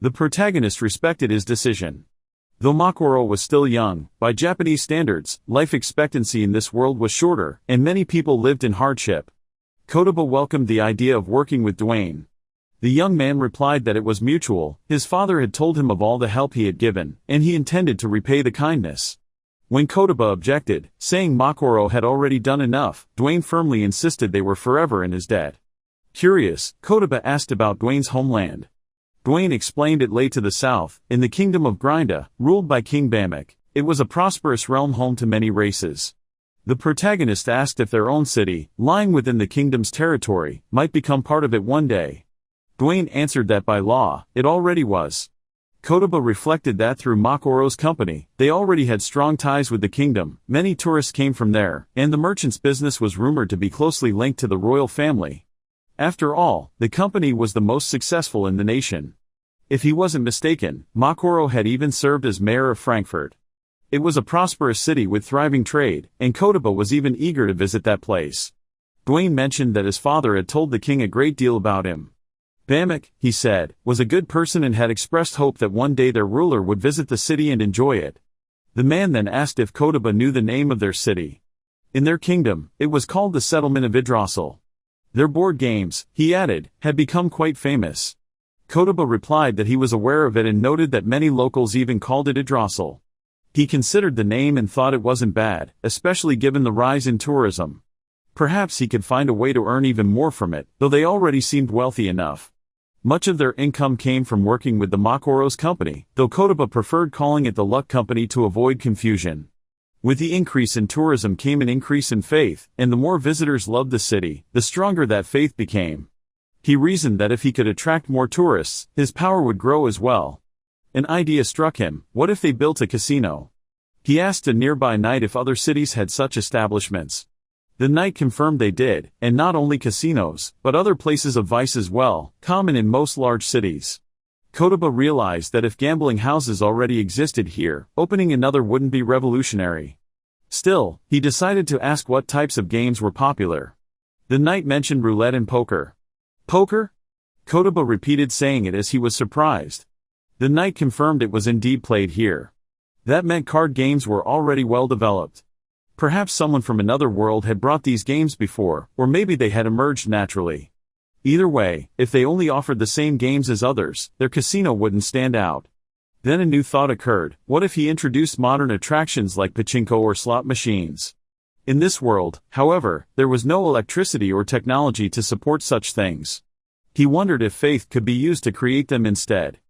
The protagonist respected his decision. Though Makoro was still young, by Japanese standards, life expectancy in this world was shorter, and many people lived in hardship. Kotoba welcomed the idea of working with Dwayne. The young man replied that it was mutual. His father had told him of all the help he had given, and he intended to repay the kindness. When Kotoba objected, saying Makoro had already done enough, Dwayne firmly insisted they were forever in his debt. Curious, Kotoba asked about Dwayne's homeland. Dwayne explained it lay to the south, in the kingdom of Grinda, ruled by King Bamek. It was a prosperous realm home to many races. The protagonist asked if their own city, lying within the kingdom's territory, might become part of it one day. Dwayne answered that by law, it already was. Kotoba reflected that through Makoro's company, they already had strong ties with the kingdom, many tourists came from there, and the merchant's business was rumored to be closely linked to the royal family. After all, the company was the most successful in the nation. If he wasn't mistaken, Makoro had even served as mayor of Frankfurt. It was a prosperous city with thriving trade, and Kotoba was even eager to visit that place. Dwayne mentioned that his father had told the king a great deal about him. Bamek, he said, was a good person and had expressed hope that one day their ruler would visit the city and enjoy it. The man then asked if Kotoba knew the name of their city. In their kingdom, it was called the settlement of Yggdrasil. Their board games, he added, had become quite famous. Kotoba replied that he was aware of it and noted that many locals even called it Yggdrasil. He considered the name and thought it wasn't bad, especially given the rise in tourism. Perhaps he could find a way to earn even more from it, though they already seemed wealthy enough. Much of their income came from working with the Makoro's company, though Kotoba preferred calling it the Luck Company to avoid confusion. With the increase in tourism came an increase in faith, and the more visitors loved the city, the stronger that faith became. He reasoned that if he could attract more tourists, his power would grow as well. An idea struck him: what if they built a casino? He asked a nearby knight if other cities had such establishments. The knight confirmed they did, and not only casinos, but other places of vice as well, common in most large cities. Kotoba realized that if gambling houses already existed here, opening another wouldn't be revolutionary. Still, he decided to ask what types of games were popular. The knight mentioned roulette and poker. Poker? Kotoba repeated, saying it as he was surprised. The knight confirmed it was indeed played here. That meant card games were already well developed. Perhaps someone from another world had brought these games before, or maybe they had emerged naturally. Either way, if they only offered the same games as others, their casino wouldn't stand out. Then a new thought occurred: what if he introduced modern attractions like pachinko or slot machines? In this world, however, there was no electricity or technology to support such things. He wondered if faith could be used to create them instead.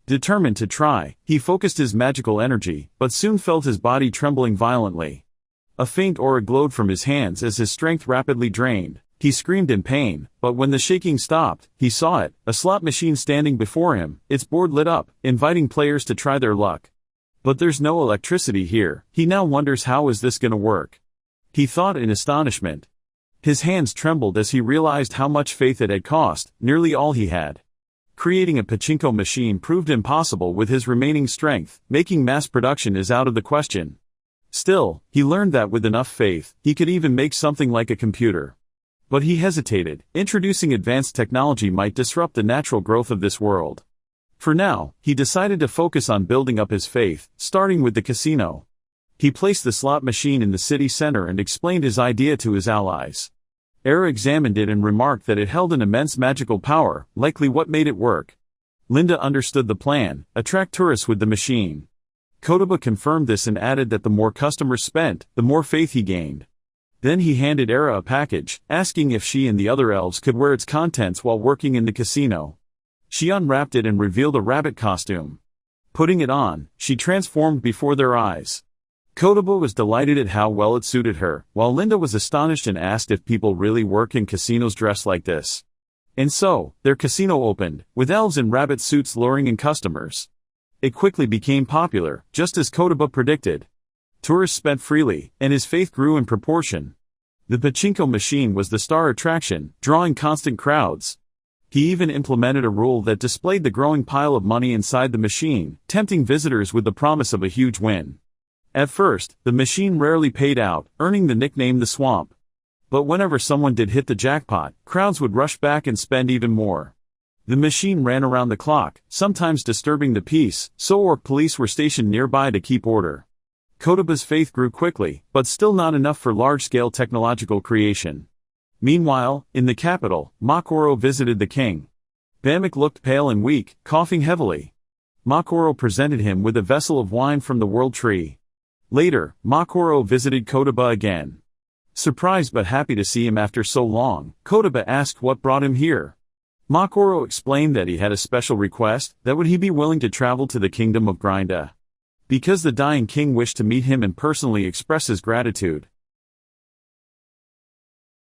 Determined to try, he focused his magical energy, but soon felt his body trembling violently. A faint aura glowed from his hands as his strength rapidly drained. He screamed in pain, but when the shaking stopped, he saw it, a slot machine standing before him, its board lit up, inviting players to try their luck. But there's no electricity here. He now wonders, how is this gonna work? He thought in astonishment. His hands trembled as he realized how much faith it had cost, nearly all he had. Creating a pachinko machine proved impossible with his remaining strength, making mass production is out of the question. Still, he learned that with enough faith, he could even make something like a computer. But he hesitated. Introducing advanced technology might disrupt the natural growth of this world. For now, he decided to focus on building up his faith, starting with the casino. He placed the slot machine in the city center and explained his idea to his allies. Era examined it and remarked that it held an immense magical power, likely what made it work. Linda understood the plan: attract tourists with the machine. Kotoba confirmed this and added that the more customers spent, the more faith he gained. Then he handed Era a package, asking if she and the other elves could wear its contents while working in the casino. She unwrapped it and revealed a rabbit costume. Putting it on, she transformed before their eyes. Kotoba was delighted at how well it suited her, while Linda was astonished and asked if people really work in casinos dressed like this. And so, their casino opened, with elves in rabbit suits luring in customers. It quickly became popular, just as Kotoba predicted. Tourists spent freely, and his faith grew in proportion. The pachinko machine was the star attraction, drawing constant crowds. He even implemented a rule that displayed the growing pile of money inside the machine, tempting visitors with the promise of a huge win. At first, the machine rarely paid out, earning the nickname the Swamp. But whenever someone did hit the jackpot, crowds would rush back and spend even more. The machine ran around the clock, sometimes disturbing the peace, so orc police were stationed nearby to keep order. Kotoba's faith grew quickly, but still not enough for large-scale technological creation. Meanwhile, in the capital, Makoro visited the king. Bamek looked pale and weak, coughing heavily. Makoro presented him with a vessel of wine from the world tree. Later, Makoro visited Kotaba again. Surprised but happy to see him after so long, Kotaba asked what brought him here. Makoro explained that he had a special request, that would he be willing to travel to the kingdom of Grinda. Because the dying king wished to meet him and personally express his gratitude.